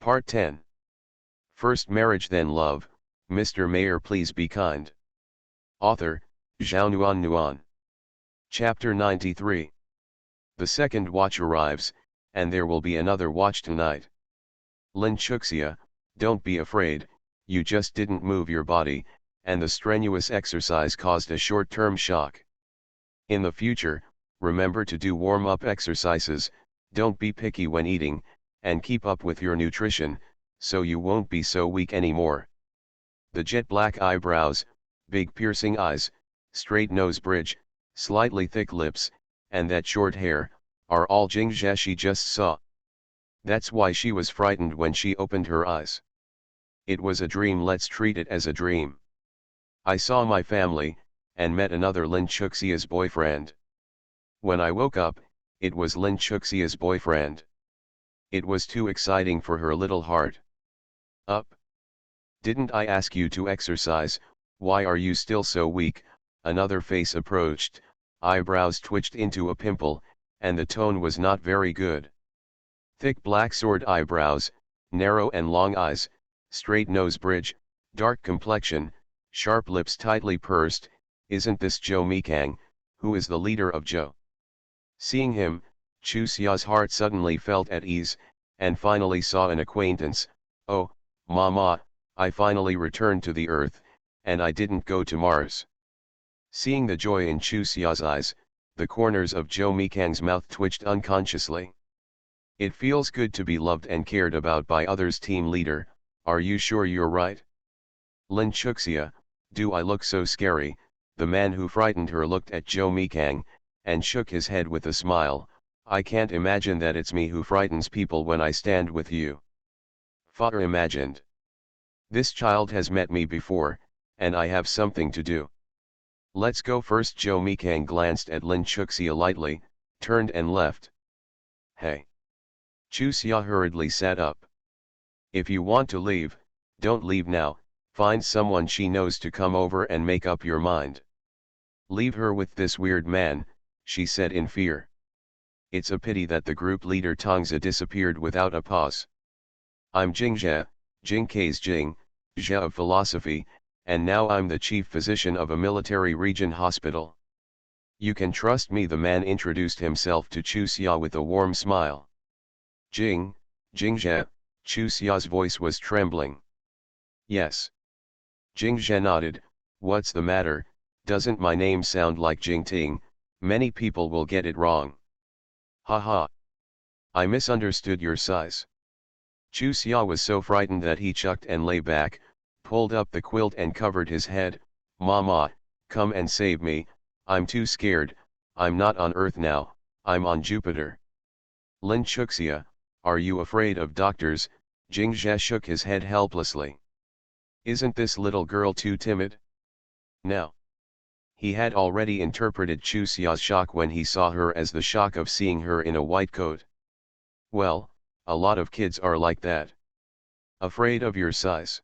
Part 10. First Marriage Then Love, Mr. Mayor Please Be Kind. Author, Zhao Nuan. Chapter 93. The second watch arrives, and there will be another watch tonight. Lin Chuxia, don't be afraid, you just didn't move your body, and the strenuous exercise caused a short-term shock. In the future, remember to do warm-up exercises, don't be picky when eating, and keep up with your nutrition, so you won't be so weak anymore. The jet black eyebrows, big piercing eyes, straight nose bridge, slightly thick lips, and that short hair, are all Jingjie she just saw. That's why she was frightened when she opened her eyes. It was a dream, let's treat it as a dream. I saw my family, and met another Lin Chuxia's boyfriend. When I woke up, it was Lin Chuxia's boyfriend. It was too exciting for her little heart. Up. Didn't I ask you to exercise, why are you still so weak? Another face approached, eyebrows twitched into a pimple, and the tone was not very good. Thick black sword eyebrows, narrow and long eyes, straight nose bridge, dark complexion, sharp lips tightly pursed, isn't this Zhou Mikang, who is the leader of Zhou? Seeing him, Chu Xia's heart suddenly felt at ease, and finally saw an acquaintance. Oh, Mama, I finally returned to the earth, and I didn't go to Mars. Seeing the joy in Chu Xia's eyes, the corners of Zhou Mikang's mouth twitched unconsciously. It feels good to be loved and cared about by others. Team leader, are you sure you're right? Lin Chuxia, do I look so scary? The man who frightened her looked at Zhou Mikang, and shook his head with a smile. I can't imagine that it's me who frightens people when I stand with you. Father imagined. This child has met me before, and I have something to do. Let's go first. Zhou Mikang glanced at Lin Chuxia lightly, turned and left. Hey. Chu Xia hurriedly sat up. If you want to leave, don't leave now, find someone she knows to come over and make up your mind. Leave her with this weird man, she said in fear. It's a pity that the group leader Tongzi disappeared without a pause. I'm Jingjie, Jingkei's Jing, Jie of philosophy, and now I'm the chief physician of a military region hospital. You can trust me. The man introduced himself to Chu Xia with a warm smile. Jingjie, Chu Xia's voice was trembling. Yes. Jingjie nodded. What's the matter? Doesn't my name sound like Jingting? Many people will get it wrong. Haha. I misunderstood your size. Chu Xia was so frightened that he chucked and lay back, pulled up the quilt and covered his head. Mama, come and save me, I'm too scared. I'm not on Earth now, I'm on Jupiter. Lin Chuxia, are you afraid of doctors? Jingjie shook his head helplessly. Isn't this little girl too timid? No. He had already interpreted Chu Xia's shock when he saw her as the shock of seeing her in a white coat. Well, a lot of kids are like that. Afraid of your size.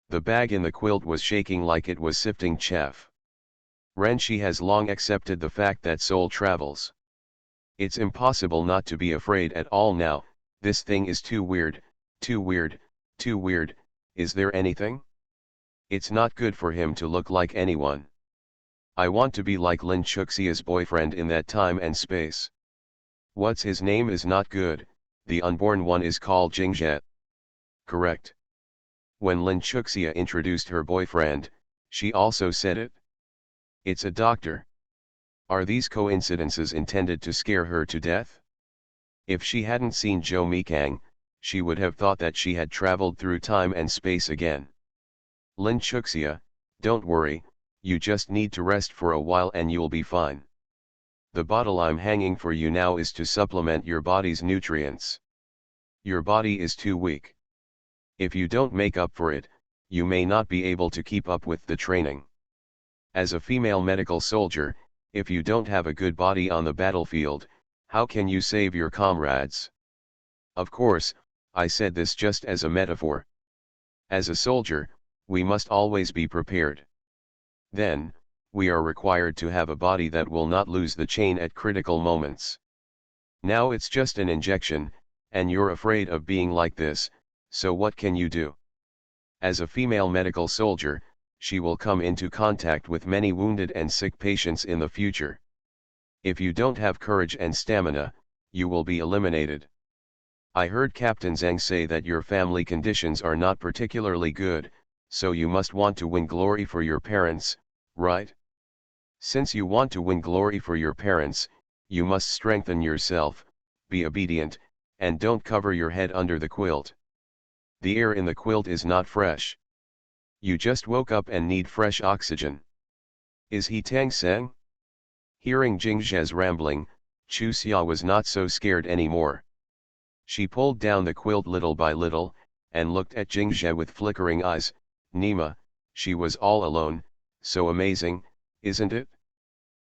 The bag in the quilt was shaking like it was sifting chaff. Renshi has long accepted the fact that soul travels. It's impossible not to be afraid at all now. This thing is too weird, too weird, too weird. Is there anything? It's not good for him to look like anyone. I want to be like Lin Chuxia's boyfriend in that time and space. What's his name is not good, the unborn one is called Jingjie. Correct. When Lin Chuxia introduced her boyfriend, she also said it. It's a doctor. Are these coincidences intended to scare her to death? If she hadn't seen Zhou Mikang, she would have thought that she had traveled through time and space again. Lin Chuxia, don't worry, you just need to rest for a while and you'll be fine. The bottle I'm hanging for you now is to supplement your body's nutrients. Your body is too weak. If you don't make up for it, you may not be able to keep up with the training. As a female medical soldier, if you don't have a good body on the battlefield, how can you save your comrades? Of course, I said this just as a metaphor. As a soldier, we must always be prepared. Then, we are required to have a body that will not lose the chain at critical moments. Now it's just an injection, and you're afraid of being like this, So what can you do? As a female medical soldier, she will come into contact with many wounded and sick patients in the future. If you don't have courage and stamina, you will be eliminated. I heard Captain Zhang say that your family conditions are not particularly good, so you must want to win glory for your parents, right? Since you want to win glory for your parents, you must strengthen yourself, be obedient, and don't cover your head under the quilt. The air in the quilt is not fresh. You just woke up and need fresh oxygen. Is he Tang Seng? Hearing Jingzhe's rambling, Chu Xia was not so scared anymore. She pulled down the quilt little by little, and looked at Jingzhe with flickering eyes. Nima, she was all alone, so amazing, isn't it?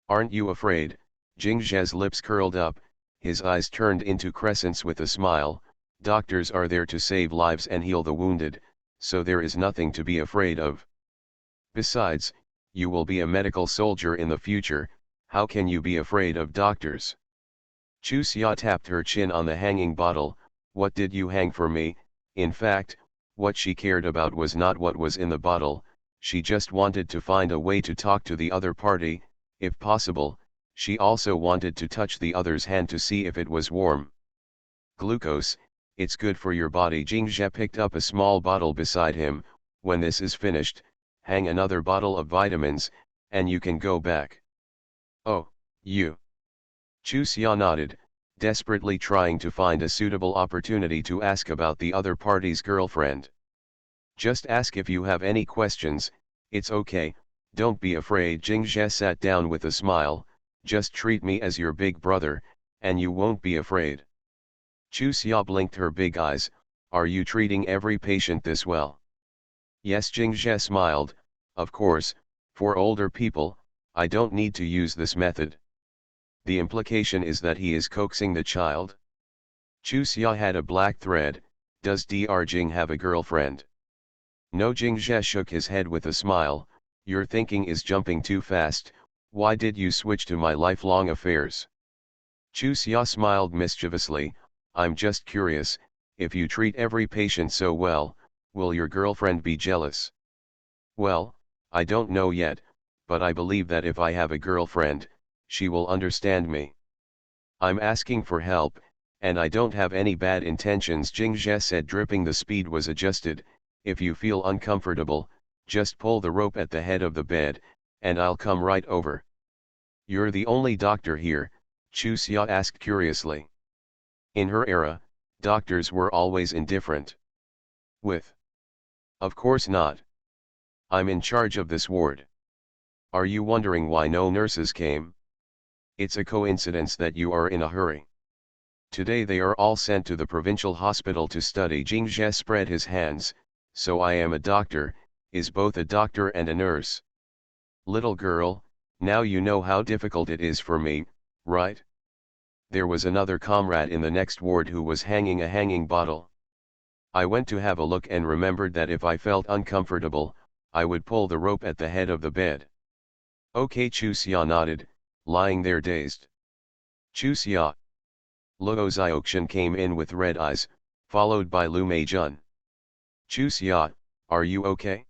Aren't you afraid? Jingzhe's lips curled up, his eyes turned into crescents with a smile. Doctors are there to save lives and heal the wounded, so there is nothing to be afraid of. Besides, you will be a medical soldier in the future, how can you be afraid of doctors? Chu Xia tapped her chin on the hanging bottle. What did you hang for me? In fact, what she cared about was not what was in the bottle, she just wanted to find a way to talk to the other party. If possible, she also wanted to touch the other's hand to see if it was warm. Glucose, it's good for your body. Jingzhe picked up a small bottle beside him. When this is finished, hang another bottle of vitamins, and you can go back. Oh, you. Chu Xia nodded, desperately trying to find a suitable opportunity to ask about the other party's girlfriend. Just ask if you have any questions, it's okay, don't be afraid. Jingzhe sat down with a smile. Just treat me as your big brother, and you won't be afraid. Chu Xia blinked her big eyes. Are you treating every patient this well? Yes, Jingzhe smiled. Of course, for older people, I don't need to use this method. The implication is that he is coaxing the child? Chu Xia had a black thread. Does Dr. Jing have a girlfriend? No. Jingzhe shook his head with a smile. Your thinking is jumping too fast. Why did you switch to my lifelong affairs? Chu Xia smiled mischievously. I'm just curious, if you treat every patient so well, will your girlfriend be jealous? Well, I don't know yet, but I believe that if I have a girlfriend, she will understand me. I'm asking for help, and I don't have any bad intentions, Jingzhe said, dripping. The speed was adjusted. If you feel uncomfortable, just pull the rope at the head of the bed, and I'll come right over. You're the only doctor here? Chu Xia asked curiously. In her era, doctors were always indifferent. With? Of course not. I'm in charge of this ward. Are you wondering why no nurses came? It's a coincidence that you are in a hurry. Today they are all sent to the provincial hospital to study. Jingzhe spread his hands. So I am a doctor, is both a doctor and a nurse. Little girl, now you know how difficult it is for me, right? There was another comrade in the next ward who was hanging a hanging bottle. I went to have a look and remembered that if I felt uncomfortable, I would pull the rope at the head of the bed. Okay, Chu Xia nodded, lying there dazed. Chu Xia. Luo Xiaoxian came in with red eyes, followed by Lu Meijun. Chu Xia, are you okay?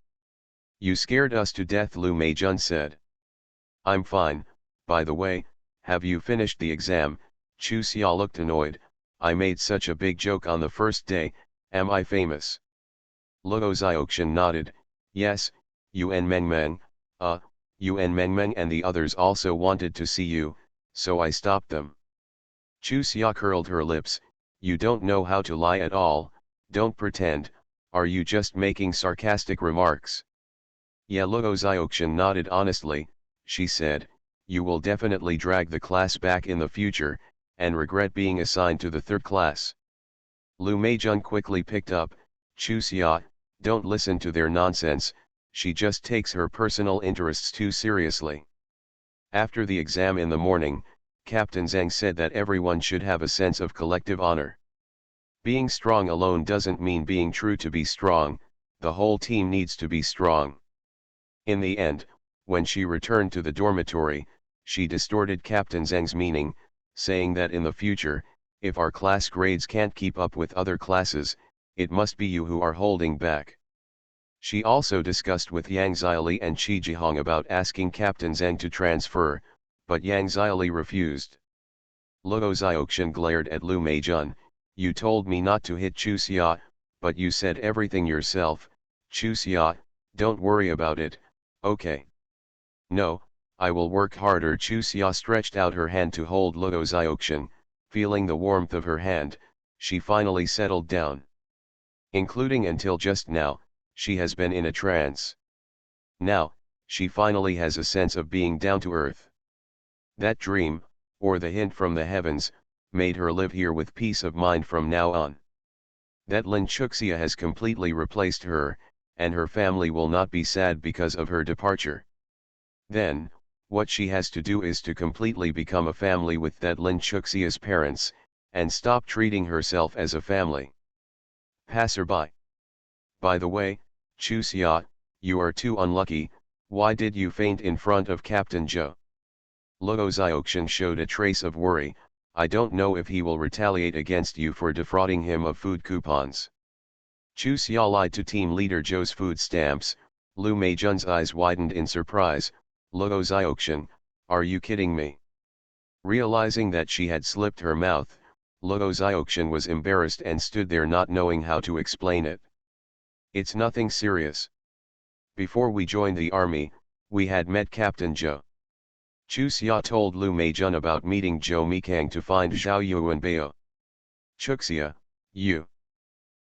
You scared us to death, Lu Meijun said. I'm fine. By the way, have you finished the exam? Chu Xia looked annoyed. I made such a big joke on the first day, am I famous? Luo Xiaoxian nodded. Yes, Yuan Mengmeng, Yuan Mengmeng and the others also wanted to see you, so I stopped them. Chu Xia curled her lips. You don't know how to lie at all, don't pretend, are you just making sarcastic remarks? Yeah, Luo Xiaoxian nodded honestly. She said, you will definitely drag the class back in the future, and regret being assigned to the third class. Lu Meijun quickly picked up. Chu Xia, don't listen to their nonsense, she just takes her personal interests too seriously. After the exam in the morning, Captain Zhang said that everyone should have a sense of collective honor. Being strong alone doesn't mean being true to be strong, the whole team needs to be strong. In the end, when she returned to the dormitory, she distorted Captain Zhang's meaning, saying that in the future, if our class grades can't keep up with other classes, it must be you who are holding back. She also discussed with Yang Zili and Qi Jihong about asking Captain Zheng to transfer, but Yang Zili refused. Luo Xiaoxian glared at Lu Meijun. You told me not to hit Chu Xia, but you said everything yourself. Chu Xia, don't worry about it, okay? No, I will work harder. Chu Xia stretched out her hand to hold Luo Xiaoxian. Feeling the warmth of her hand, she finally settled down. Including until just now, she has been in a trance. Now, she finally has a sense of being down to earth. That dream, or the hint from the heavens, made her live here with peace of mind from now on. That Lin Chuxia has completely replaced her, and her family will not be sad because of her departure. Then, what she has to do is to completely become a family with that Lin Chuxia's parents, and stop treating herself as a family. Passerby. By the way, Chu Xia, you are too unlucky. Why did you faint in front of Captain Zhou? Luo Xiaoxian showed a trace of worry. I don't know if he will retaliate against you for defrauding him of food coupons. Chu Xia lied to team leader Zhou's food stamps. Lu Meijun's eyes widened in surprise. Luo Xiaoxian, are you kidding me? Realizing that she had slipped her mouth, Luo Xiaoxian was embarrassed and stood there not knowing how to explain it. It's nothing serious. Before we joined the army, we had met Captain Zhou. Chu Xia told Lu Meijun about meeting Zhou Mikang to find Zhao Yuan Bao. Chuxia, you.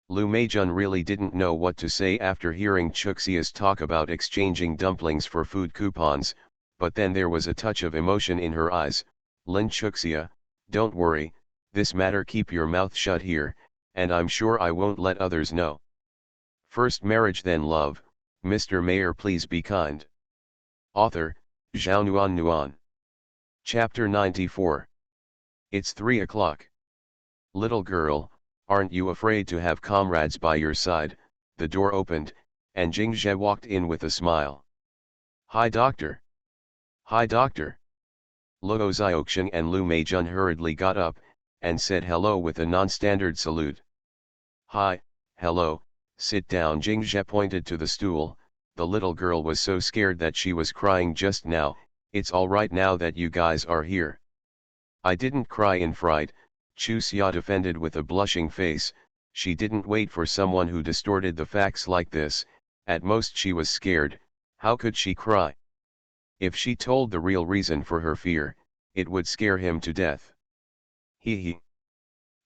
Lu Meijun really didn't know what to say after hearing Chuxia's talk about exchanging dumplings for food coupons, but then there was a touch of emotion in her eyes. Lin Chuxia, don't worry, this matter keep your mouth shut here, and I'm sure I won't let others know. First marriage then love. Mr. Mayor please be kind. Author, Zhao Nuan Nuan. Chapter 94. It's 3 o'clock. Little girl, aren't you afraid to have comrades by your side? The door opened, and Jingzhe walked in with a smile. Hi doctor. Hi doctor. Luo Xiaoxian and Lu Meijun hurriedly got up, and said hello with a non-standard salute. Hi, hello, sit down. Jingzhe pointed to the stool. The little girl was so scared that she was crying just now. It's all right now that you guys are here. I didn't cry in fright, Chu Xia defended with a blushing face. She didn't wait for someone who distorted the facts like this. At most she was scared. How could she cry? If she told the real reason for her fear, it would scare him to death. He.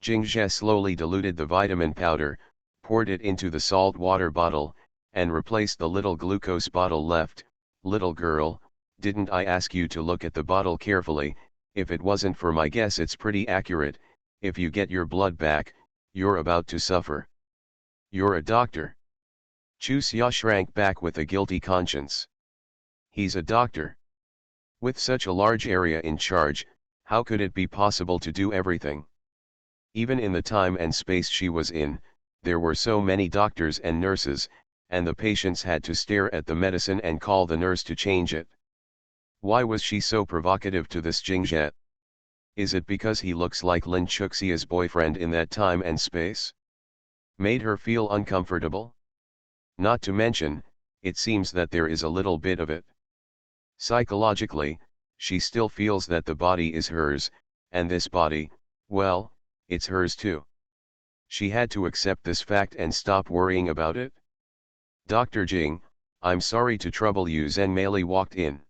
Jingzhe slowly diluted the vitamin powder, poured it into the salt water bottle, and replaced the little glucose bottle left. Little girl, didn't I ask you to look at the bottle carefully? If it wasn't for my guess, it's pretty accurate. If you get your blood back, you're about to suffer. You're a doctor. Chu Xia shrank back with a guilty conscience. He's a doctor. With such a large area in charge, how could it be possible to do everything? Even in the time and space she was in, there were so many doctors and nurses, and the patients had to stare at the medicine and call the nurse to change it. Why was she so provocative to this Jingzhe? Is it because he looks like Lin Chuxia's boyfriend in that time and space? Made her feel uncomfortable? Not to mention, it seems that there is a little bit of it. Psychologically, she still feels that the body is hers, and this body, well, it's hers too. She had to accept this fact and stop worrying about it. Dr. Jing, I'm sorry to trouble you. Zhen Meili walked in.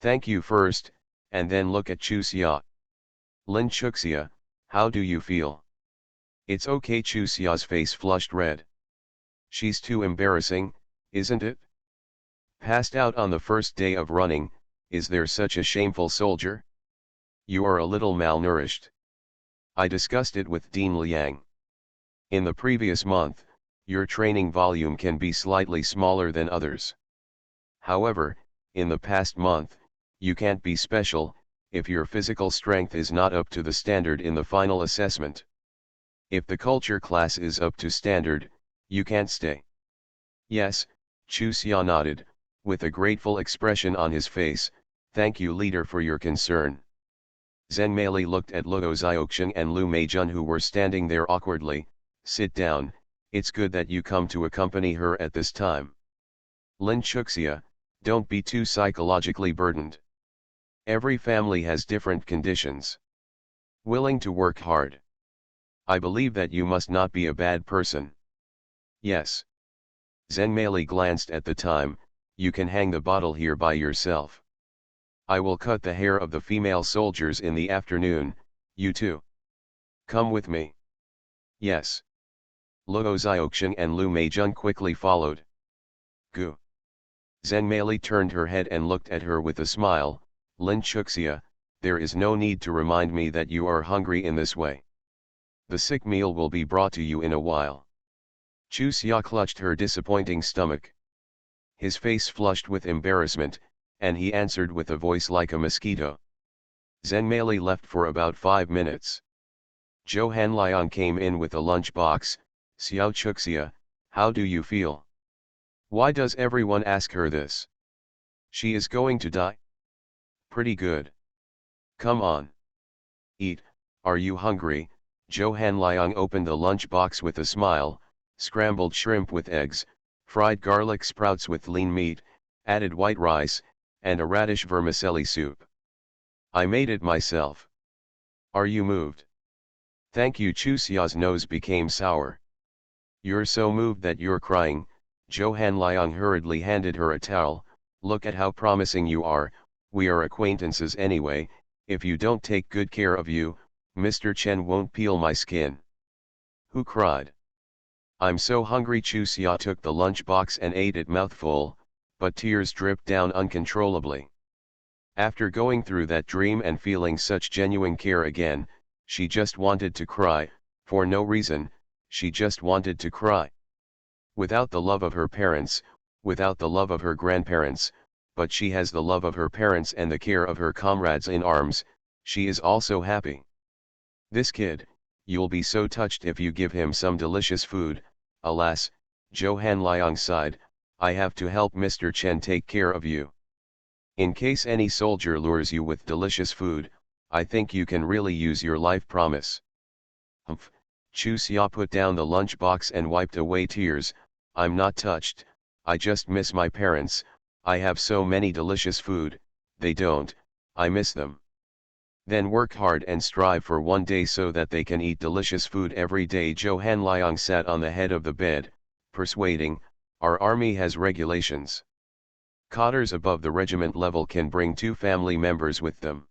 Thank you first, and then look at Chu Xia. Lin Chuxia, how do you feel? It's okay. Chu Xia's face flushed red. She's too embarrassing, isn't it? Passed out on the first day of running, is there such a shameful soldier? You are a little malnourished. I discussed it with Dean Liang. In the previous month, your training volume can be slightly smaller than others. However, in the past month, you can't be special, if your physical strength is not up to the standard in the final assessment. If the culture class is up to standard, you can't stay. Yes, Chu Xia nodded, with a grateful expression on his face. Thank you leader for your concern. Zhen Meili looked at Luo Xiaoxian and Lu Meijun who were standing there awkwardly. Sit down, it's good that you come to accompany her at this time. Lin Chuxia, don't be too psychologically burdened. Every family has different conditions. Willing to work hard. I believe that you must not be a bad person. Yes. Zenmali glanced at the time, you can hang the bottle here by yourself. I will cut the hair of the female soldiers in the afternoon, you too. Come with me. Yes. Luo Xiaoxiang and Lu Meijun quickly followed. Gu. Zenmali turned her head and looked at her with a smile. Lin Chuxia, there is no need to remind me that you are hungry in this way. The sick meal will be brought to you in a while. Chu Xia clutched her disappointing stomach. His face flushed with embarrassment, and he answered with a voice like a mosquito. Zenmali left for about 5 minutes. Zhou Hanliang came in with a lunch box. Xiao Chuxia, how do you feel? Why does everyone ask her this? She is going to die? Pretty good. Come on. Eat, are you hungry? Zhou Hanliang opened the lunch box with a smile. Scrambled shrimp with eggs, fried garlic sprouts with lean meat, added white rice, and a radish vermicelli soup. I made it myself. Are you moved? Thank you. Chu Xia's nose became sour. You're so moved that you're crying. Zhou Hanliang hurriedly handed her a towel. Look at how promising you are, we are acquaintances anyway. If you don't take good care of you, Mr. Chen won't peel my skin. Who cried? I'm so hungry. Chu Xia took the lunch box and ate it mouthful, but tears dripped down uncontrollably. After going through that dream and feeling such genuine care again, she just wanted to cry, for no reason, she just wanted to cry. Without the love of her parents, without the love of her grandparents, but she has the love of her parents and the care of her comrades in arms, she is also happy. This kid, you'll be so touched if you give him some delicious food. Alas, Zhou Hanliang sighed, I have to help Mr. Chen take care of you. In case any soldier lures you with delicious food, I think you can really use your life promise. Humph. Chu Xia put down the lunch box and wiped away tears. I'm not touched, I just miss my parents. I have so many delicious food, they don't, I miss them. Then work hard and strive for one day so that they can eat delicious food every day. Zhou Hanliang sat on the head of the bed, persuading, our army has regulations. Cadres above the regiment level can bring 2 family members with them.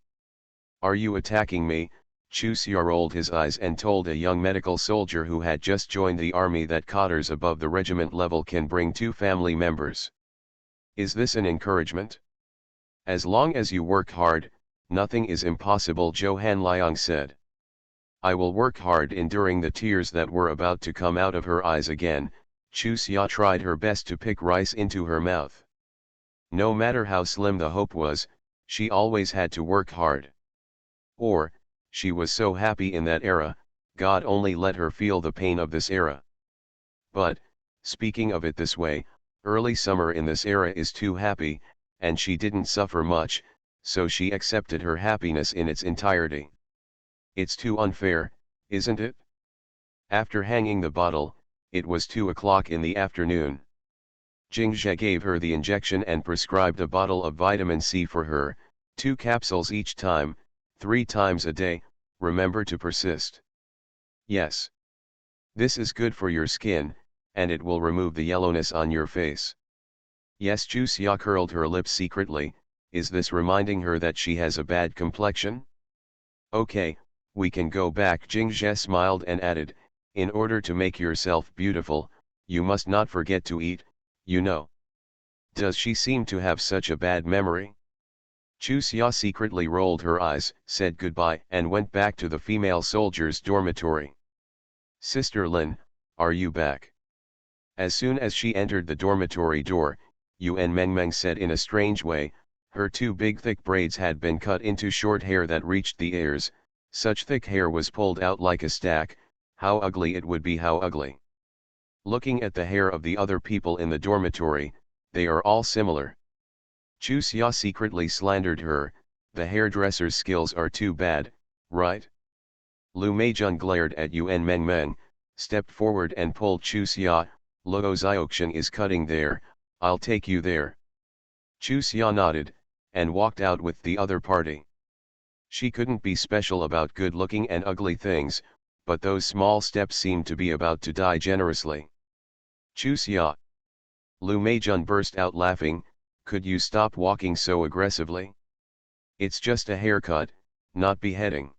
Are you attacking me? Chu Xia rolled his eyes and told a young medical soldier who had just joined the army that cadres above the regiment level can bring 2 family members. Is this an encouragement? As long as you work hard, nothing is impossible, Zhou Hanliang said. I will work hard. Enduring the tears that were about to come out of her eyes again, Chu Xia tried her best to pick rice into her mouth. No matter how slim the hope was, she always had to work hard. Or, she was so happy in that era, God only let her feel the pain of this era. But, speaking of it this way, early summer in this era is too happy, and she didn't suffer much, so she accepted her happiness in its entirety. It's too unfair, isn't it? After hanging the bottle, it was 2 o'clock in the afternoon. Jingzhe gave her the injection and prescribed a bottle of vitamin C for her, 2 capsules each time, 3 times a day. Remember to persist. Yes. This is good for your skin, and it will remove the yellowness on your face. Yes. Chu Xia curled her lips secretly. Is this reminding her that she has a bad complexion? Okay, we can go back. Jingzhe smiled and added, in order to make yourself beautiful, you must not forget to eat, you know. Does she seem to have such a bad memory? Chu Xia secretly rolled her eyes, said goodbye and went back to the female soldiers' dormitory. Sister Lin, are you back? As soon as she entered the dormitory door, Yuan Mengmeng said in a strange way, her 2 big thick braids had been cut into short hair that reached the ears. Such thick hair was pulled out like a stack. How ugly it would be, how ugly. Looking at the hair of the other people in the dormitory, they are all similar. Chu Xia secretly slandered her, the hairdresser's skills are too bad, right? Lu Meijun glared at Yuan Mengmeng, stepped forward and pulled Chuxia. Luo Xiaoxian is cutting there, I'll take you there. Chuxia nodded, and walked out with the other party. She couldn't be special about good-looking and ugly things, but those small steps seemed to be about to die generously. Chuxia. Lu Meijun burst out laughing, could you stop walking so aggressively? It's just a haircut, not beheading.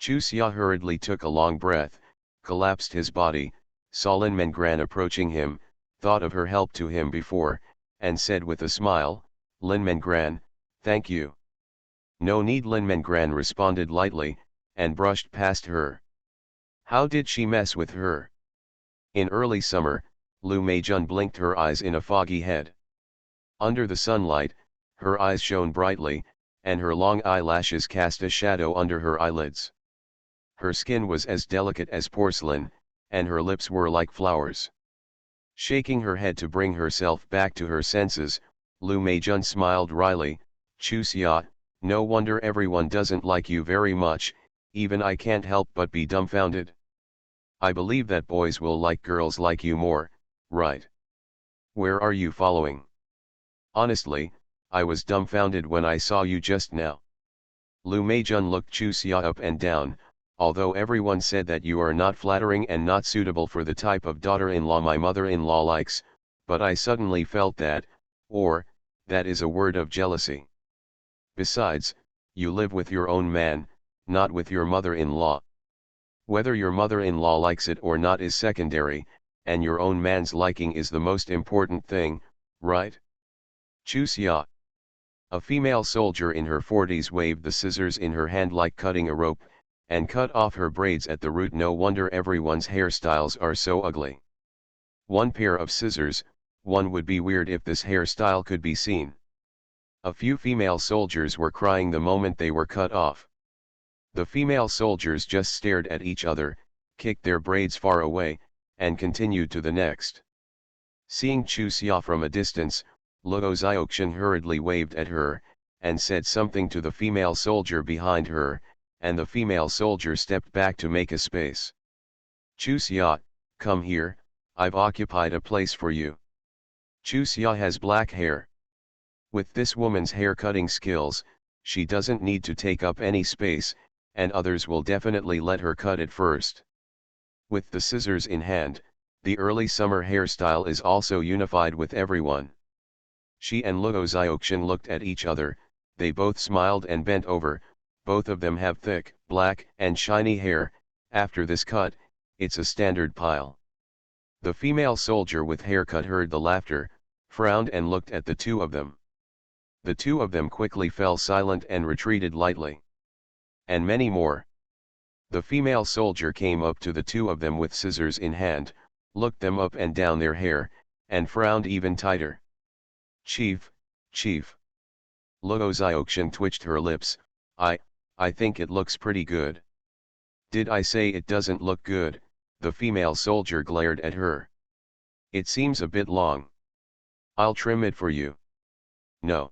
Chuxia hurriedly took a long breath, collapsed his body, saw Lin Mengran approaching him, thought of her help to him before, and said with a smile, Lin Mengran, thank you. No need, Lin Mengran responded lightly, and brushed past her. How did she mess with her? In early summer, Lu Meijun blinked her eyes in a foggy head. Under the sunlight, her eyes shone brightly, and her long eyelashes cast a shadow under her eyelids. Her skin was as delicate as porcelain, and her lips were like flowers. Shaking her head to bring herself back to her senses, Lu Meijun smiled wryly, Chuxia, no wonder everyone doesn't like you very much, even I can't help but be dumbfounded. I believe that boys will like girls like you more, right? Where are you following? Honestly, I was dumbfounded when I saw you just now. Lu Meijun looked Chuxia up and down, although everyone said that you are not flattering and not suitable for the type of daughter-in-law my mother-in-law likes, but I suddenly felt that, that is a word of jealousy. Besides, you live with your own man, not with your mother-in-law. Whether your mother-in-law likes it or not is secondary, and your own man's liking is the most important thing, right? Chuxia. A female soldier in her 40s waved the scissors in her hand like cutting a rope, and cut off her braids at the root. No wonder everyone's hairstyles are so ugly. One pair of scissors, one would be weird if this hairstyle could be seen. A few female soldiers were crying the moment they were cut off. The female soldiers just stared at each other, kicked their braids far away, and continued to the next. Seeing Chuxia from a distance, Luo Xiaoxian hurriedly waved at her, and said something to the female soldier behind her, and the female soldier stepped back to make a space. Chuxia, come here, I've occupied a place for you. Chuxia has black hair. With this woman's hair-cutting skills, she doesn't need to take up any space, and others will definitely let her cut it first. With the scissors in hand, the early summer hairstyle is also unified with everyone. She and Luo Xiaoxian looked at each other, they both smiled and bent over. Both of them have thick, black, and shiny hair. After this cut, it's a standard pile. The female soldier with haircut heard the laughter, frowned and looked at the two of them. The two of them quickly fell silent and retreated lightly. And many more. The female soldier came up to the two of them with scissors in hand, looked them up and down their hair, and frowned even tighter. Chief, Chief. Luo Xiaoxian twitched her lips, I think it looks pretty good. Did I say it doesn't look good? The female soldier glared at her. It seems a bit long. I'll trim it for you. No.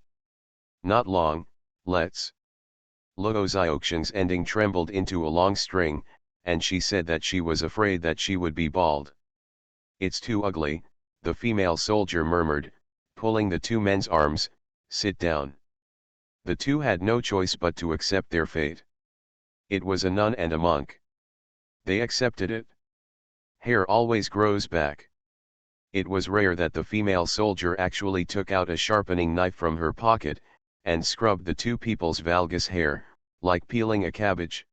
Not long, let's. Luo Xiaoxian's ending trembled into a long string, and she said that she was afraid that she would be bald. It's too ugly, the female soldier murmured, pulling the two men's arms, sit down. The two had no choice but to accept their fate. It was a nun and a monk. They accepted it. Hair always grows back. It was rare that the female soldier actually took out a sharpening knife from her pocket, and scrubbed the two people's valgus hair, like peeling a cabbage.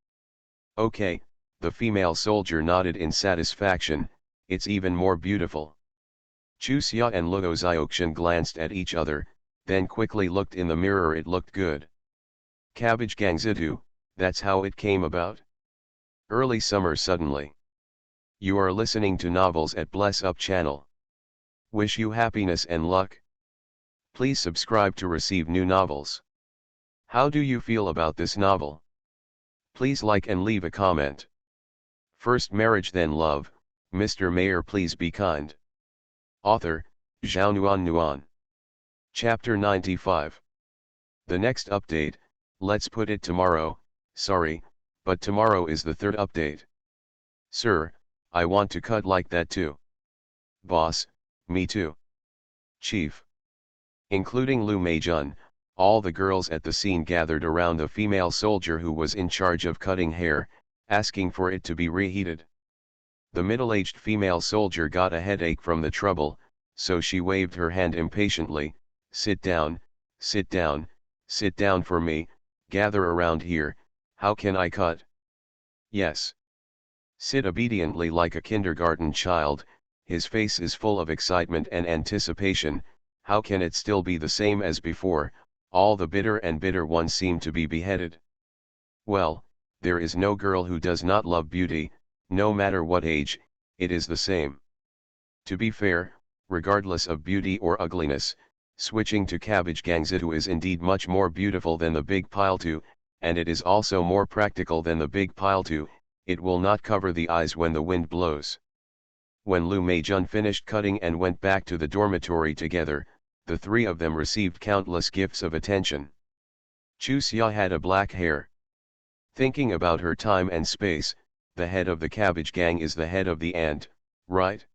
Okay, the female soldier nodded in satisfaction, it's even more beautiful. Chuxia and Luo Xiaoxian glanced at each other, then quickly looked in the mirror. It looked good. Cabbage gangzitu, that's how it came about? Early summer suddenly. You are listening to novels at Bless Up channel. Wish you happiness and luck. Please subscribe to receive new novels. How do you feel about this novel? Please like and leave a comment. First marriage then love, Mr. Mayor please be kind. Author, Zhao Nuan. Chapter 95. The next update, let's put it tomorrow, sorry, but tomorrow is the third update. Sir, I want to cut like that too. Boss, me too. Chief. Including Lu Meijun, all the girls at the scene gathered around the female soldier who was in charge of cutting hair, asking for it to be reheated. The middle-aged female soldier got a headache from the trouble, so she waved her hand impatiently. Sit down, sit down, sit down for me, gather around here, how can I cut? Yes. Sit obediently like a kindergarten child, his face is full of excitement and anticipation. How can it still be the same as before? All the bitter and bitter ones seem to be beheaded. Well, there is no girl who does not love beauty, no matter what age, it is the same. To be fair, regardless of beauty or ugliness, switching to cabbage gangzitu is indeed much more beautiful than the big pile two, and it is also more practical than the big pile two. It will not cover the eyes when the wind blows. When Lu Meijun finished cutting and went back to the dormitory together, the three of them received countless gifts of attention. Chu Xia had a black hair. Thinking about her time and space, the head of the cabbage gang is the head of the ant, right?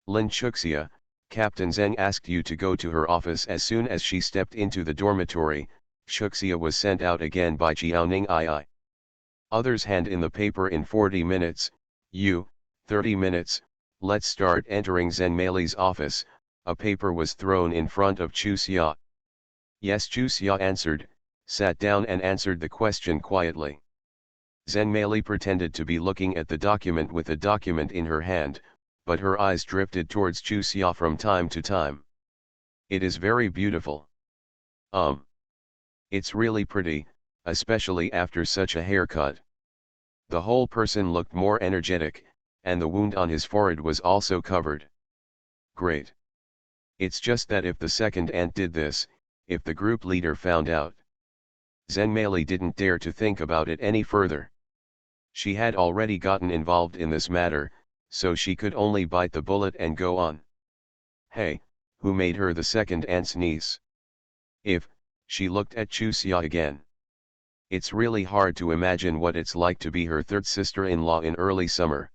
Lin Chuxia, Captain Zheng asked you to go to her office as soon as she stepped into the dormitory. Chuxia was sent out again by Jiaoning II. Others hand in the paper in 40 minutes, you, 30 minutes, let's start entering Zhenmei's office. A paper was thrown in front of Chu Xia. Yes, Chu Xia answered, sat down and answered the question quietly. Zhenmei pretended to be looking at the document with the document in her hand, but her eyes drifted towards Chu Xia from time to time. It is very beautiful. It's really pretty, especially after such a haircut. The whole person looked more energetic, and the wound on his forehead was also covered. Great. It's just that if the second ant did this, if the group leader found out. Zhenmei didn't dare to think about it any further. She had already gotten involved in this matter, so she could only bite the bullet and go on. Hey, who made her the second ant's niece? She looked at Chu Xia again. It's really hard to imagine what it's like to be her third sister-in-law in early summer.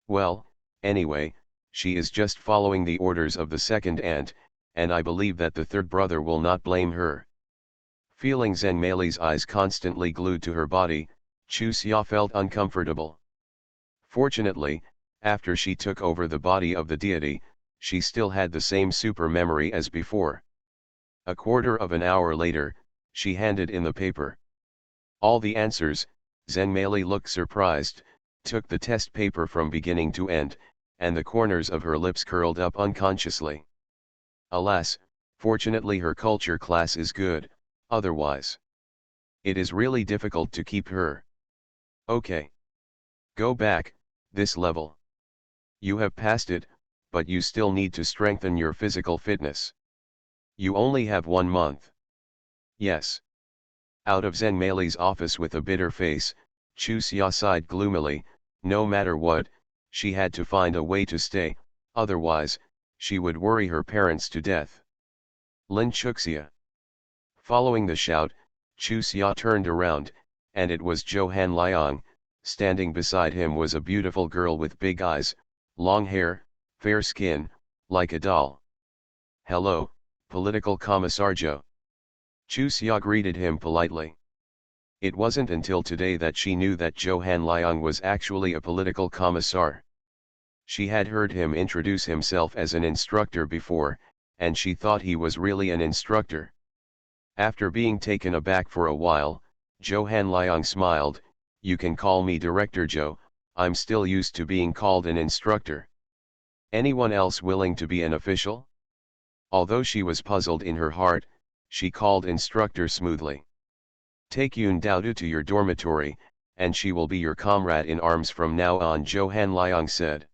Well, anyway, she is just following the orders of the second ant, and I believe that the third brother will not blame her. Feeling Zhenmei's eyes constantly glued to her body, Chu Xia felt uncomfortable. Fortunately, after she took over the body of the deity, she still had the same super memory as before. A quarter of an hour later, she handed in the paper. All the answers. Zhenmei looked surprised, took the test paper from beginning to end, and the corners of her lips curled up unconsciously. Alas, fortunately her culture class is good, otherwise it is really difficult to keep her. Okay. Go back, this level. You have passed it, but you still need to strengthen your physical fitness. You only have 1 month. Yes. Out of Zhenmei's office with a bitter face, Chu Xia sighed gloomily. No matter what, she had to find a way to stay, otherwise, she would worry her parents to death. Lin Chuxia. Following the shout, Chu Xia turned around, and it was Zhou Hanliang. Standing beside him was a beautiful girl with big eyes, long hair, fair skin, like a doll. Hello, Political Commissar Zhou. Chu Xia greeted him politely. It wasn't until today that she knew that Zhou Hanliang was actually a political commissar. She had heard him introduce himself as an instructor before, and she thought he was really an instructor. After being taken aback for a while, Zhou Hanliang smiled. You can call me Director Zhou, I'm still used to being called an instructor. Anyone else willing to be an official? Although she was puzzled in her heart, she called instructor smoothly. Take Yun Daodu to your dormitory, and she will be your comrade in arms from now on, Zhou Hanliang said.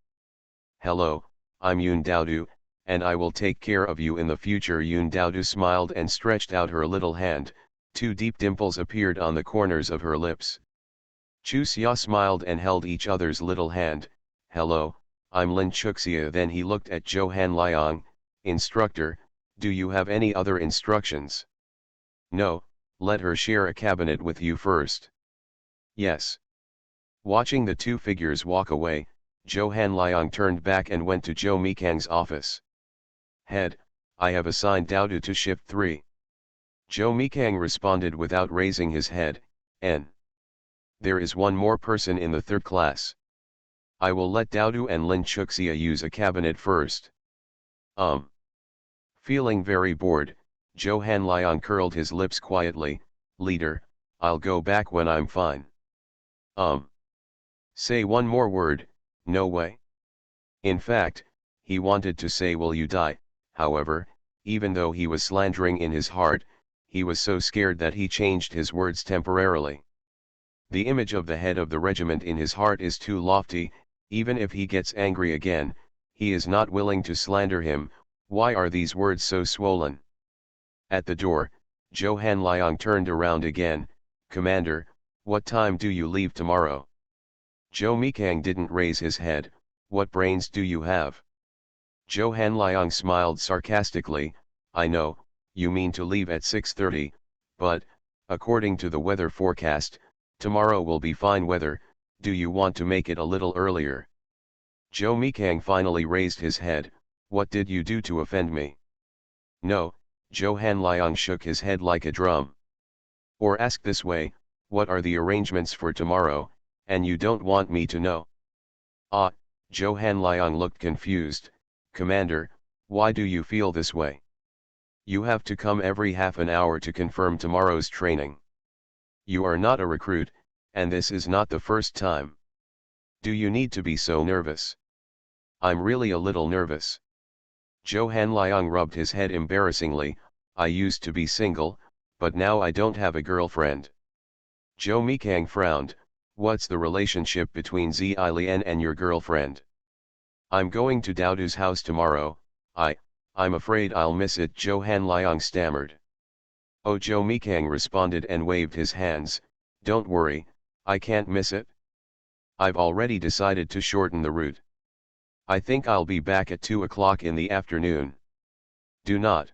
Hello, I'm Yun Daodu, and I will take care of you in the future. Yun Daodu smiled and stretched out her little hand. 2 deep dimples appeared on the corners of her lips. Chu Xia smiled and held each other's little hand. Hello, I'm Lin Chuxia. Then he looked at Zhou Hanliang. Instructor, do you have any other instructions? No, let her share a cabinet with you first. Yes. Watching the 2 figures walk away, Jo Hanliang turned back and went to Jo Mikang's office. Head, I have assigned Daodu to shift 3. Jo Mikang responded without raising his head, N. There is one more person in the 3rd class. I will let Daodu and Lin Chuxia use a cabinet first. Feeling very bored, Jo Hanliang curled his lips quietly, Leader, I'll go back when I'm fine. Say one more word, no way. In fact, he wanted to say will you die, however, even though he was slandering in his heart, he was so scared that he changed his words temporarily. The image of the head of the regiment in his heart is too lofty, even if he gets angry again, he is not willing to slander him. Why are these words so swollen? At the door, Jo Hanliang turned around again, Commander, what time do you leave tomorrow? Jo Mikang didn't raise his head, what brains do you have? Jo Hanliang smiled sarcastically, I know, you mean to leave at 6:30, but, according to the weather forecast, tomorrow will be fine weather, do you want to make it a little earlier? Jo Mikang finally raised his head, what did you do to offend me? No, Jo Hanliang shook his head like a drum. Or ask this way, what are the arrangements for tomorrow, and you don't want me to know? Ah, Jo Hanliang looked confused, Commander, why do you feel this way? You have to come every half an hour to confirm tomorrow's training. You are not a recruit, and this is not the first time. Do you need to be so nervous? I'm really a little nervous. Jo Hanliang rubbed his head embarrassingly, I used to be single, but now I don't have a girlfriend. Jo Mikang frowned, what's the relationship between Zilian and your girlfriend? I'm going to Daodu's house tomorrow, I'm afraid I'll miss it, Jo Hanliang stammered. Oh, Jo Mikang responded and waved his hands, don't worry, I can't miss it. I've already decided to shorten the route. I think I'll be back at 2 o'clock in the afternoon. Do not.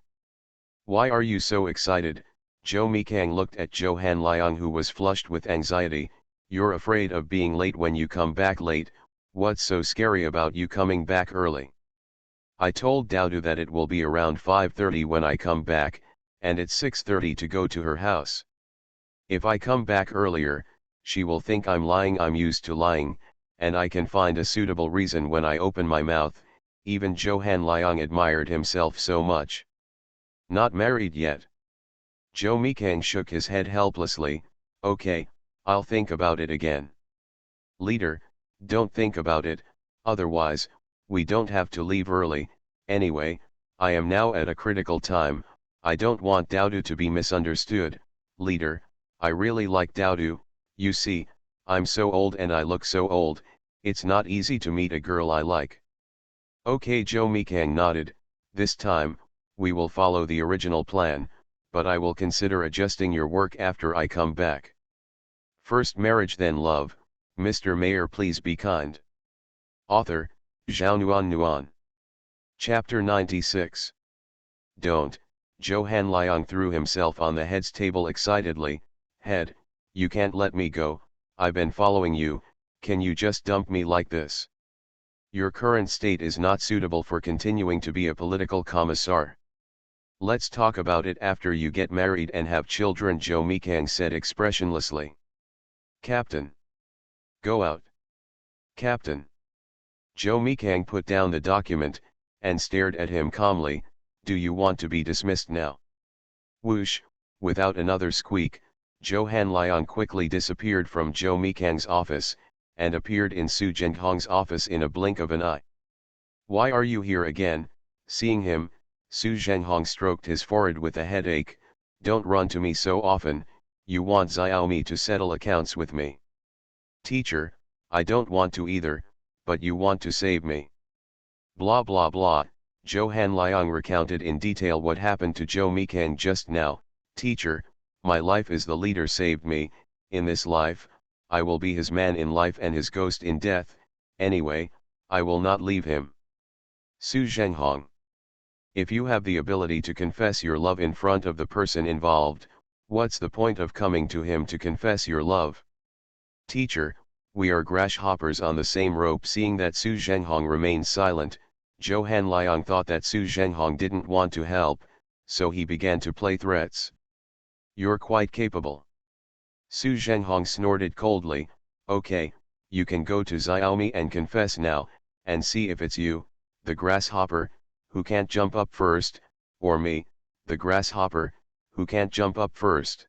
Why are you so excited? Jo Mikang looked at Jo Hanliang, who was flushed with anxiety. You're afraid of being late when you come back late, what's so scary about you coming back early? I told Daodu that it will be around 5:30 when I come back, and it's 6:30 to go to her house. If I come back earlier, she will think I'm lying. I'm used to lying, and I can find a suitable reason when I open my mouth. Even Jo Hanliang admired himself so much. Not married yet. Jo Mikang shook his head helplessly, okay, I'll think about it again. Leader, don't think about it, otherwise, we don't have to leave early. Anyway, I am now at a critical time, I don't want Daodu to be misunderstood. Leader, I really like Daodu, you see, I'm so old and I look so old, it's not easy to meet a girl I like. Okay, Jo Mikang nodded, this time, we will follow the original plan, but I will consider adjusting your work after I come back. First marriage then love, Mr. Mayor please be kind. Author, Zhao Nuan. Chapter 96. Don't, Jo Hanliang threw himself on the head's table excitedly, head, you can't let me go, I've been following you, can you just dump me like this? Your current state is not suitable for continuing to be a political commissar. Let's talk about it after you get married and have children, Jo Mikang said expressionlessly. Captain. Go out. Captain. Jo Mikang put down the document, and stared at him calmly, do you want to be dismissed now? Whoosh, without another squeak, Jo Hanliang quickly disappeared from Jo Mikang's office, and appeared in Su Zhenghong's office in a blink of an eye. Why are you here again? Seeing him, Su Zhenghong stroked his forehead with a headache, don't run to me so often, you want Xiaomi to settle accounts with me. Teacher, I don't want to either, but you want to save me. Blah blah blah, Jo Hanliang recounted in detail what happened to Jo Mikang just now. Teacher, my life is the leader saved me, in this life, I will be his man in life and his ghost in death, anyway, I will not leave him. Su Zhenghong. If you have the ability to confess your love in front of the person involved, what's the point of coming to him to confess your love? Teacher, We are grasshoppers on the same rope. Seeing that Su Zhenghong remained silent, Zhou Hanliang thought that Su Zhenghong didn't want to help, so he began to play threats. You're quite capable. Su Zhenghong snorted coldly. Okay, you can go to Xiaomi and confess now, and see if it's you, the grasshopper, who can't jump up first, or me, the grasshopper, who can't jump up first.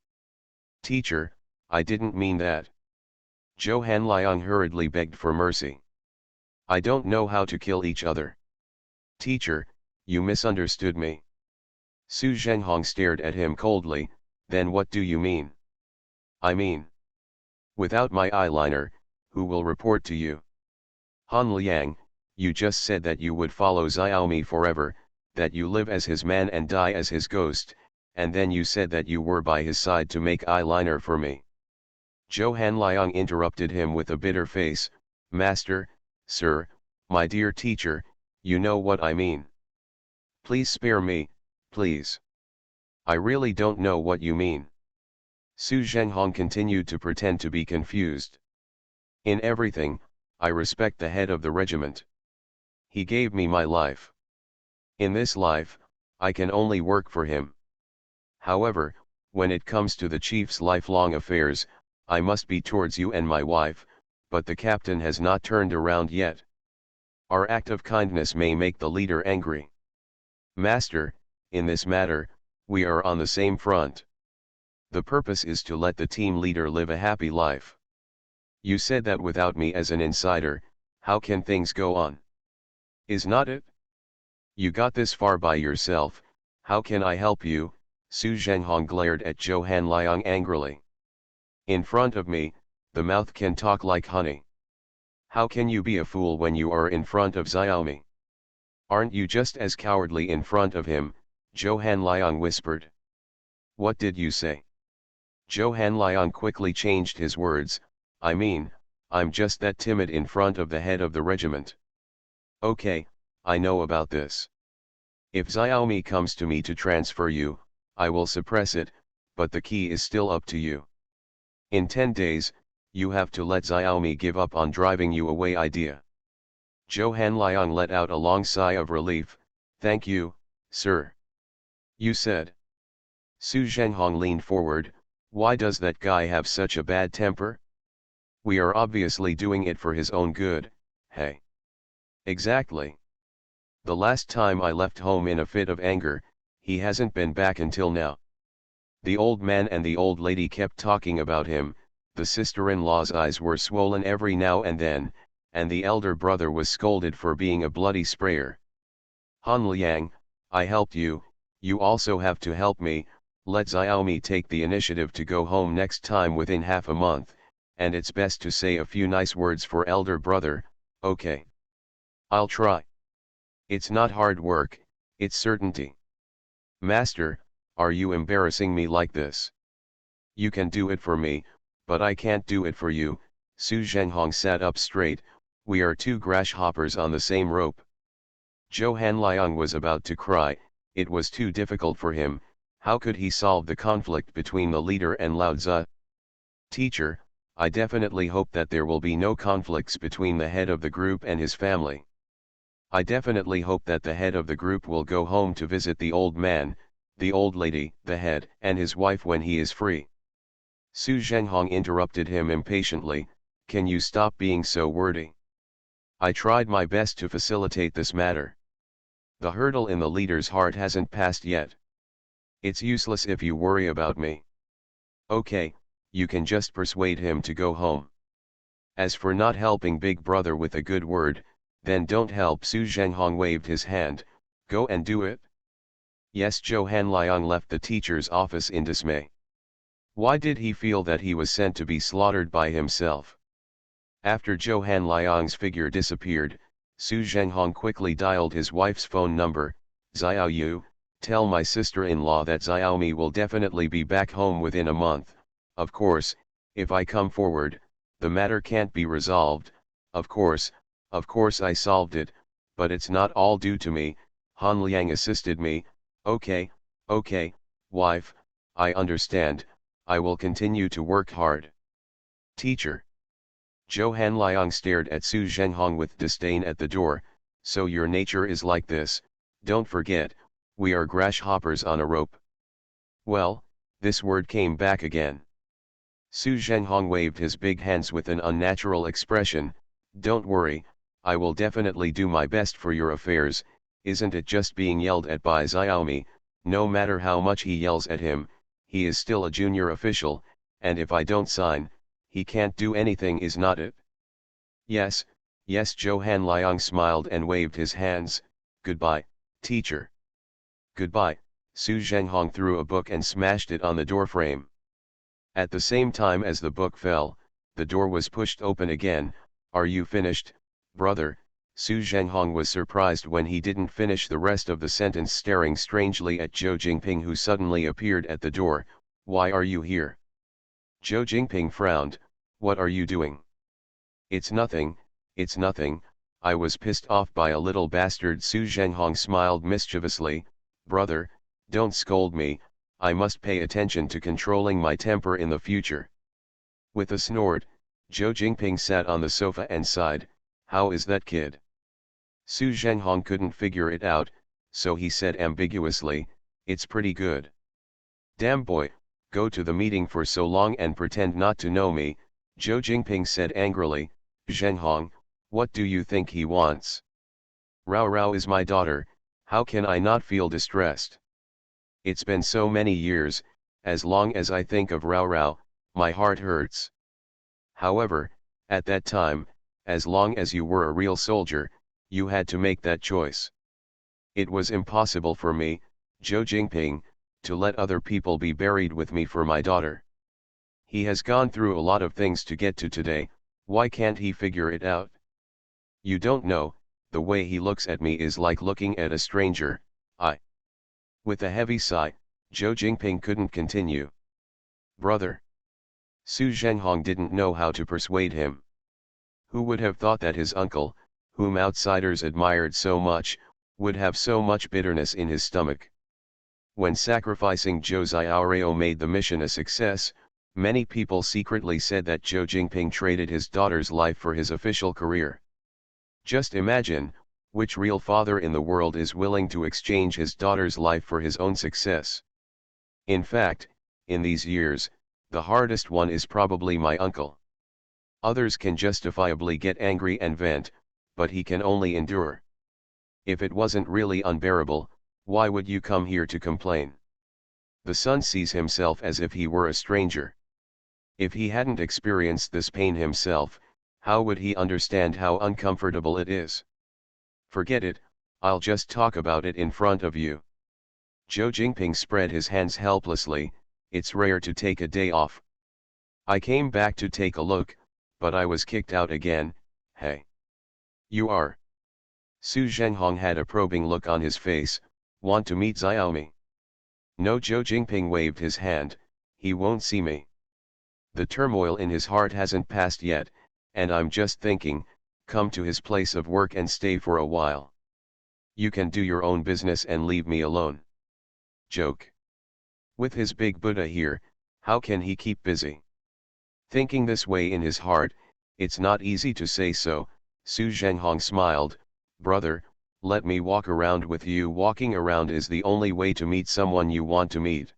Teacher, I didn't mean that. Zhou Hanliang hurriedly begged for mercy. I don't know how to kill each other. Teacher, you misunderstood me. Su Zhenghong stared at him coldly. Then what do you mean? I mean, without my eyeliner, who will report to you? Han Liang, you just said that you would follow Xiaomi forever, that you live as his man and die as his ghost, and then you said that you were by his side to make eyeliner for me. Zhou Hanliang interrupted him with a bitter face. Master, sir, my dear teacher, you know what I mean. Please spare me, please. I really don't know what you mean. Su Zhenghong continued to pretend to be confused. In everything, I respect the head of the regiment. He gave me my life. In this life, I can only work for him. However, when it comes to the chief's lifelong affairs, I must be towards you and my wife, but the captain has not turned around yet. Our act of kindness may make the leader angry. Master, in this matter, we are on the same front. The purpose is to let the team leader live a happy life. You said that without me as an insider, how can things go on? Is not it? You got this far by yourself, how can I help you? Su Zhenghong glared at Zhou Hanliang angrily. In front of me, the mouth can talk like honey. How can you be a fool when you are in front of Xiaomi? Aren't you just as cowardly in front of him? Zhou Hanliang whispered. What did you say? Zhou Hanliang quickly changed his words. I mean, I'm just that timid in front of the head of the regiment. Okay, I know about this. If Xiaomi comes to me to transfer you, I will suppress it, but the key is still up to you. In 10 days, you have to let Xiaomi give up on driving you away idea. Zhou Hanliang let out a long sigh of relief. Thank you, sir. You said. Su Zhenghong leaned forward. Why does that guy have such a bad temper? We are obviously doing it for his own good, hey? Exactly. The last time I left home in a fit of anger, he hasn't been back until now. The old man and the old lady kept talking about him, the sister-in-law's eyes were swollen every now and the elder brother was scolded for being a bloody sprayer. Han Liang, I helped you, you also have to help me. Let Xiaomi take the initiative to go home next time within half a month, and it's best to say a few nice words for elder brother, okay? I'll try. It's not hard work, it's certainty. Master, are you embarrassing me like this? You can do it for me, but I can't do it for you. Su Zhenghong sat up straight. We are two grasshoppers on the same rope. Zhou Hanliang was about to cry, it was too difficult for him. How could he solve the conflict between the leader and Lao Tzu? Teacher, I definitely hope that there will be no conflicts between the head of the group and his family. I definitely hope that the head of the group will go home to visit the old man, the old lady, the head, and his wife when he is free. Su Zhenghong interrupted him impatiently. Can you stop being so wordy? I tried my best to facilitate this matter. The hurdle in the leader's heart hasn't passed yet. It's useless if you worry about me. Okay, you can just persuade him to go home. As for not helping Big Brother with a good word, then don't help. Su Zhenghong waved his hand. Go and do it. Yes. Zhou Hanliang left the teacher's office in dismay. Why did he feel that he was sent to be slaughtered by himself? After Zhou Hanliang's figure disappeared, Su Zhenghong quickly dialed his wife's phone number. Xiao Yu, tell my sister-in-law that Xiaomi will definitely be back home within a month. Of course, if I come forward, the matter can't be resolved. Of course I solved it, but it's not all due to me. Han Liang assisted me. Okay, wife, I understand, I will continue to work hard. Teacher. Zhou Hanliang stared at Su Zhenghong with disdain at the door. So your nature is like this, don't forget, we are grasshoppers on a rope. Well, this word came back again. Su Zhenghong waved his big hands with an unnatural expression. Don't worry, I will definitely do my best for your affairs. Isn't it just being yelled at by Xiaomi? No matter how much he yells at him, he is still a junior official, and if I don't sign, he can't do anything, is not it? Yes, yes. Zhou Hanliang smiled and waved his hands. Goodbye, teacher. Goodbye. Su Zhenghong threw a book and smashed it on the doorframe. At the same time as the book fell, the door was pushed open again. Are you finished, brother? Su Zhenghong was surprised when he didn't finish the rest of the sentence, staring strangely at Zhou Jingping, who suddenly appeared at the door. Why are you here? Zhou Jingping frowned. What are you doing? It's nothing, I was pissed off by a little bastard. Su Zhenghong smiled mischievously. Brother, don't scold me, I must pay attention to controlling my temper in the future. With a snort, Zhou Jingping sat on the sofa and sighed. How is that kid? Su Zhenghong couldn't figure it out, so he said ambiguously, it's pretty good. Damn boy, go to the meeting for so long and pretend not to know me, Zhou Jingping said angrily. Zhenghong, what do you think he wants? Rao Rao is my daughter, how can I not feel distressed? It's been so many years, as long as I think of Rao Rao, my heart hurts. However, at that time, as long as you were a real soldier, you had to make that choice. It was impossible for me, Zhou Jingping, to let other people be buried with me for my daughter. He has gone through a lot of things to get to today, why can't he figure it out? You don't know, the way he looks at me is like looking at a stranger. With a heavy sigh, Zhou Jingping couldn't continue. Brother. Su Zhenghong didn't know how to persuade him. Who would have thought that his uncle, whom outsiders admired so much, would have so much bitterness in his stomach? When sacrificing Josei Aureo made the mission a success, many people secretly said that Zhou Jingping traded his daughter's life for his official career. Just imagine, which real father in the world is willing to exchange his daughter's life for his own success? In fact, in these years, the hardest one is probably my uncle. Others can justifiably get angry and vent, but he can only endure. If it wasn't really unbearable, why would you come here to complain? The son sees himself as if he were a stranger. If he hadn't experienced this pain himself, how would he understand how uncomfortable it is? Forget it, I'll just talk about it in front of you. Zhou Jingping spread his hands helplessly. It's rare to take a day off. I came back to take a look, but I was kicked out again. Hey. You are. Su Zhenghong had a probing look on his face. Want to meet Xiaomi? No. Zhou Jingping waved his hand. He won't see me. The turmoil in his heart hasn't passed yet, and I'm just thinking, come to his place of work and stay for a while. You can do your own business and leave me alone. Joke. With his big Buddha here, how can he keep busy? Thinking this way in his heart, it's not easy to say so. Su Zhenghong smiled. Brother, let me walk around with you. Walking around is the only way to meet someone you want to meet.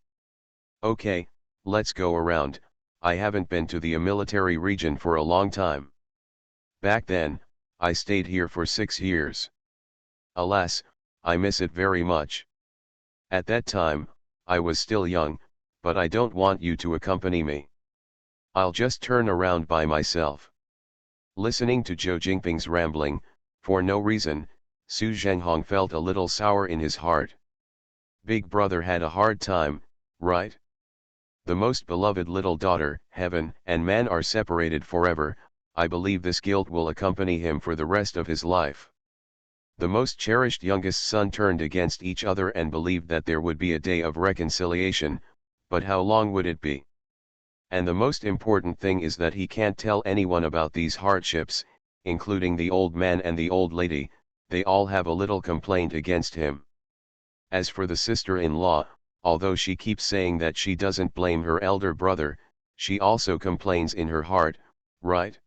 Okay, let's go around. I haven't been to the military region for a long time. Back then, I stayed here for 6 years. Alas, I miss it very much. At that time, I was still young, but I don't want you to accompany me. I'll just turn around by myself. Listening to Zhou Jingping's rambling, for no reason, Su Zhenghong felt a little sour in his heart. Big brother had a hard time, right? The most beloved little daughter, heaven and man are separated forever. I believe this guilt will accompany him for the rest of his life. The most cherished youngest son turned against each other and believed that there would be a day of reconciliation, but how long would it be? And the most important thing is that he can't tell anyone about these hardships, including the old man and the old lady. They all have a little complaint against him. As for the sister-in-law, although she keeps saying that she doesn't blame her elder brother, she also complains in her heart, right?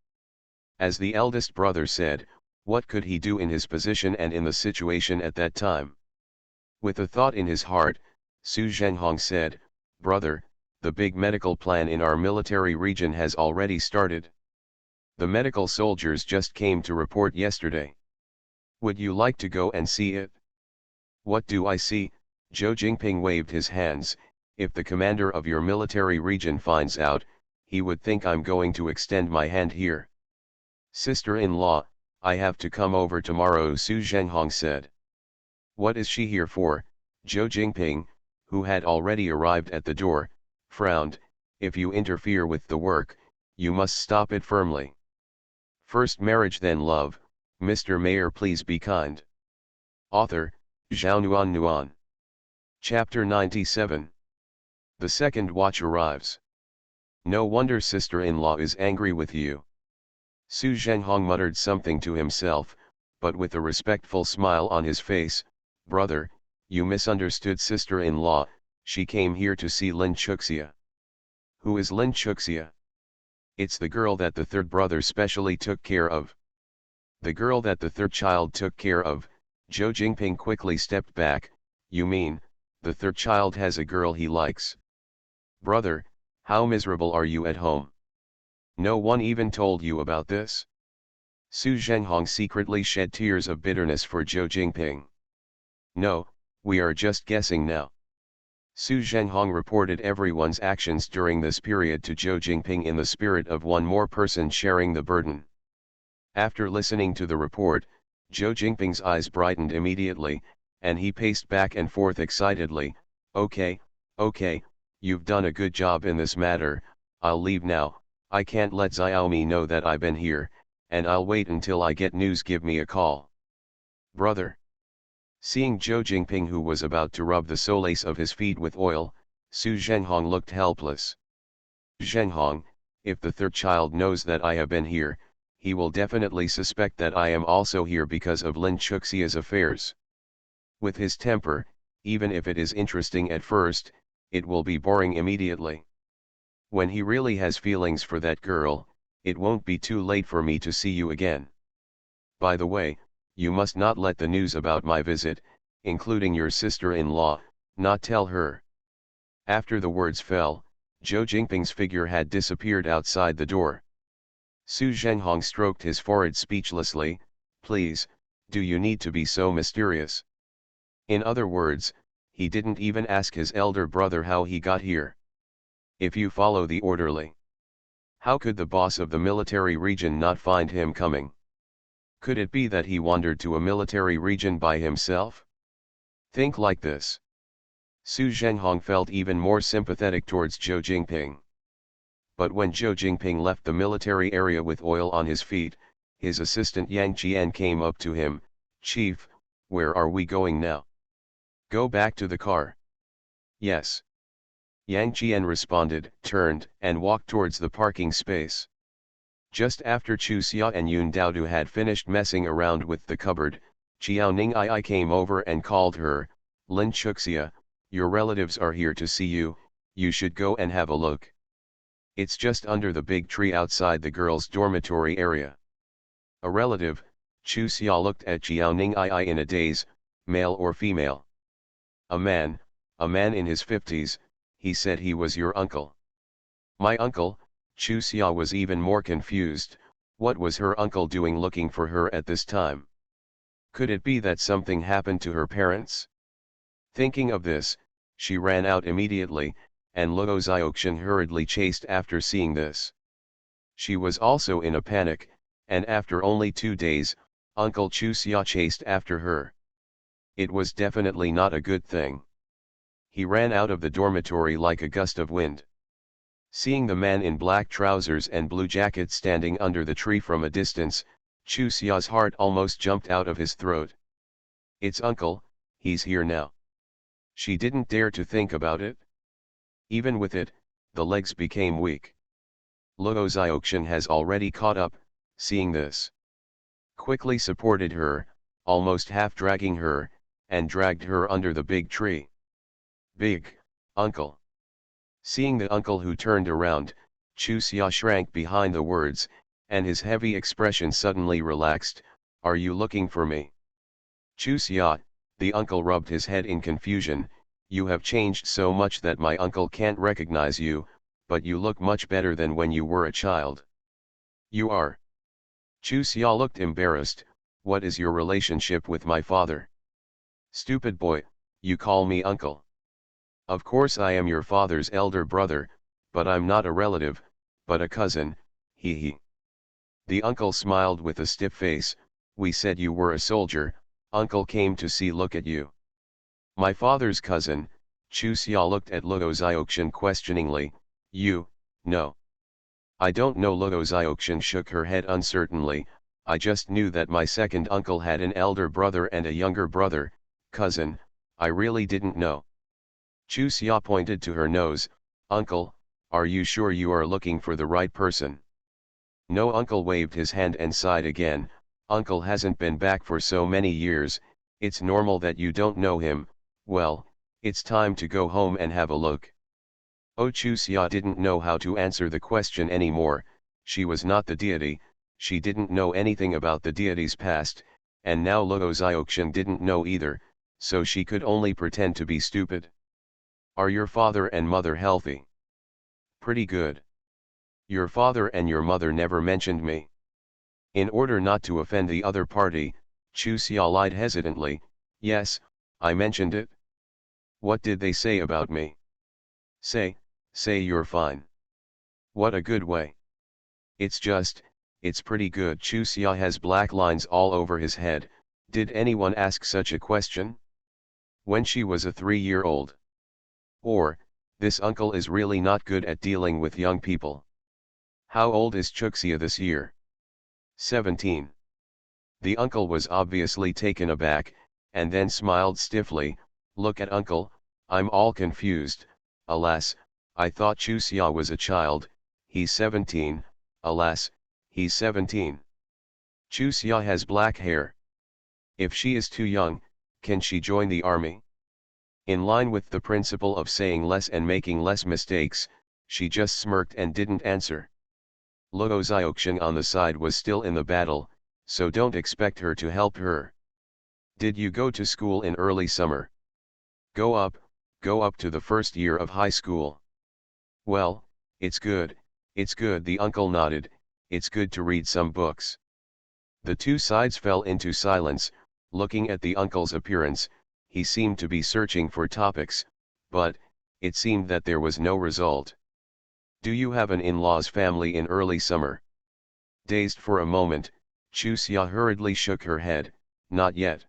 As the eldest brother said, what could he do in his position and in the situation at that time? With a thought in his heart, Su Zhenghong said, "Brother, the big medical plan in our military region has already started. The medical soldiers just came to report yesterday. Would you like to go and see it?" "What do I see?" Zhou Jingping waved his hands. "If the commander of your military region finds out, he would think I'm going to extend my hand here." "Sister-in-law, I have to come over tomorrow," Su Zhenghong said. "What is she here for?" Zhou Jingping, who had already arrived at the door, frowned. "If you interfere with the work, you must stop it firmly." First marriage then love. Mr. Mayor, please be kind. Author, Zhao Nuan. Chapter 97. The second watch arrives. "No wonder sister-in-law is angry with you." Su Zhenghong muttered something to himself, but with a respectful smile on his face. "Brother, you misunderstood sister-in-law, she came here to see Lin Chuxia." "Who is Lin Chuxia?" "It's the girl that the third brother specially took care of." "The girl that the third child took care of?" Zhou Jingping quickly stepped back. "You mean, the third child has a girl he likes?" "Brother, how miserable are you at home? No one even told you about this?" Su Zhenghong secretly shed tears of bitterness for Zhou Jingping. "No, we are just guessing now." Su Zhenghong reported everyone's actions during this period to Zhou Jingping in the spirit of one more person sharing the burden. After listening to the report, Zhou Jingping's eyes brightened immediately, and he paced back and forth excitedly. Okay, you've done a good job in this matter. I'll leave now. I can't let Xiaomi know that I've been here, and I'll wait until I get news. Give me a call." "Brother." Seeing Zhou Jingping, who was about to rub the soles of his feet with oil, Su Zhenghong looked helpless. "Zhenghong, if the third child knows that I have been here, he will definitely suspect that I am also here because of Lin Chuxia's affairs. With his temper, even if it is interesting at first, it will be boring immediately. When he really has feelings for that girl, it won't be too late for me to see you again. By the way, you must not let the news about my visit, including your sister-in-law, not tell her." After the words fell, Zhou Jingping's figure had disappeared outside the door. Su Zhenghong stroked his forehead speechlessly. "Please, do you need to be so mysterious?" In other words, he didn't even ask his elder brother how he got here. "If you follow the orderly, how could the boss of the military region not find him coming? Could it be that he wandered to a military region by himself? Think like this." Su Zhenghong felt even more sympathetic towards Zhou Jingping. But when Zhou Jingping left the military area with oil on his feet, his assistant Yang Qian came up to him. "Chief, where are we going now?" "Go back to the car." "Yes." Yang Qian responded, turned, and walked towards the parking space. Just after Chu Xia and Yun Daodu had finished messing around with the cupboard, Qiao Ning came over and called her. "Lin Chuxia, your relatives are here to see you, you should go and have a look. It's just under the big tree outside the girls' dormitory area." "A relative?" Chu Xia looked at Qiao Ning in a daze. "Male or female?" A man in his 50s, he said he was your uncle." "My uncle?" Chu Xia was even more confused. What was her uncle doing looking for her at this time? Could it be that something happened to her parents? Thinking of this, she ran out immediately, and Luo Xiaoxian hurriedly chased after. Seeing this, she was also in a panic, and after only 2 days, Uncle Chu Xia chased after her. It was definitely not a good thing. He ran out of the dormitory like a gust of wind. Seeing the man in black trousers and blue jacket standing under the tree from a distance, Chu Xia's heart almost jumped out of his throat. "It's uncle, he's here now." She didn't dare to think about it. Even with it, the legs became weak. Luo Xiaoxian has already caught up, seeing this. Quickly supported her, almost half dragging her, and dragged her under the big tree. "Big, uncle." Seeing the uncle who turned around, Chu Xia shrank behind the words, and his heavy expression suddenly relaxed. Are you looking for me? Chusia, the uncle rubbed his head in confusion. You have changed so much that my uncle can't recognize you, but you look much better than when you were a child. You are. Chusia looked embarrassed. What is your relationship with my father? Stupid boy, you call me uncle. Of course I am your father's elder brother, but I'm not a relative, but a cousin, hee hee. The uncle smiled with a stiff face. We said you were a soldier, uncle came to see look at you. My father's cousin. Chusia looked at Luoziokshin questioningly. You, no. I don't know. Luoziokshin shook her head uncertainly. I just knew that my second uncle had an elder brother and a younger brother, cousin, I really didn't know. Chusia pointed to her nose. Uncle, are you sure you are looking for the right person? No. Uncle waved his hand and sighed again. Uncle hasn't been back for so many years, it's normal that you don't know him. Well, it's time to go home and have a look. Oh, Chusia didn't know how to answer the question anymore. She was not the deity, she didn't know anything about the deity's past, and now Luoziokshin didn't know either, so she could only pretend to be stupid. Are your father and mother healthy? Pretty good. Your father and your mother never mentioned me. In order not to offend the other party, Chusia lied hesitantly. Yes, I mentioned it. What did they say about me? Say you're fine. What a good way. It's pretty good. Chusia has black lines all over his head. Did anyone ask such a question? When she was a 3-year-old. Or, this uncle is really not good at dealing with young people. How old is Chuxia this year? 17. The uncle was obviously taken aback, and then smiled stiffly. Look at uncle, I'm all confused. Alas, I thought Chuxia was a child. He's 17, alas, he's 17. Chuxia has black hair. If she is too young, can she join the army? In line with the principle of saying less and making less mistakes, she just smirked and didn't answer. Luoziokshin on the side was still in the battle, so don't expect her to help her. Did you go to school in early summer? Go up to the first year of high school. Well, it's good, the uncle nodded, it's good to read some books. The two sides fell into silence, looking at the uncle's appearance. He seemed to be searching for topics, but, it seemed that there was no result. Do you have an in-law's family in early summer? Dazed for a moment, Chuxia hurriedly shook her head, not yet.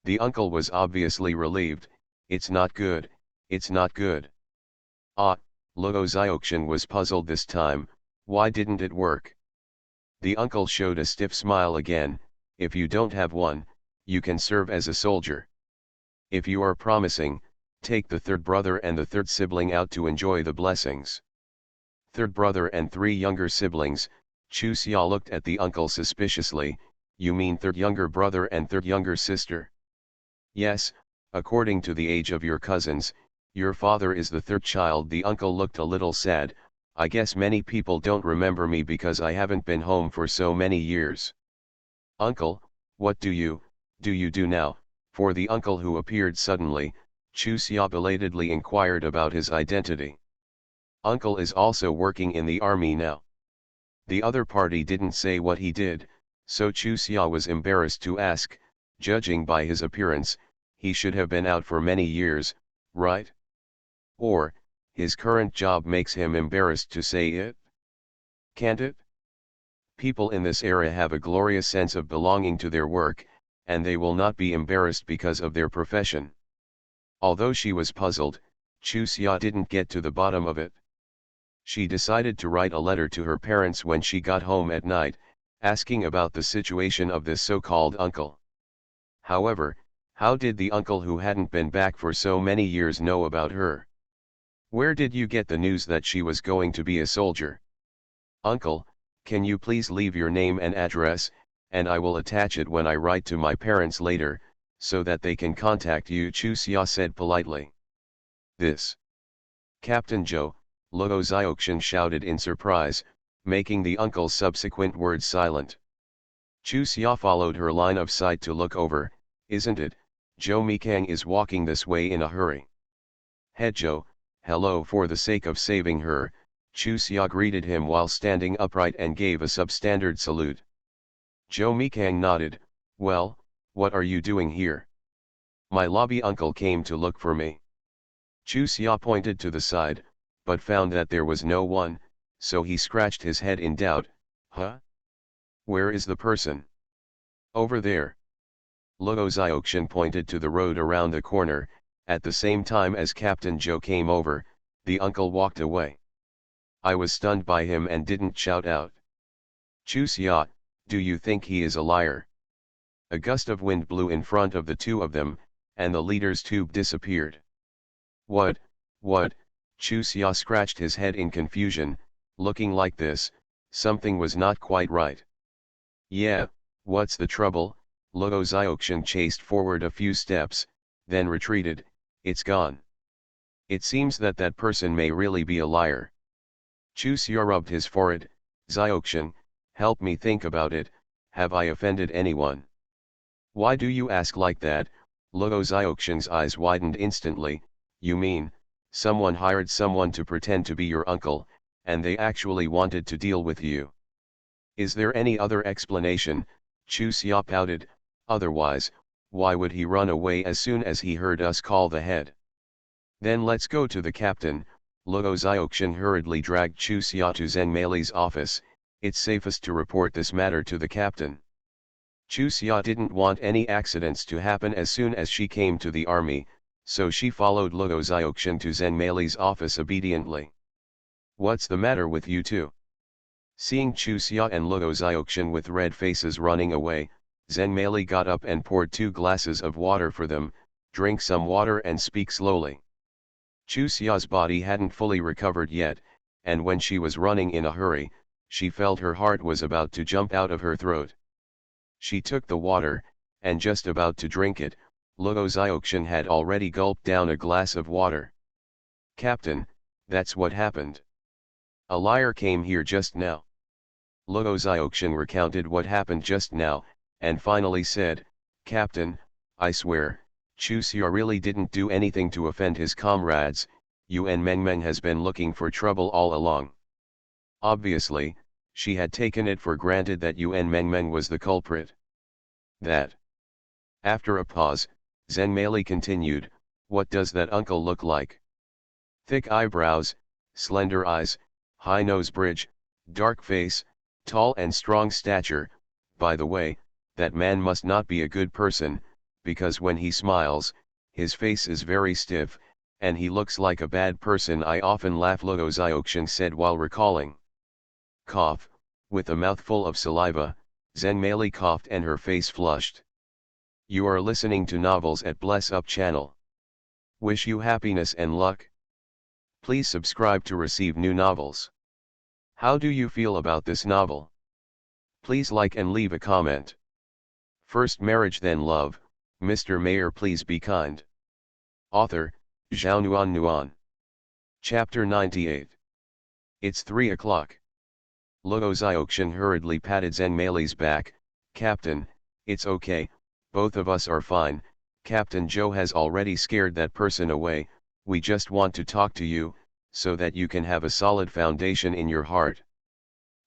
The uncle was obviously relieved. It's not good, it's not good. Ah, Luoziokshin was puzzled this time. Why didn't it work? The uncle showed a stiff smile again. If you don't have one, you can serve as a soldier. If you are promising, take the third brother and the third sibling out to enjoy the blessings. Third brother and 3 younger siblings. Chuxia looked at the uncle suspiciously. You mean third younger brother and third younger sister? Yes, according to the age of your cousins, your father is the third child. The uncle looked a little sad. I guess many people don't remember me because I haven't been home for so many years. Uncle, what do you do now? For the uncle who appeared suddenly, Chuxia belatedly inquired about his identity. Uncle is also working in the army now. The other party didn't say what he did, so Chuxia was embarrassed to ask. Judging by his appearance, he should have been out for many years, right? Or, his current job makes him embarrassed to say it? Can't it? People in this era have a glorious sense of belonging to their work, and they will not be embarrassed because of their profession. Although she was puzzled, Chuxia didn't get to the bottom of it. She decided to write a letter to her parents when she got home at night, asking about the situation of this so-called uncle. However, how did the uncle who hadn't been back for so many years know about her? Where did you get the news that she was going to be a soldier? Uncle, can you please leave your name and address, and I will attach it when I write to my parents later, so that they can contact you, Chuxia said politely. This. Captain Joe, Luoziokshin shouted in surprise. making the uncle's subsequent words silent. Chu Xia followed her line of sight to look over. Isn't it, Zhou Mikang is walking this way in a hurry. Head Zhou, hello. For the sake of saving her, Chu Xia greeted him while standing upright and gave a substandard salute. Zhou Mikang nodded. Well, what are you doing here? My lobby uncle came to look for me. Chu Xia pointed to the side, but found that there was no one, so he scratched his head in doubt. Huh? Where is the person? Over there. Luo Xiaoxian pointed to the road around the corner. At the same time as Captain Zhou came over, the uncle walked away. I was stunned by him and didn't shout out. Chu Xia, do you think he is a liar? A gust of wind blew in front of the two of them, and the leader's tube disappeared. What? Chu Xia scratched his head in confusion. Looking like this, something was not quite right. Yeah, what's the trouble? Luo Xiaoxian chased forward a few steps, then retreated. It's gone. It seems that that person may really be a liar. Chu Xia rubbed his forehead. Xiaoxian, help me think about it. Have I offended anyone? Why do you ask like that? Luo Xiaoxian's eyes widened instantly. You mean, someone hired someone to pretend to be your uncle, and they actually wanted to deal with you? Is there any other explanation? Chu Xia pouted. Otherwise, why would he run away as soon as he heard us call the head? Then let's go to the captain. Luo Xiaoxian hurriedly dragged Chu Xia to ZenMaleLead's office. It's safest to report this matter to the captain. Chu Xia didn't want any accidents to happen as soon as she came to the army, so she followed Luo Xiaoxian to ZenMaleLead's office obediently. What's the matter with you two? Seeing Chu Xia and Luo Xiaoxian with red faces running away, ZenMaleLead got up and poured 2 glasses of water for them. Drink some water and speak slowly. Chu Xia's body hadn't fully recovered yet, and when she was running in a hurry, she felt her heart was about to jump out of her throat. She took the water, and just about to drink it, Luo Xiaoxian had already gulped down a glass of water. Captain, that's what happened. A liar came here just now. Luo Xiaoxian recounted what happened just now, and finally said, Captain, I swear, Chu Xia really didn't do anything to offend his comrades. Yuan Mengmeng has been looking for trouble all along. Obviously, she had taken it for granted that Yuan Mengmeng was the culprit. That. After a pause, ZenMaleLead continued, what does that uncle look like? Thick eyebrows, slender eyes, high nose bridge, dark face, tall and strong stature. By the way, that man must not be a good person, because when he smiles, his face is very stiff, and he looks like a bad person. I often laugh, Luo Xiaoxian said while recalling. Cough, with a mouthful of saliva, ZenMaleLead coughed and her face flushed. You are listening to Novels at Bless Up channel. Wish you happiness and luck. Please subscribe to receive new novels. How do you feel about this novel? Please like and leave a comment. First marriage then love, Mr. Mayor please be kind. Author, Zhao Nuan. Chapter 98. It's 3 o'clock. Luo Xiaoxian hurriedly patted ZenMaleLead's back. Captain, it's okay, both of us are fine. Captain Zhou has already scared that person away. We just want to talk to you, so that you can have a solid foundation in your heart.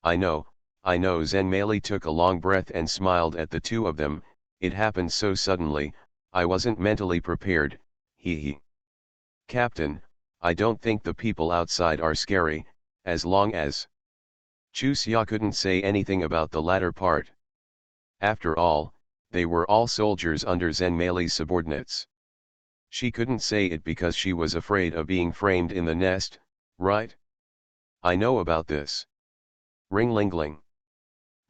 I know. ZenMaleLead took a long breath and smiled at the two of them. It happened so suddenly, I wasn't mentally prepared. He. Captain, I don't think the people outside are scary, as long as. Chu Xia couldn't say anything about the latter part. After all, they were all soldiers under ZenMaleLead's subordinates. She couldn't say it because she was afraid of being framed in the nest, right? I know about this. Ring-ling-ling.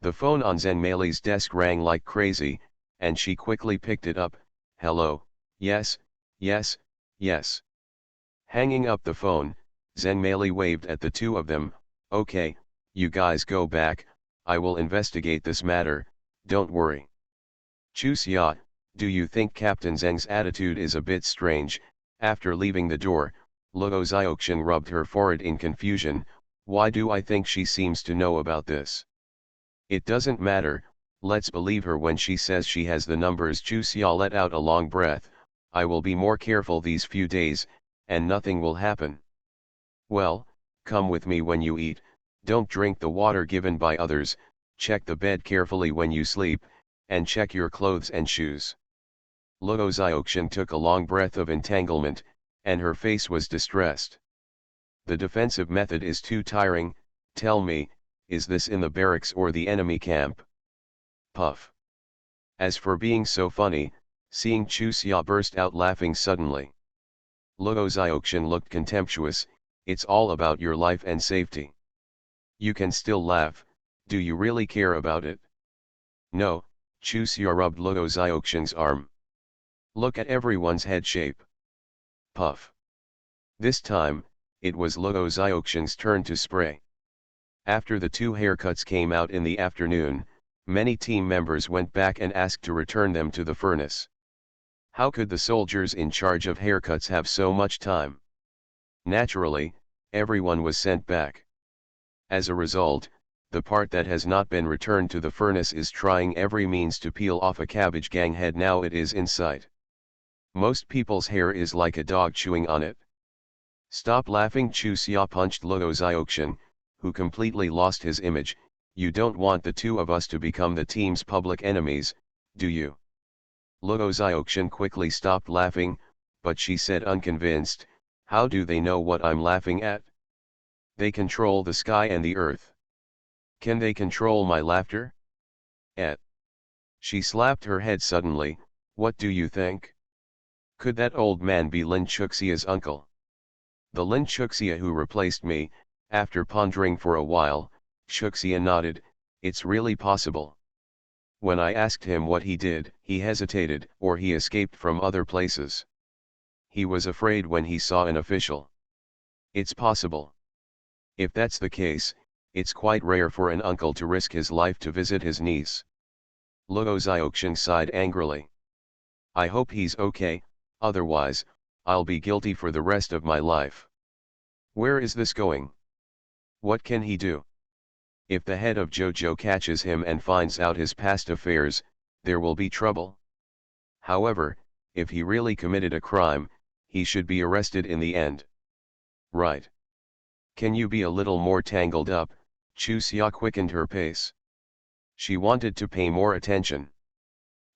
The phone on ZenMaleLead's desk rang like crazy, and she quickly picked it up. Hello, yes. Hanging up the phone, ZenMaleLead waved at the two of them. Okay, you guys go back, I will investigate this matter, don't worry. Chu Xia, do you think Captain Zeng's attitude is a bit strange? After leaving the door, Luo Xiaoxian rubbed her forehead in confusion. Why do I think she seems to know about this? It doesn't matter, let's believe her when she says she has the numbers. Josei let out a long breath. I will be more careful these few days, and nothing will happen. Well, come with me when you eat, don't drink the water given by others, check the bed carefully when you sleep, and check your clothes and shoes. Josei took a long breath of entanglement, and her face was distressed. The defensive method is too tiring. Tell me, is this in the barracks or the enemy camp? Puff. As for being so funny, seeing Josei burst out laughing suddenly. Josei looked contemptuous. It's all about your life and safety. You can still laugh, do you really care about it? No, Josei rubbed Josei's arm. Look at everyone's head shape. Puff. This time, it was Josei's turn to spray. After the two haircuts came out in the afternoon, many team members went back and asked to return them to the furnace. How could the soldiers in charge of haircuts have so much time? Naturally, everyone was sent back. As a result, the part that has not been returned to the furnace is trying every means to peel off a cabbage gang head now it is in sight. Most people's hair is like a dog chewing on it. Stop laughing. Josei punched Josei, who completely lost his image. You don't want the two of us to become the team's public enemies, do you? Josei quickly stopped laughing, but she said unconvinced, how do they know what I'm laughing at? They control the sky and the earth. Can they control my laughter? She slapped her head suddenly. What do you think? Could that old man be Lin Chuxia's uncle? The Lin Chuxia who replaced me. After pondering for a while, Chuxia nodded. It's really possible. When I asked him what he did, he hesitated, or he escaped from other places. He was afraid when he saw an official. It's possible. If that's the case, it's quite rare for an uncle to risk his life to visit his niece. Josei sighed angrily. I hope he's okay, otherwise, I'll be guilty for the rest of my life. Where is this going? What can he do? If the head of Jojo catches him and finds out his past affairs, there will be trouble. However, if he really committed a crime, he should be arrested in the end. Right. Can you be a little more tangled up? Josei quickened her pace. She wanted to pay more attention.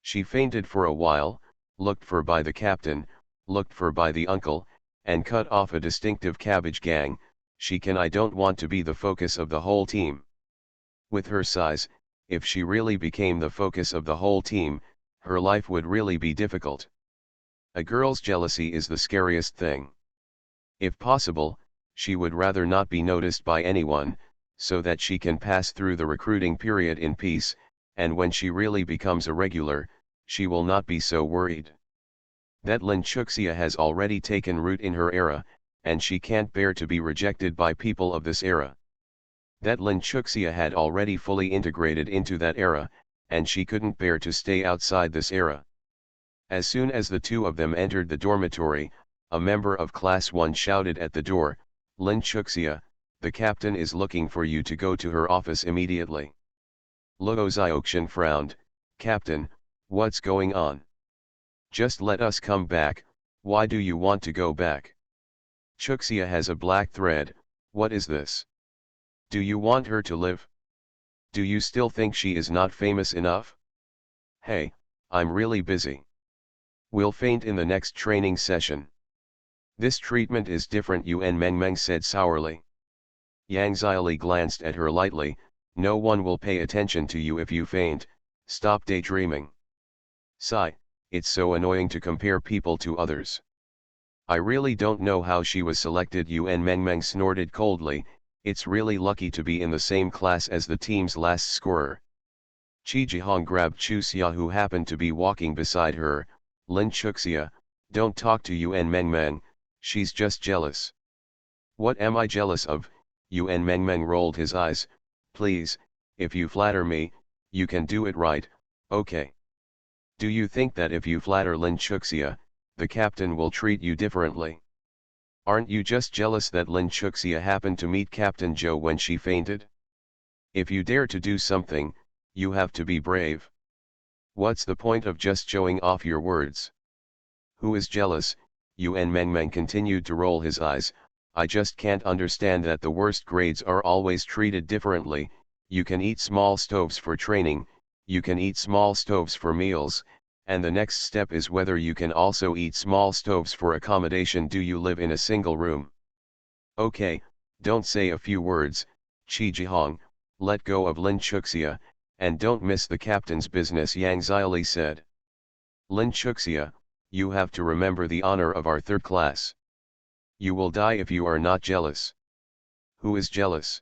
She fainted for a while, looked for by the captain, looked for by the uncle, and cut off a distinctive cabbage gang. I don't want to be the focus of the whole team. With her size, if she really became the focus of the whole team, her life would really be difficult. A girl's jealousy is the scariest thing. If possible, she would rather not be noticed by anyone, so that she can pass through the recruiting period in peace, and when she really becomes a regular, she will not be so worried. That Lin Chuxia has already taken root in her era, and she can't bear to be rejected by people of this era. That Lin Chuxia had already fully integrated into that era, and she couldn't bear to stay outside this era. As soon as the two of them entered the dormitory, a member of Class 1 shouted at the door, Lin Chuxia, the captain is looking for you to go to her office immediately. Josei frowned. Captain, what's going on? Just let us come back. Why do you want to go back? Chuxia has a black thread. What is this? Do you want her to live? Do you still think she is not famous enough? Hey, I'm really busy. We'll faint in the next training session. This treatment is different, Yuan Mengmeng said sourly. Yang Xiaoli glanced at her lightly. No one will pay attention to you if you faint. Stop daydreaming. Sigh, it's so annoying to compare people to others. I really don't know how she was selected, Yuan Mengmeng snorted coldly. It's really lucky to be in the same class as the team's last scorer. Qi Jihong grabbed Chuxia, who happened to be walking beside her. Lin Chuxia, don't talk to Yuan Mengmeng, she's just jealous. What am I jealous of? Yuan Mengmeng rolled his eyes. Please, if you flatter me, you can do it right, okay? Do you think that if you flatter Lin Chuxia, the captain will treat you differently? Aren't you just jealous that Lin Chuxia happened to meet Captain Joe when she fainted? If you dare to do something, you have to be brave. What's the point of just showing off your words? Who is jealous? Yuan Mengmeng continued to roll his eyes. I just can't understand that the worst grades are always treated differently. You can eat small stoves for training, you can eat small stoves for meals, and the next step is whether you can also eat small stoves for accommodation. Do you live in a single room? Okay, don't say a few words, Qi Jihong, let go of Lin Chuxia, and don't miss the captain's business, Yang Zili said. Lin Chuxia, you have to remember the honor of our third class. You will die if you are not jealous. Who is jealous?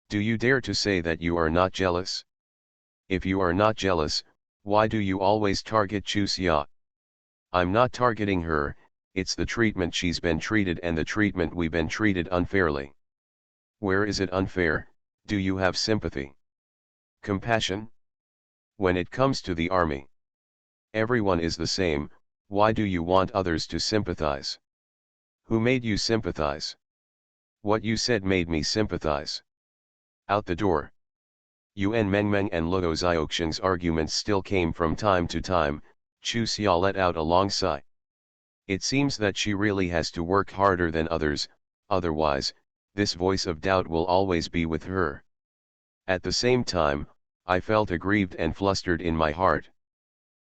Do you dare to say that you are not jealous? If you are not jealous, why do you always target Chu Xia? I'm not targeting her, it's the treatment she's been treated and the treatment we've been treated unfairly. Where is it unfair? Do you have sympathy? Compassion? When it comes to the army, everyone is the same. Why do you want others to sympathize? Who made you sympathize? What you said made me sympathize. Out the door. Yuan Mengmeng and Luo Xiaoxiang's arguments still came from time to time. Chu Xia let out a long sigh. It seems that she really has to work harder than others, otherwise, this voice of doubt will always be with her. At the same time, I felt aggrieved and flustered in my heart.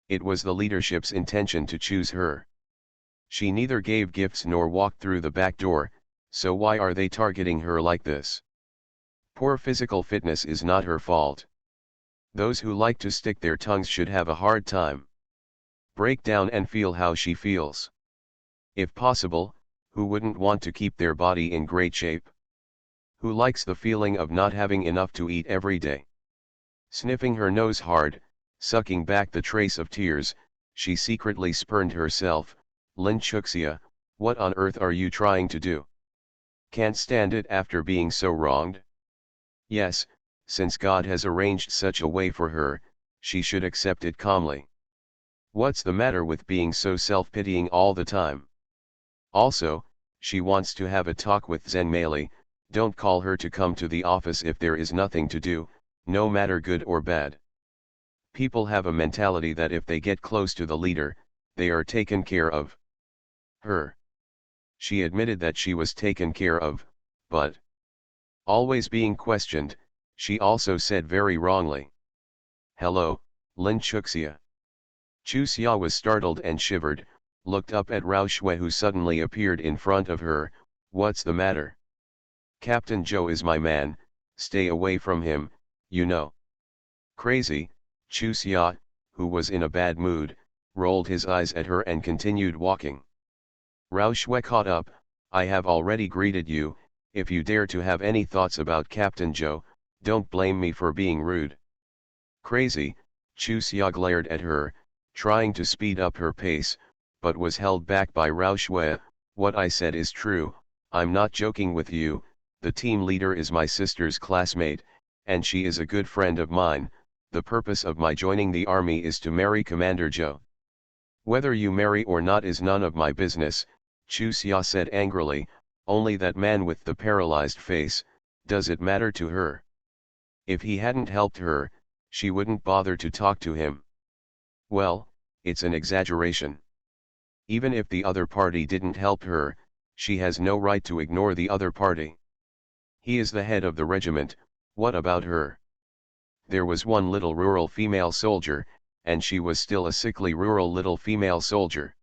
It was the leadership's intention to choose her. She neither gave gifts nor walked through the back door, so why are they targeting her like this? Poor physical fitness is not her fault. Those who like to stick their tongues should have a hard time. Break down and feel how she feels. If possible, who wouldn't want to keep their body in great shape? Who likes the feeling of not having enough to eat every day? Sniffing her nose hard, sucking back the trace of tears, she secretly spurned herself. Lin Chuxia, what on earth are you trying to do? Can't stand it after being so wronged? Yes, since God has arranged such a way for her, she should accept it calmly. What's the matter with being so self-pitying all the time? Also, she wants to have a talk with Zhengmeili. Don't call her to come to the office if there is nothing to do, no matter good or bad. People have a mentality that if they get close to the leader, they are taken care of. Her. She admitted that she was taken care of, but always being questioned, she also said very wrongly. Hello, Lin Chuxia. Chu Xia was startled and shivered, looked up at Rao Shui who suddenly appeared in front of her. What's the matter? Captain Joe is my man, stay away from him, you know. Crazy, Chu Xia, who was in a bad mood, rolled his eyes at her and continued walking. Rao Shui caught up. I have already greeted you. If you dare to have any thoughts about Captain Joe, don't blame me for being rude. Crazy, Chu Xia glared at her, trying to speed up her pace, but was held back by Rao Shui. What I said is true, I'm not joking with you. The team leader is my sister's classmate, and she is a good friend of mine. The purpose of my joining the army is to marry Commander Joe. Whether you marry or not is none of my business, Chu Xia said angrily. Only that man with the paralyzed face, does it matter to her? If he hadn't helped her, she wouldn't bother to talk to him. Well, it's an exaggeration. Even if the other party didn't help her, she has no right to ignore the other party. He is the head of the regiment, what about her? There was one little rural female soldier, and she was still a sickly rural little female soldier.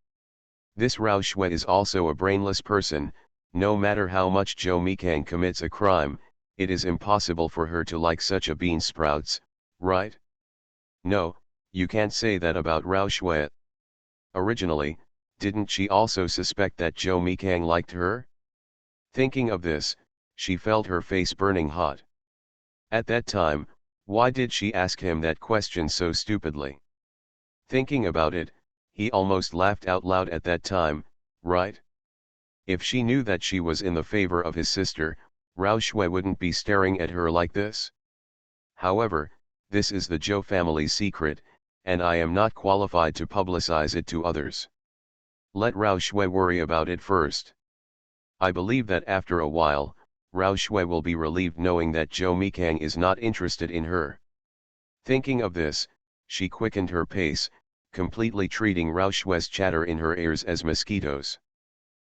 This Rao Shui is also a brainless person. No matter how much Zhou Mikang commits a crime, it is impossible for her to like such a bean sprouts, right? No, you can't say that about Rao Shui. Originally, didn't she also suspect that Zhou Mikang liked her? Thinking of this, she felt her face burning hot. At that time, why did she ask him that question so stupidly? Thinking about it, he almost laughed out loud at that time, right? If she knew that she was in the favor of his sister, Rao Shui wouldn't be staring at her like this. However, this is the Zhou family's secret, and I am not qualified to publicize it to others. Let Rao Shui worry about it first. I believe that after a while, Rao Shui will be relieved knowing that Zhou Mikang is not interested in her. Thinking of this, she quickened her pace, completely treating Rao Shui's chatter in her ears as mosquitoes.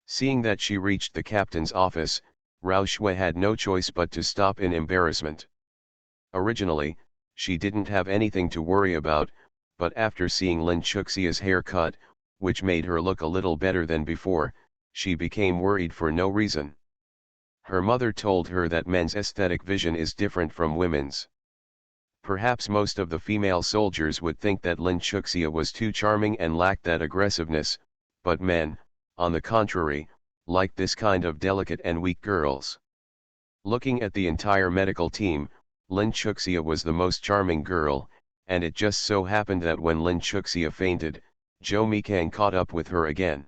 Seeing that she reached the captain's office, Rao Shui had no choice but to stop in embarrassment. Originally, she didn't have anything to worry about, but after seeing Lin Chuxia's haircut, which made her look a little better than before, she became worried for no reason. Her mother told her that men's aesthetic vision is different from women's. Perhaps most of the female soldiers would think that Lin Chuxia was too charming and lacked that aggressiveness, but men, on the contrary, like this kind of delicate and weak girls. Looking at the entire medical team, Lin Chuxia was the most charming girl, and it just so happened that when Lin Chuxia fainted, Zhou Mikang caught up with her again.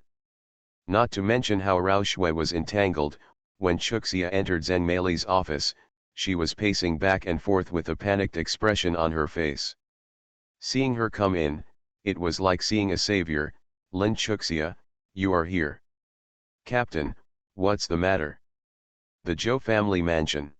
Not to mention how Rao Shui was entangled. When Chuxia entered Zheng Meili's office, she was pacing back and forth with a panicked expression on her face. Seeing her come in, it was like seeing a savior. Lin Chuxia, you are here. Captain, what's the matter? The Zhou family mansion.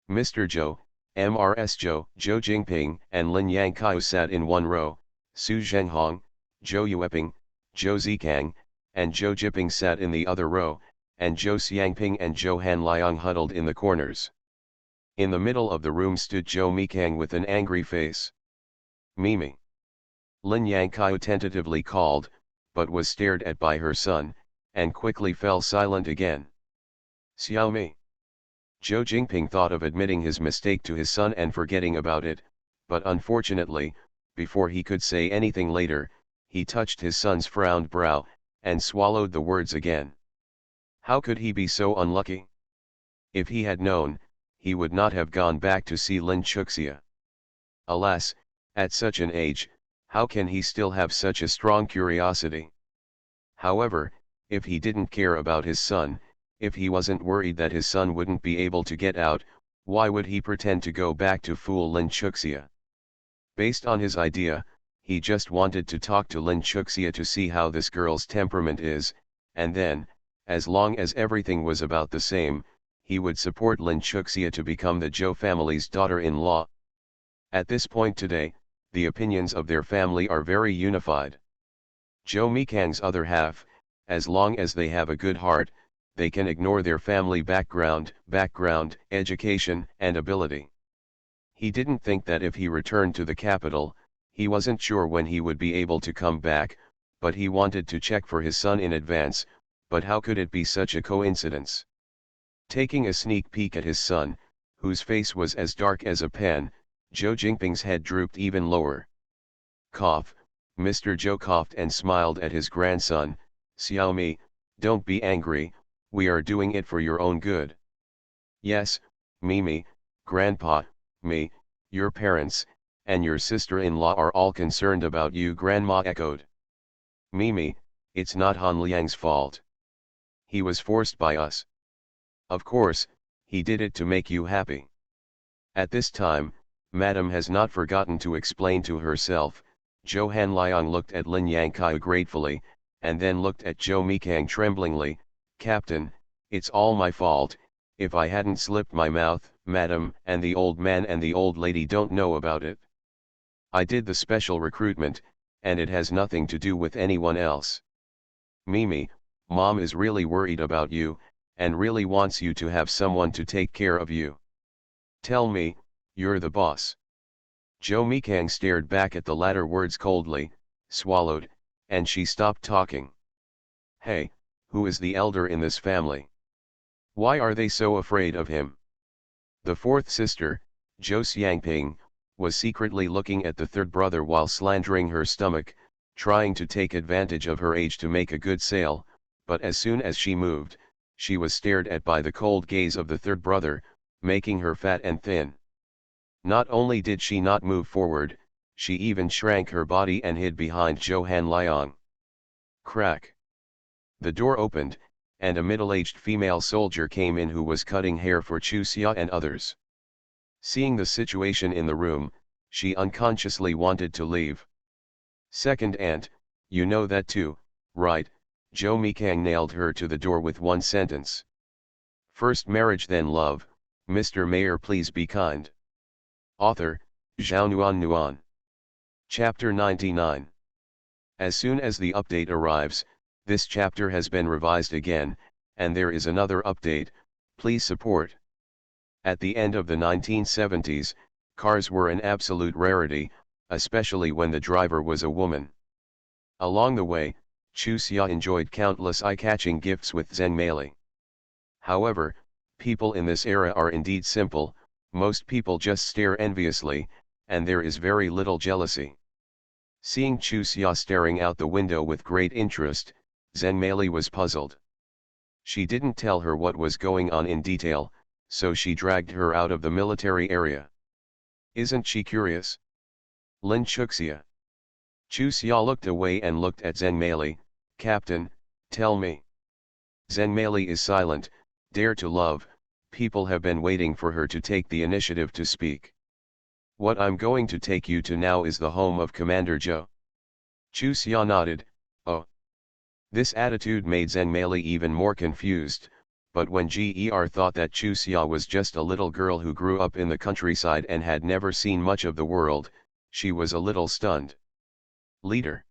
Mr. Zhou, MRS Zhou, Zhou Jingping and Lin Yangkao sat in one row, Su Zhenghong, Zhou Yueping, Zhou Zikang, and Zhou Jiping sat in the other row, and Zhou Xiangping and Zhou Hanliang huddled in the corners. In the middle of the room stood Zhou Mikang with an angry face. Mimi. Lin Yangkao tentatively called, but was stared at by her son, and quickly fell silent again. Xiaomi. Zhou Jingping thought of admitting his mistake to his son and forgetting about it, but unfortunately, before he could say anything later, he touched his son's frowned brow, and swallowed the words again. How could he be so unlucky? If he had known, he would not have gone back to see Lin Chuxia. Alas, at such an age, how can he still have such a strong curiosity? However, if he didn't care about his son, if he wasn't worried that his son wouldn't be able to get out, why would he pretend to go back to fool Lin Chuxia? Based on his idea, he just wanted to talk to Lin Chuxia to see how this girl's temperament is, and then, as long as everything was about the same, he would support Lin Chuxia to become the Zhou family's daughter-in-law. At this point today, the opinions of their family are very unified. Zhou Mikang's other half, as long as they have a good heart, they can ignore their family background, education, and ability. He didn't think that if he returned to the capital, he wasn't sure when he would be able to come back, but he wanted to check for his son in advance, but how could it be such a coincidence? Taking a sneak peek at his son, whose face was as dark as a pen, Zhou Jingping's head drooped even lower. Cough, Mr. Zhou coughed and smiled at his grandson. Xiaomi, don't be angry, we are doing it for your own good. Yes, Mimi, Grandpa, me, your parents, and your sister-in-law are all concerned about you, Grandma echoed. Mimi, it's not Han Liang's fault. He was forced by us. Of course, he did it to make you happy. At this time, Madame has not forgotten to explain to herself. Zhou Hanliang looked at Lin Yangkao gratefully, and then looked at Zhou Mikang tremblingly. Captain, it's all my fault. If I hadn't slipped my mouth, Madame and the old man and the old lady don't know about it. I did the special recruitment, and it has nothing to do with anyone else. Mimi, Mom is really worried about you, and really wants you to have someone to take care of you. Tell me, you're the boss. Zhou Mikang stared back at the latter words coldly, swallowed, and she stopped talking. Hey, who is the elder in this family? Why are they so afraid of him? The fourth sister, Zhou Xiangping, was secretly looking at the third brother while slandering her stomach, trying to take advantage of her age to make a good sale, but as soon as she moved, she was stared at by the cold gaze of the third brother, making her fat and thin. Not only did she not move forward, she even shrank her body and hid behind Zhou Hanliang. Crack. The door opened, and a middle-aged female soldier came in who was cutting hair for Chu Xia and others. Seeing the situation in the room, she unconsciously wanted to leave. Second aunt, you know that too, right, Zhou Mikang nailed her to the door with one sentence. First marriage then love, Mr. Mayor please be kind. Author, Zhao Nuan. Chapter 99. As soon as the update arrives, this chapter has been revised again, and there is another update, please support. At the end of the 1970s, cars were an absolute rarity, especially when the driver was a woman. Along the way, Chu Xia enjoyed countless eye-catching gifts with ZenMaelead. However, people in this era are indeed simple, most people just stare enviously, and there is very little jealousy. Seeing Chu Xia staring out the window with great interest, ZenMaelead was puzzled. She didn't tell her what was going on in detail, so she dragged her out of the military area. Isn't she curious? Lin Chuxia. Chu Xia looked away and looked at ZenMaelead. Captain, tell me. ZenMaelead is silent, dare to love, people have been waiting for her to take the initiative to speak. What I'm going to take you to now is the home of Commander Zhou. Chu Xia nodded, oh. This attitude made ZenMaelead even more confused, but when Ger thought that Chu Xia was just a little girl who grew up in the countryside and had never seen much of the world, she was a little stunned. Leader.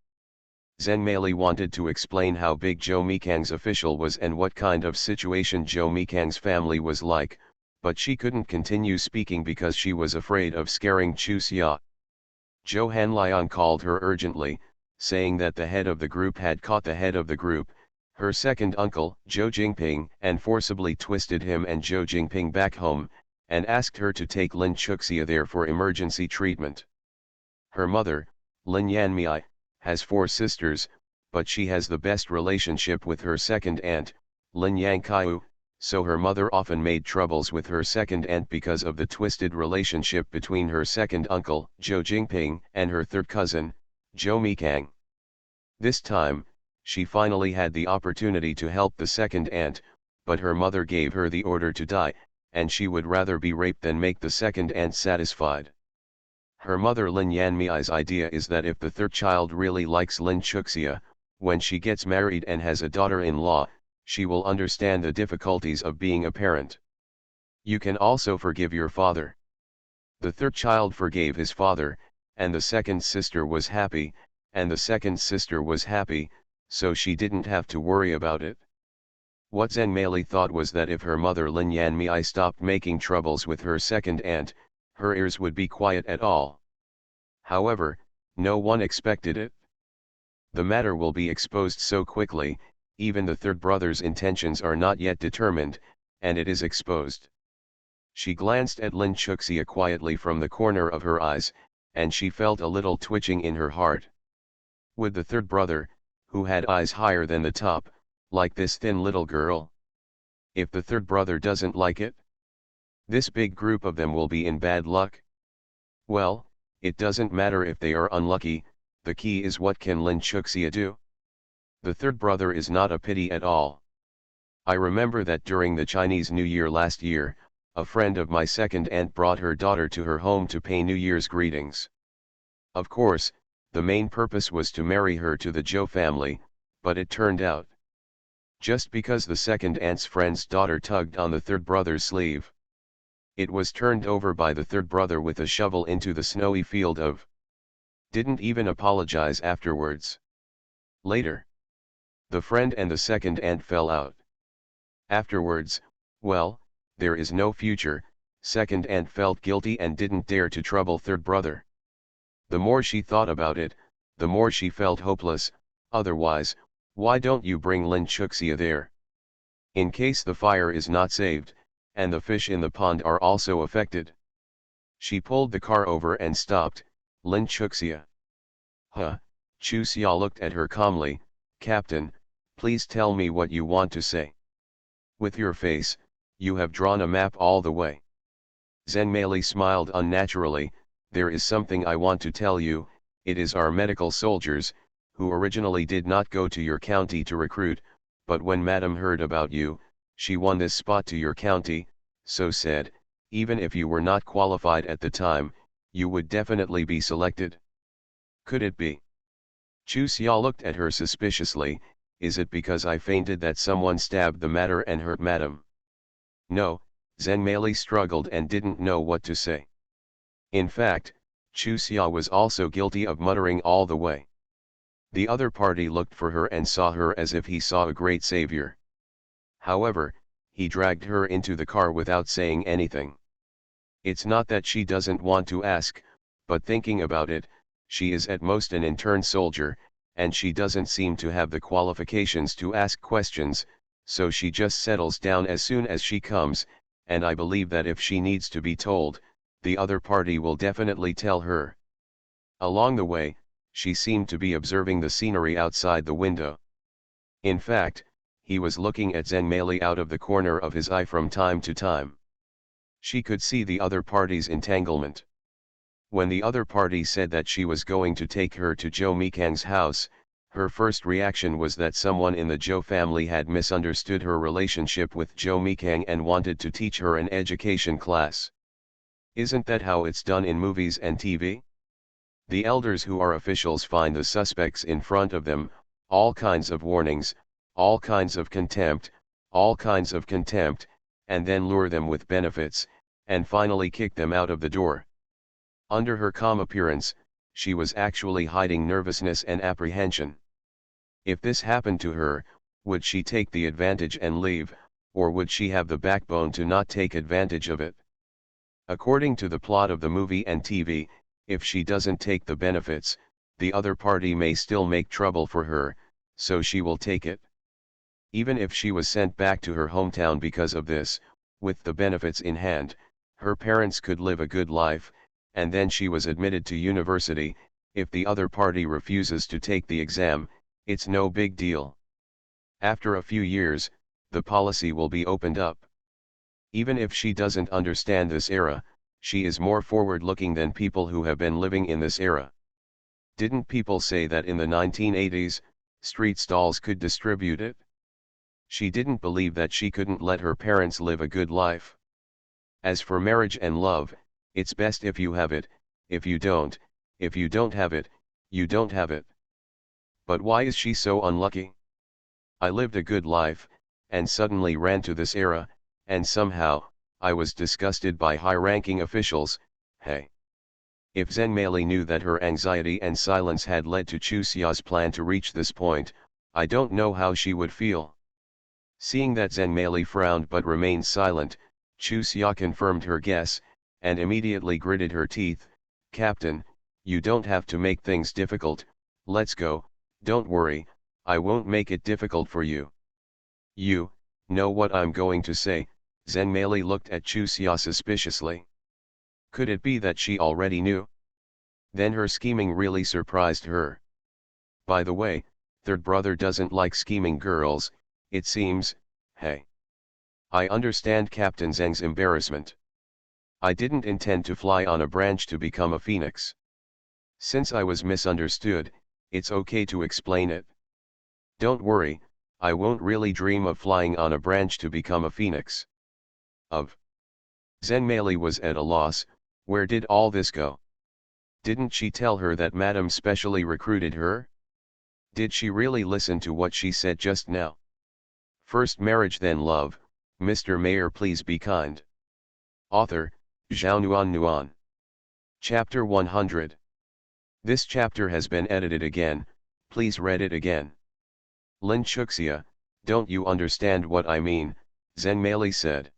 ZenMaelead wanted to explain how big Zhou Mikang's official was and what kind of situation Zhou Mikang's family was like, but she couldn't continue speaking because she was afraid of scaring Chu Xia. Zhou Hanliang called her urgently, saying that the head of the group had caught the head of the group, her second uncle, Zhou Jingping, and forcibly twisted him and Zhou Jingping back home, and asked her to take Lin Chuxia there for emergency treatment. Her mother, Lin Yanmei, has 4 sisters, but she has the best relationship with her second aunt, Lin Yangqiu, so her mother often made troubles with her second aunt because of the twisted relationship between her second uncle, Zhou Jingping, and her third cousin, Zhou Mikang. This time, she finally had the opportunity to help the second aunt, but her mother gave her the order to die, and she would rather be raped than make the second aunt satisfied. Her mother Lin Yanmei's idea is that if the third child really likes Lin Chuxia, when she gets married and has a daughter-in-law, she will understand the difficulties of being a parent. You can also forgive your father. The third child forgave his father, and the second sister was happy, and the second sister was happy, so she didn't have to worry about it. What ZenMaelead thought was that if her mother Lin Yanmei stopped making troubles with her second aunt, her ears would be quiet at all. However, no one expected it. The matter will be exposed so quickly, even the third brother's intentions are not yet determined, and it is exposed. She glanced at Lin Chuxia quietly from the corner of her eyes, and she felt a little twitching in her heart. Would the third brother, who had eyes higher than the top, like this thin little girl? If the third brother doesn't like it, this big group of them will be in bad luck. Well, it doesn't matter if they are unlucky, the key is what can Lin Chuxia do? The third brother is not a pity at all. I remember that during the Chinese New Year last year, a friend of my second aunt brought her daughter to her home to pay New Year's greetings. Of course, the main purpose was to marry her to the Zhou family, but it turned out. Just because the second aunt's friend's daughter tugged on the third brother's sleeve, it was turned over by the third brother with a shovel into the snowy field of. Didn't even apologize afterwards. Later, the friend and the second aunt fell out. Afterwards, well, there is no future, second aunt felt guilty and didn't dare to trouble third brother. The more she thought about it, the more she felt hopeless. Otherwise, why don't you bring Lin Chuxia there? In case the fire is not saved, and the fish in the pond are also affected. She pulled the car over and stopped. Lin Chuxia. Huh, Chu Xia looked at her calmly. Captain, please tell me what you want to say. With your face, you have drawn a map all the way. ZenMaelead smiled unnaturally. There is something I want to tell you. It is our medical soldiers, who originally did not go to your county to recruit, but when Madam heard about you, she won this spot to your county, so said, even if you were not qualified at the time, you would definitely be selected. Could it be? Chu Xia looked at her suspiciously. is it because I fainted that someone stabbed the matter and hurt madam? No, Zenmei struggled and didn't know what to say. In fact, Chuxia was also guilty of muttering all the way. The other party looked for her and saw her as if he saw a great savior. However, he dragged her into the car without saying anything. It's not that she doesn't want to ask, but thinking about it, she is at most an intern soldier, and she doesn't seem to have the qualifications to ask questions, so she just settles down as soon as she comes, and I believe that if she needs to be told, the other party will definitely tell her. Along the way, she seemed to be observing the scenery outside the window. In fact, he was looking at Zenmei out of the corner of his eye from time to time. She could see the other party's entanglement. When the other party said that she was going to take her to Zhou Mikang's house, her first reaction was that someone in the Zhou family had misunderstood her relationship with Zhou Mikang and wanted to teach her an education class. Isn't that how it's done in movies and TV? The elders who are officials find the suspects in front of them, all kinds of warnings, all kinds of contempt, and then lure them with benefits, and finally kick them out of the door. Under her calm appearance, she was actually hiding nervousness and apprehension. If this happened to her, would she take the advantage and leave, or would she have the backbone to not take advantage of it? According to the plot of the movie and TV, if she doesn't take the benefits, the other party may still make trouble for her, so she will take it. Even if she was sent back to her hometown because of this, with the benefits in hand, her parents could live a good life, and then she was admitted to university. If the other party refuses to take the exam, it's no big deal. After a few years, the policy will be opened up. Even if she doesn't understand this era, she is more forward-looking than people who have been living in this era. Didn't people say that in the 1980s, street stalls could distribute it? She didn't believe that she couldn't let her parents live a good life. As for marriage and love, it's best if you have it. If you don't have it, you don't have it. But why is she so unlucky? I lived a good life, and suddenly ran to this era, and somehow, I was disgusted by high-ranking officials. Hey. If Zenmei knew that her anxiety and silence had led to Chuxia's plan to reach this point, I don't know how she would feel. Seeing that Zenmei frowned but remained silent, Chuxia confirmed her guess, and immediately gritted her teeth. Captain, you don't have to make things difficult, let's go, don't worry, I won't make it difficult for you. You know what I'm going to say. Zenmei looked at Chuxia suspiciously. Could it be that she already knew? Then her scheming really surprised her. By the way, third brother doesn't like scheming girls, it seems. Hey. I understand Captain Zeng's embarrassment. I didn't intend to fly on a branch to become a phoenix. Since I was misunderstood, it's okay to explain it. Don't worry, I won't really dream of flying on a branch to become a phoenix. Zenmei was at a loss. Where did all this go? Didn't she tell her that Madame specially recruited her? Did she really listen to what she said just now? First marriage then love. Mr. Mayor, please be kind. Author, Zhao Nuan. Chapter 100. This chapter has been edited again, please read it again. Lin Chuxia, don't you understand what I mean? Zenmei said.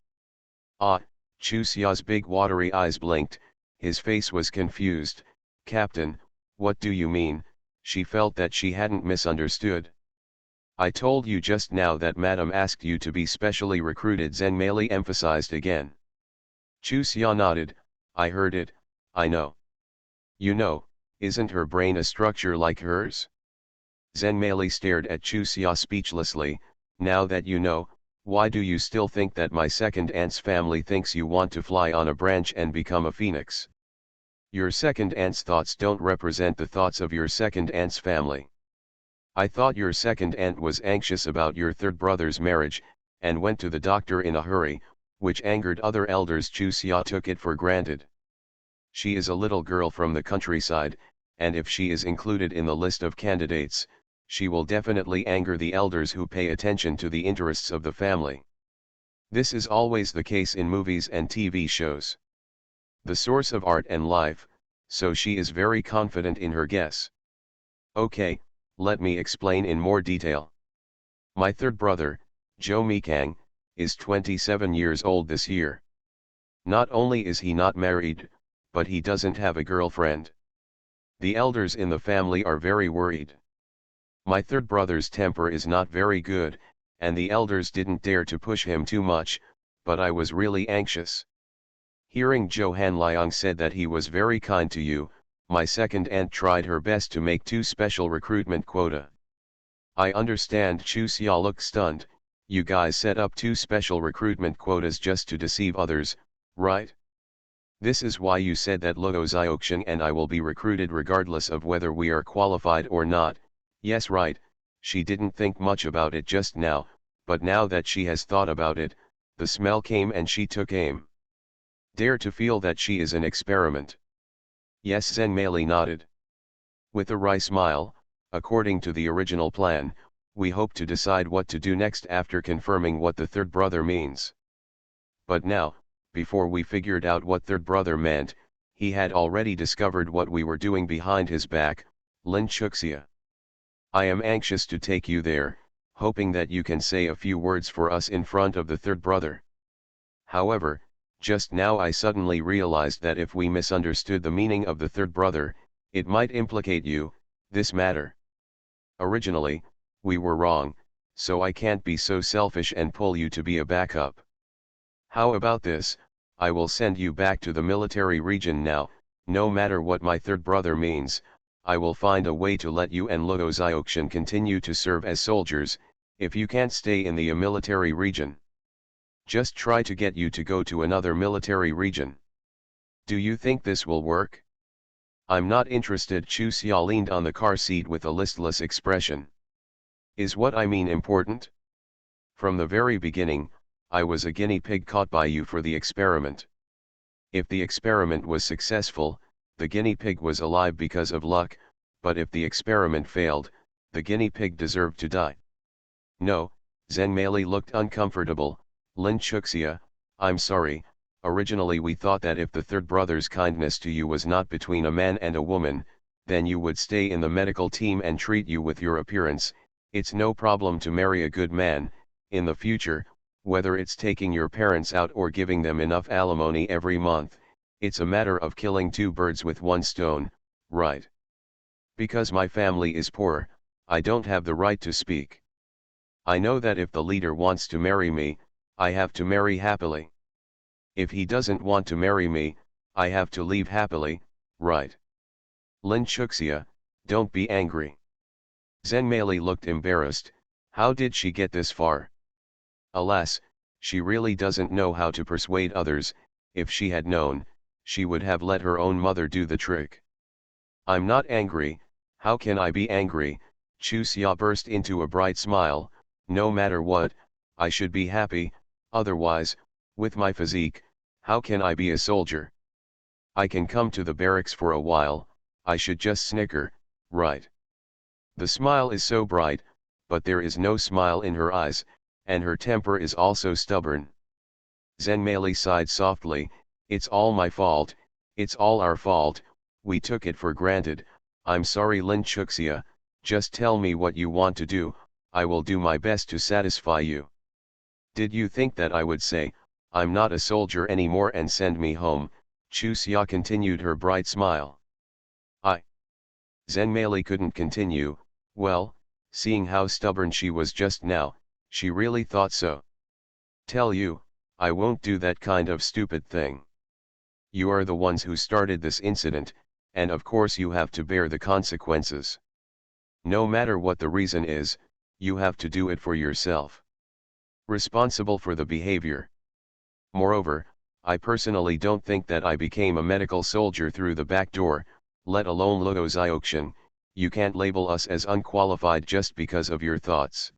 Ah, Chuxia's big watery eyes blinked, his face was confused. Captain, what do you mean? She felt that she hadn't misunderstood. I told you just now that Madame asked you to be specially recruited, Zenmei emphasized again. Chuxia nodded. I heard it, I know. You know, isn't her brain a structure like hers? Zenmei stared at Chuxia speechlessly. Now that you know, why do you still think that my second aunt's family thinks you want to fly on a branch and become a phoenix? Your second aunt's thoughts don't represent the thoughts of your second aunt's family. I thought your second aunt was anxious about your third brother's marriage, and went to the doctor in a hurry, which angered other elders. Chuxia took it for granted. She is a little girl from the countryside, and if she is included in the list of candidates, she will definitely anger the elders who pay attention to the interests of the family. This is always the case in movies and TV shows. The source of art and life, so she is very confident in her guess. Okay, let me explain in more detail. My third brother, Jo Mikang, is 27 years old this year. Not only is he not married, but he doesn't have a girlfriend. The elders in the family are very worried. My third brother's temper is not very good, and the elders didn't dare to push him too much, but I was really anxious. Hearing Jo Hanliang said that he was very kind to you, my second aunt tried her best to make 2 special recruitment quota. I understand. Chu Xia looked stunned. You guys set up 2 special recruitment quotas just to deceive others, right? This is why you said that Luo Xiaoxiang and I will be recruited regardless of whether we are qualified or not. Yes, right. She didn't think much about it just now, but now that she has thought about it, the smell came and she took aim. Dare to feel that she is an experiment. Yes, ZenMaleLead nodded. With a wry smile, according to the original plan, we hope to decide what to do next after confirming what the third brother means. But now, before we figured out what third brother meant, he had already discovered what we were doing behind his back. Lin Chuxia. I am anxious to take you there, hoping that you can say a few words for us in front of the third brother. However, just now I suddenly realized that if we misunderstood the meaning of the third brother, it might implicate you, this matter. Originally, we were wrong, so I can't be so selfish and pull you to be a backup. How about this? I will send you back to the military region now. No matter what my third brother means, I will find a way to let you and Luo Xiaoxiang continue to serve as soldiers, if you can't stay in the military region. Just try to get you to go to another military region. Do you think this will work? I'm not interested. Chu Xia leaned on the car seat with a listless expression. Is what I mean important? From the very beginning, I was a guinea pig caught by you for the experiment. If the experiment was successful, the guinea pig was alive because of luck, but if the experiment failed, the guinea pig deserved to die. No, ZenMaleLead looked uncomfortable. Lin Chuxia, I'm sorry, originally we thought that if the third brother's kindness to you was not between a man and a woman, then you would stay in the medical team and treat you with your appearance. It's no problem to marry a good man, in the future, whether it's taking your parents out or giving them enough alimony every month. It's a matter of killing 2 birds with 1 stone, right? Because my family is poor, I don't have the right to speak. I know that if the leader wants to marry me, I have to marry happily. If he doesn't want to marry me, I have to leave happily, right? Lin Chuxia, don't be angry. ZenMaleLead looked embarrassed. How did she get this far? Alas, she really doesn't know how to persuade others. If she had known, she would have let her own mother do the trick. I'm not angry. How can I be angry? Chu Xia burst into a bright smile. No matter what, I should be happy, otherwise, with my physique, how can I be a soldier? I can come to the barracks for a while, I should just snicker, right? The smile is so bright, but there is no smile in her eyes, and her temper is also stubborn. ZenMaleLead sighed softly. It's all my fault, it's all our fault, we took it for granted. I'm sorry. Lin Chuxia, just tell me what you want to do, I will do my best to satisfy you. Did you think that I would say, I'm not a soldier anymore and send me home? Chu Xia continued her bright smile. ZenMaleLead couldn't continue. Well, seeing how stubborn she was just now, she really thought so. Tell you, I won't do that kind of stupid thing. You are the ones who started this incident, and of course you have to bear the consequences. No matter what the reason is, you have to do it for yourself. Responsible for the behavior. Moreover, I personally don't think that I became a medical soldier through the back door, let alone Luo Xiaoxiang. You can't label us as unqualified just because of your thoughts.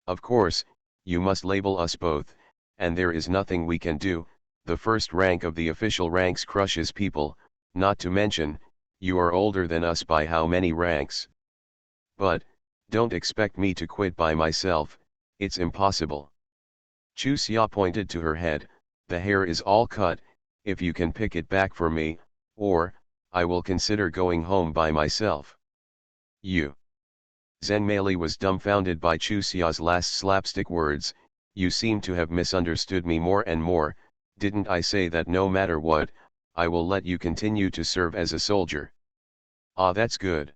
Of course, you must label us both, and there is nothing we can do. The first rank of the official ranks crushes people, not to mention, you are older than us by how many ranks? But, Don't expect me to quit by myself, it's impossible. Chu Xia pointed to her head, the hair is all cut, if you can pick it back for me, or, I will consider going home by myself. You. ZenMaleLead was dumbfounded by Chu Xia's last slapstick words. You seem to have misunderstood me more and more. Didn't I say that no matter what, I will let you continue to serve as a soldier? Ah, that's good.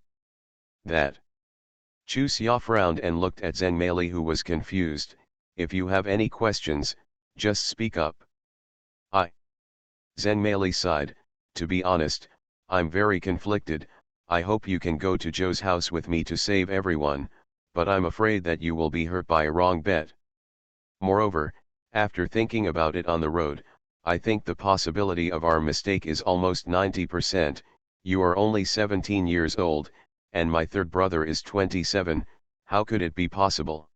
That. Chu Xia frowned and looked at ZenMaleLead, who was confused. If you have any questions, just speak up. ZenMaleLead sighed. To be honest, I'm very conflicted. I hope you can go to Joe's house with me to save everyone, but I'm afraid that you will be hurt by a wrong bet. Moreover, after thinking about it on the road, I think the possibility of our mistake is almost 90%. You are only 17 years old, and my third brother is 27, how could it be possible?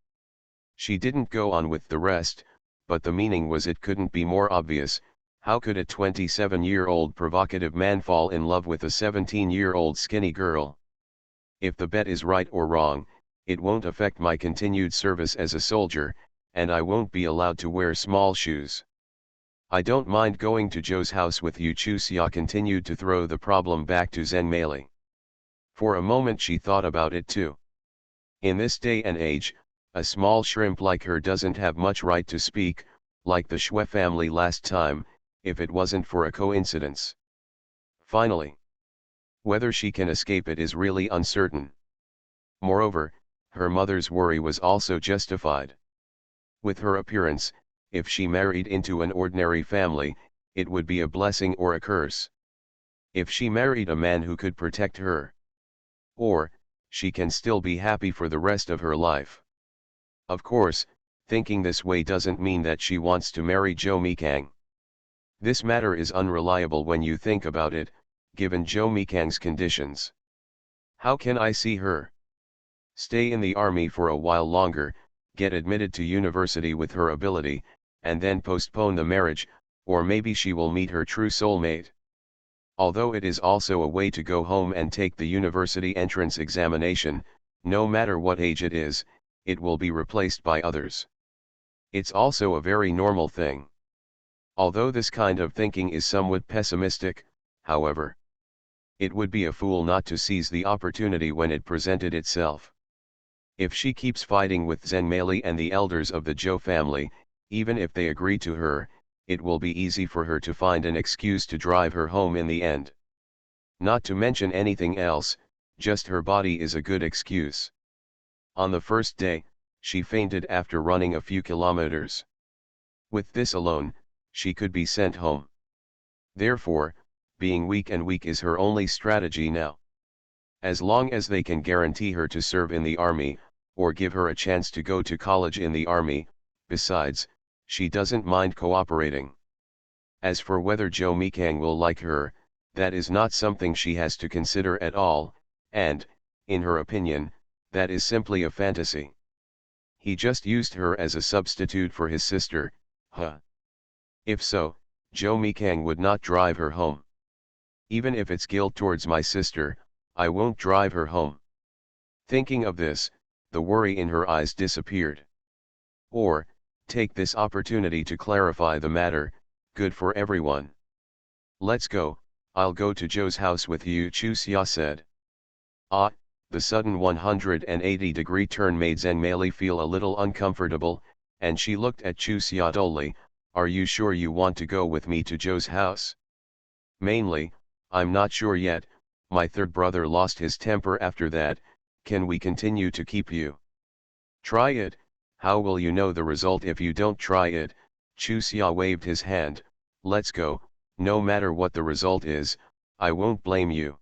She didn't go on with the rest, but the meaning was it couldn't be more obvious. How could a 27-year-old provocative man fall in love with a 17-year-old skinny girl? If the bet is right or wrong, it won't affect my continued service as a soldier, and I won't be allowed to wear small shoes. I don't mind going to Joe's house with you. Chu Xia continued to throw the problem back to ZenMaleLead. For a moment she thought about it too. In this day and age, a small shrimp like her doesn't have much right to speak, like the Shui family last time, if it wasn't for a coincidence. Finally, whether she can escape it is really uncertain. Moreover, her mother's worry was also justified. With her appearance, if she married into an ordinary family, it would be a blessing or a curse. If she married a man who could protect her, or, she can still be happy for the rest of her life. Of course, thinking this way doesn't mean that she wants to marry Zhou Mikang. This matter is unreliable when you think about it, given Zhou Mikang's conditions. How can I see her? Stay in the army for a while longer, get admitted to university with her ability, and then postpone the marriage, or maybe she will meet her true soulmate. Although it is also a way to go home and take the university entrance examination, no matter what age it is, it will be replaced by others. It's also a very normal thing. Although this kind of thinking is somewhat pessimistic, however, it would be a fool not to seize the opportunity when it presented itself. If she keeps fighting with ZenMaleLead and the elders of the Zhou family, even if they agree to her, it will be easy for her to find an excuse to drive her home in the end. Not to mention anything else, just her body is a good excuse. On the first day, she fainted after running a few kilometers. With this alone, she could be sent home. Therefore, being weak is her only strategy now. As long as they can guarantee her to serve in the army, or give her a chance to go to college in the army, besides, she doesn't mind cooperating. As for whether Zhou Mikang will like her, that is not something she has to consider at all, and, in her opinion, that is simply a fantasy. He just used her as a substitute for his sister, huh? If so, Zhou Mikang would not drive her home. Even if it's guilt towards my sister, I won't drive her home. Thinking of this, the worry in her eyes disappeared. Or, take this opportunity to clarify the matter, good for everyone. Let's go, I'll go to Joe's house with you, Chu Xia said. Ah, the sudden 180-degree turn made ZenMaleLead feel a little uncomfortable, and she looked at Chu Xia dully. Are you sure you want to go with me to Joe's house? Mainly, I'm not sure yet, my third brother lost his temper after that. Can we continue to keep you? Try it, how will you know the result if you don't try it? Chu Xia waved his hand. Let's go, no matter what the result is, I won't blame you.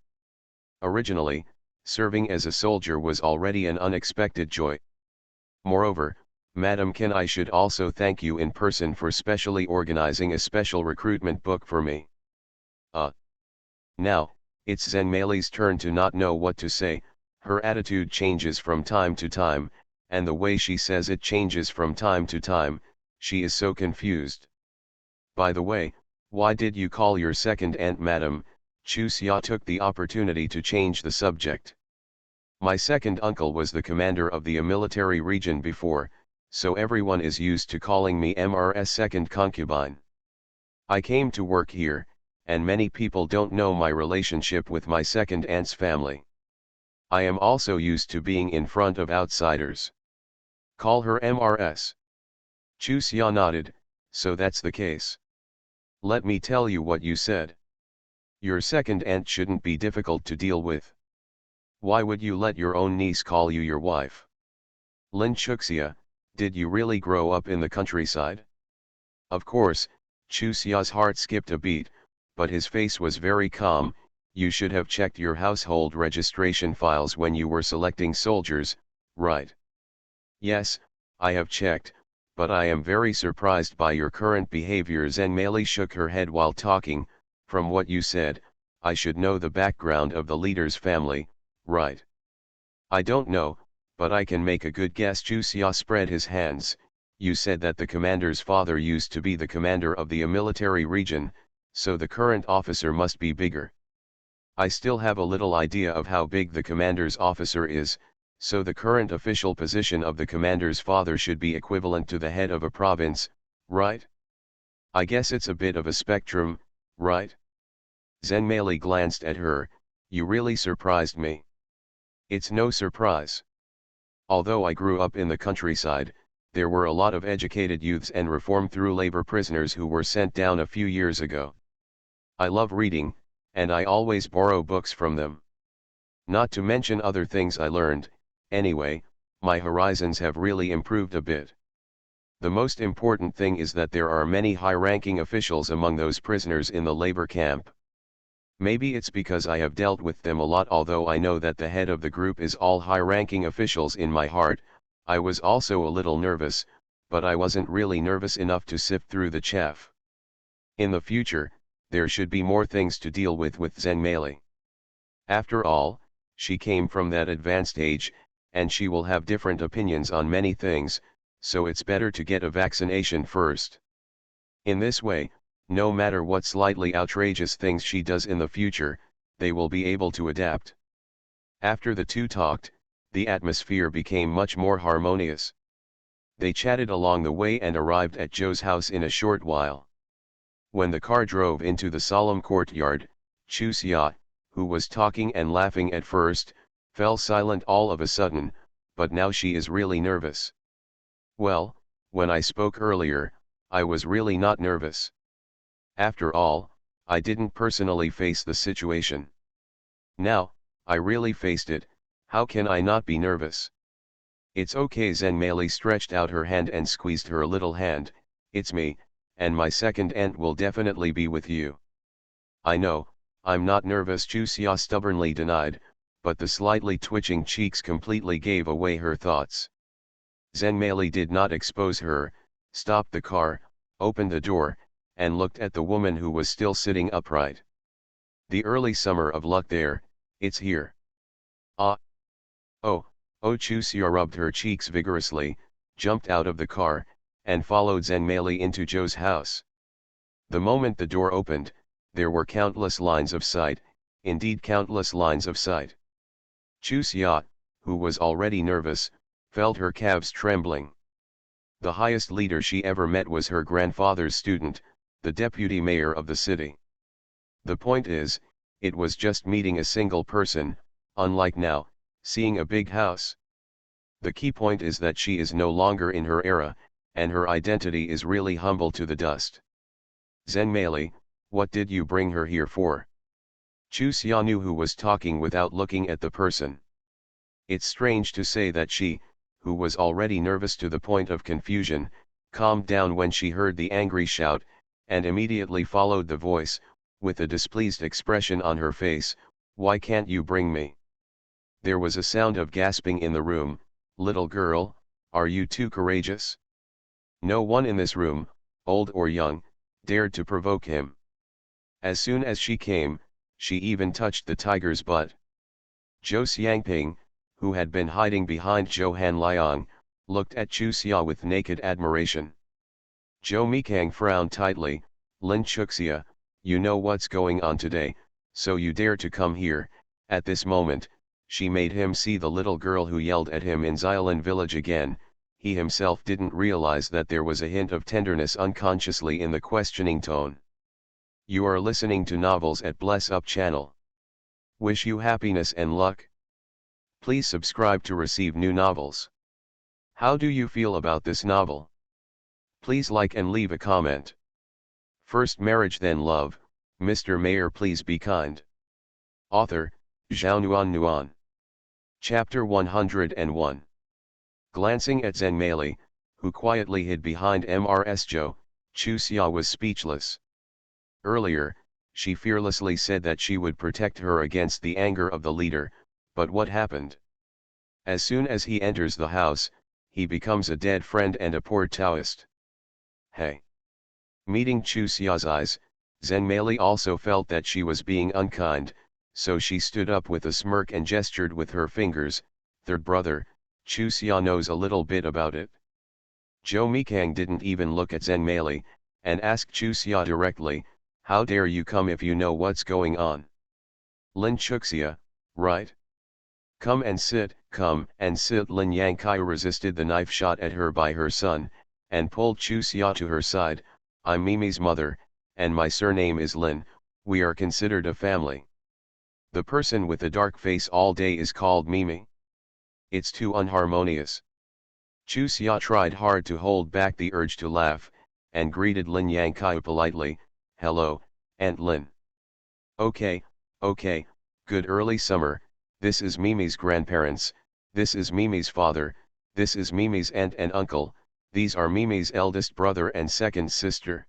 Originally, serving as a soldier was already an unexpected joy. Moreover, Madam Ken, I should also thank you in person for specially organizing a special recruitment book for me. Now, it's ZenMaleLead's turn to not know what to say. Her attitude changes from time to time, and the way she says it changes from time to time. She is so confused. By the way, why did you call your second aunt Madam? Chu Xia took the opportunity to change the subject. My second uncle was the commander of the military region before, so everyone is used to calling me MR's second concubine. I came to work here, and many people don't know my relationship with my second aunt's family. I am also used to being in front of outsiders. Call her MRS. Chu Xia nodded, so that's the case. Let me tell you what you said. Your second aunt shouldn't be difficult to deal with. Why would you let your own niece call you your wife? Lin Chuxia, did you really grow up in the countryside? Of course, Chu Xia's heart skipped a beat, but his face was very calm. You should have checked your household registration files when you were selecting soldiers, right? Yes, I have checked, but I am very surprised by your current behavior. ZenMaili shook her head while talking. From what you said, I should know the background of the leader's family, right? I don't know, but I can make a good guess. Chu Xia spread his hands. You said that the commander's father used to be the commander of the military region, so the current officer must be bigger. I still have a little idea of how big the commander's officer is, so the current official position of the commander's father should be equivalent to the head of a province, right? I guess it's a bit of a spectrum, right? ZenMaili glanced at her. You really surprised me. It's no surprise. Although I grew up in the countryside, there were a lot of educated youths and reform through labor prisoners who were sent down a few years ago. I love reading, and I always borrow books from them. Not to mention other things I learned. Anyway, my horizons have really improved a bit. The most important thing is that there are many high-ranking officials among those prisoners in the labor camp. Maybe it's because I have dealt with them a lot. Although I know that the head of the group is all high-ranking officials, in my heart, I was also a little nervous, but I wasn't really nervous enough to sift through the chaff. In the future, there should be more things to deal with ZenMaili. After all, she came from that advanced age, and she will have different opinions on many things, so it's better to get a vaccination first. In this way, no matter what slightly outrageous things she does in the future, they will be able to adapt. After the two talked, the atmosphere became much more harmonious. They chatted along the way and arrived at Joe's house in a short while. When the car drove into the solemn courtyard, Chu Xia, who was talking and laughing at first, fell silent all of a sudden, but now she is really nervous. Well, when I spoke earlier, I was really not nervous. After all, I didn't personally face the situation. Now, I really faced it. How can I not be nervous? It's okay. ZenMaili stretched out her hand and squeezed her little hand. It's me, and my second aunt will definitely be with you. I know, I'm not nervous, Chu Xia stubbornly denied, but the slightly twitching cheeks completely gave away her thoughts. ZenMaili did not expose her, stopped the car, opened the door, and looked at the woman who was still sitting upright. The early summer of luck there, it's here. Ah. Oh. Chu Xia rubbed her cheeks vigorously, jumped out of the car, and followed ZenMaili into Joe's house. The moment the door opened, there were countless lines of sight, indeed countless lines of sight. Chu Xia, who was already nervous, felt her calves trembling. The highest leader she ever met was her grandfather's student, the deputy mayor of the city. The point is, it was just meeting a single person, unlike now, seeing a big house. The key point is that she is no longer in her era, and her identity is really humble to the dust. ZenMaili, what did you bring her here for? Chu Xia knew who was talking without looking at the person. It's strange to say that she, who was already nervous to the point of confusion, calmed down when she heard the angry shout, and immediately followed the voice, with a displeased expression on her face. Why can't you bring me? There was a sound of gasping in the room. Little girl, are you too courageous? No one in this room, old or young, dared to provoke him. As soon as she came, she even touched the tiger's butt. Zhou Xiangping, who had been hiding behind Zhou Hanliang, looked at Chu Xia with naked admiration. Zhou Mikang frowned tightly. Lin Chuxia, you know what's going on today, so you dare to come here, at this moment, She made him see the little girl who yelled at him in Xylan village again. He himself didn't realize that there was a hint of tenderness unconsciously in the questioning tone. You are listening to Novels at Bless Up channel. Wish you happiness and luck. Please subscribe to receive new novels. How do you feel about this novel? Please like and leave a comment. First Marriage Then Love, Mr. Mayor Please Be Kind. Author, Zhao Nuan. Chapter 101. Glancing at Zhenmei, who quietly hid behind Mrs. Zhou, Chu Xia was speechless. Earlier, she fearlessly said that she would protect her against the anger of the leader, but what happened? As soon as he enters the house, he becomes a dead friend and a poor Taoist. Hey! Meeting Chu Xia's eyes, Zhenmei also felt that she was being unkind, so she stood up with a smirk and gestured with her fingers. Third brother, Chu Xia knows a little bit about it. Zhou Mikang didn't even look at Zhenmei, and asked Chu Xia directly, how dare you come if you know what's going on? Lin Chuxia, right? Come and sit. Lin Yangkai resisted the knife shot at her by her son, and pulled Chu Xia to her side. I'm Mimi's mother, and my surname is Lin. We are considered a family. The person with a dark face all day is called Mimi. It's too unharmonious. Chu Xia tried hard to hold back the urge to laugh, and greeted Lin Yangkai politely, hello, Aunt Lin. Okay, good early summer. This is Mimi's grandparents, this is Mimi's father, this is Mimi's aunt and uncle, these are Mimi's eldest brother and second sister.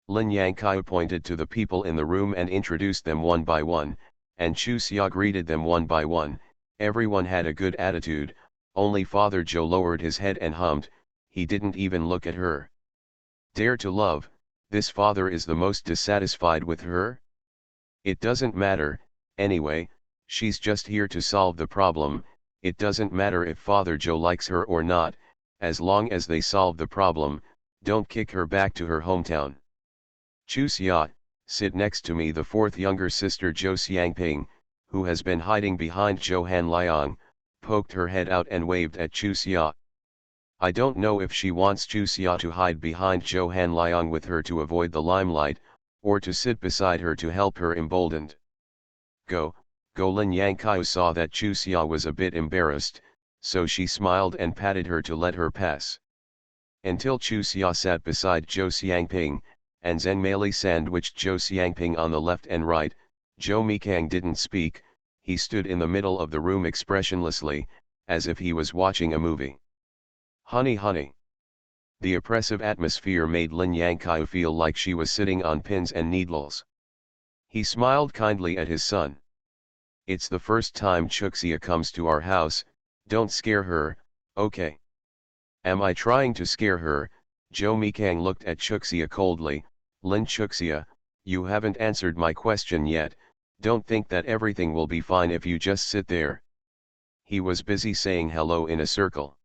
Lin Yangkai pointed to the people in the room and introduced them one by one, and Chu Xia greeted them one by one. Everyone had a good attitude, only Father Zhou lowered his head and hummed, he didn't even look at her. Dare to love, this father is the most dissatisfied with her? It doesn't matter, anyway, she's just here to solve the problem. It doesn't matter if Father Zhou likes her or not, as long as they solve the problem, don't kick her back to her hometown. Chu Xia, sit next to me. The fourth younger sister Zhou Xiangping, who has been hiding behind Zhou Hanliang, poked her head out and waved at Chu Xia. I don't know if she wants Chu Xia to hide behind Zhou Hanliang with her to avoid the limelight, or to sit beside her to help her emboldened. Go, Lin Yangkai saw that Chu Xia was a bit embarrassed, so she smiled and patted her to let her pass. Until Chu Xia sat beside Zhou Xiangping, and Zhenmei sandwiched Zhou Xiangping on the left and right, Zhou Mikang didn't speak. He stood in the middle of the room expressionlessly, as if he was watching a movie. Honey. The oppressive atmosphere made Lin Yangkai feel like she was sitting on pins and needles. He smiled kindly at his son. It's the first time Chuxia comes to our house, don't scare her, okay? Am I trying to scare her? Zhou Mikang looked at Chuxia coldly. Lin Chuxia, you haven't answered my question yet. Don't think that everything will be fine if you just sit there. He was busy saying hello in a circle.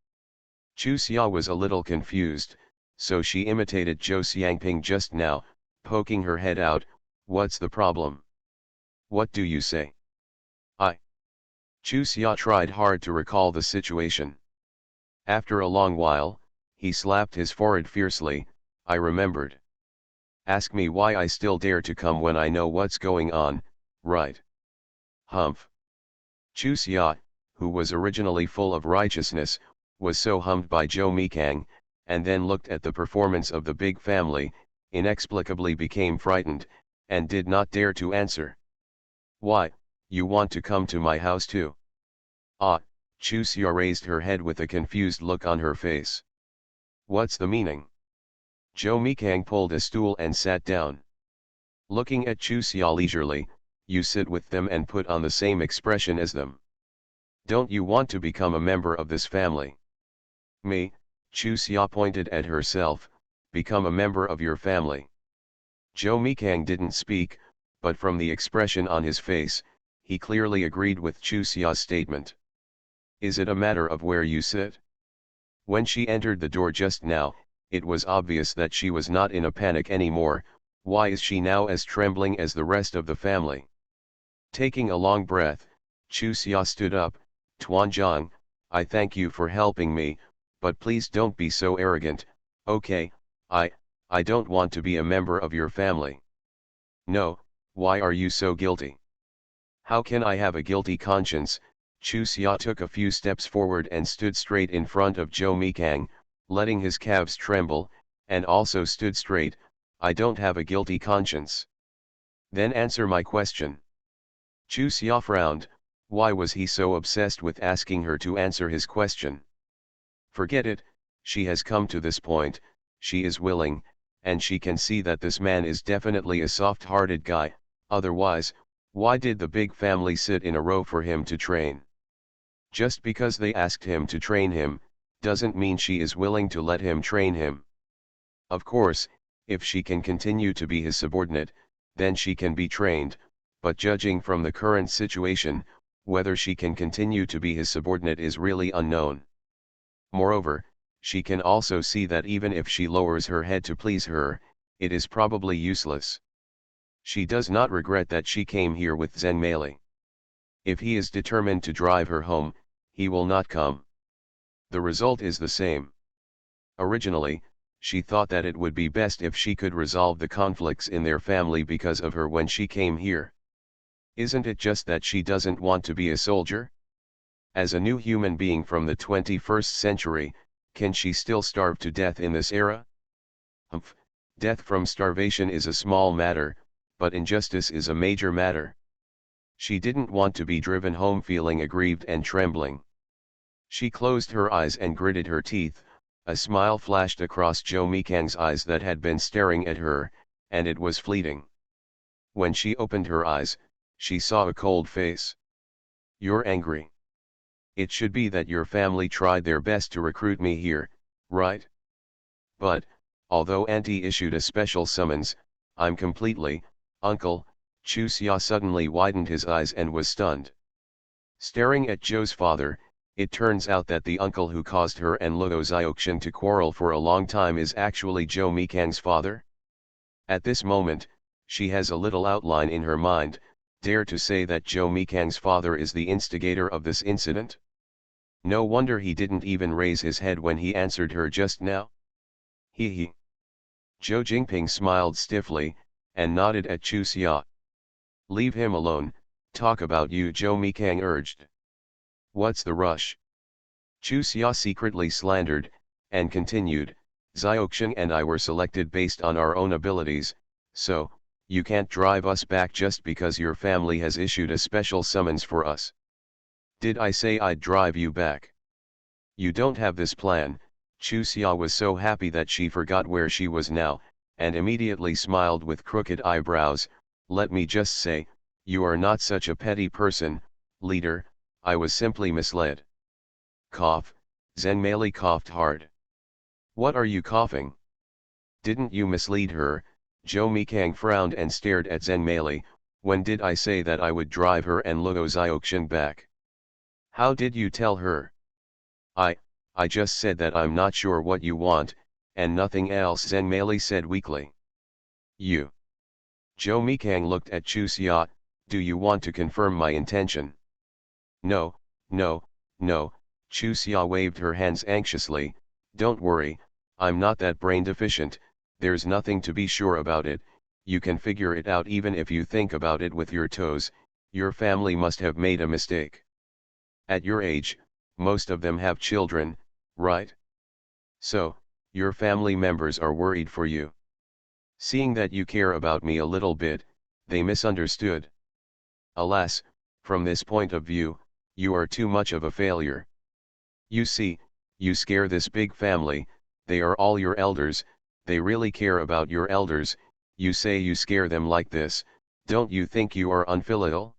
Chu Xia was a little confused, so she imitated Zhou Xiangping just now, poking her head out. What's the problem? What do you say? Chu Xia tried hard to recall the situation. After a long while, he slapped his forehead fiercely. I remembered. Ask me why I still dare to come when I know what's going on, right? Humph. Chu Xia, who was originally full of righteousness, was so hummed by Zhou Mikang, and then looked at the performance of the big family, inexplicably became frightened, and did not dare to answer. Why, you want to come to my house too? Chu Xia raised her head with a confused look on her face. What's the meaning? Zhou Mikang pulled a stool and sat down. Looking at Chu Xia leisurely, you sit with them and put on the same expression as them. Don't you want to become a member of this family? Me, Chu Xia pointed at herself, become a member of your family. Zhou Mikang didn't speak, but from the expression on his face, he clearly agreed with Chu Xia's statement. Is it a matter of where you sit? When she entered the door just now, it was obvious that she was not in a panic anymore. Why is she now as trembling as the rest of the family? Taking a long breath, Chu Xia stood up. Tuanzhang, I thank you for helping me, but please don't be so arrogant. Okay, I don't want to be a member of your family. No, why are you so guilty? How can I have a guilty conscience? Chu Xia took a few steps forward and stood straight in front of Zhou Mikang, letting his calves tremble, and also stood straight. I don't have a guilty conscience. Then answer my question. Chu Xia frowned. Why was he so obsessed with asking her to answer his question? Forget it, she has come to this point, she is willing, and she can see that this man is definitely a soft-hearted guy. Otherwise, why did the big family sit in a row for him to train? Just because they asked him to train him, doesn't mean she is willing to let him train him. Of course, if she can continue to be his subordinate, then she can be trained, but judging from the current situation, whether she can continue to be his subordinate is really unknown. Moreover, she can also see that even if she lowers her head to please her, it is probably useless. She does not regret that she came here with ZenMaili. If he is determined to drive her home, he will not come. The result is the same. Originally, she thought that it would be best if she could resolve the conflicts in their family because of her when she came here. Isn't it just that she doesn't want to be a soldier? As a new human being from the 21st century, can she still starve to death in this era? Humph, death from starvation is a small matter, but injustice is a major matter. She didn't want to be driven home feeling aggrieved and trembling. She closed her eyes and gritted her teeth. A smile flashed across Zhou Mikang's eyes that had been staring at her, and it was fleeting. When she opened her eyes, she saw a cold face. You're angry. It should be that your family tried their best to recruit me here, right? But, although Auntie issued a special summons, I'm completely, Uncle. Chu Xia suddenly widened his eyes and was stunned. Staring at Zhou's father, it turns out that the uncle who caused her and Luo Xiaoxian to quarrel for a long time is actually Zhou Mikang's father. At this moment, she has a little outline in her mind. Dare to say that Zhou Mikang's father is the instigator of this incident? No wonder he didn't even raise his head when he answered her just now. He. Zhou Jingping smiled stiffly, and nodded at Chu Xia. Leave him alone, talk about you, Zhou Mikang urged. What's the rush? Chu Xia secretly slandered, and continued, Xiaoxian and I were selected based on our own abilities, so, you can't drive us back just because your family has issued a special summons for us. Did I say I'd drive you back? You don't have this plan. Chu Xia was so happy that she forgot where she was now, and immediately smiled with crooked eyebrows. Let me just say, you are not such a petty person, leader, I was simply misled. Cough, ZenMaili coughed hard. What are you coughing? Didn't you mislead her? Zhou Mikang frowned and stared at ZenMaili. When did I say that I would drive her and Luo Xiaoxian back? How did you tell her? I just said that I'm not sure what you want, and nothing else, ZenMaili said weakly. You. Zhou Mikang looked at Chu Xia. Do you want to confirm my intention? No, no, no. Chu Xia waved her hands anxiously. Don't worry, I'm not that brain deficient. There's nothing to be sure about it, you can figure it out even if you think about it with your toes. Your family must have made a mistake. At your age, most of them have children, right? So, your family members are worried for you. Seeing that you care about me a little bit, they misunderstood. Alas, from this point of view, you are too much of a failure. You see, you scare this big family, they are all your elders, they really care about your elders. You say you scare them like this, don't you think you are unfilial?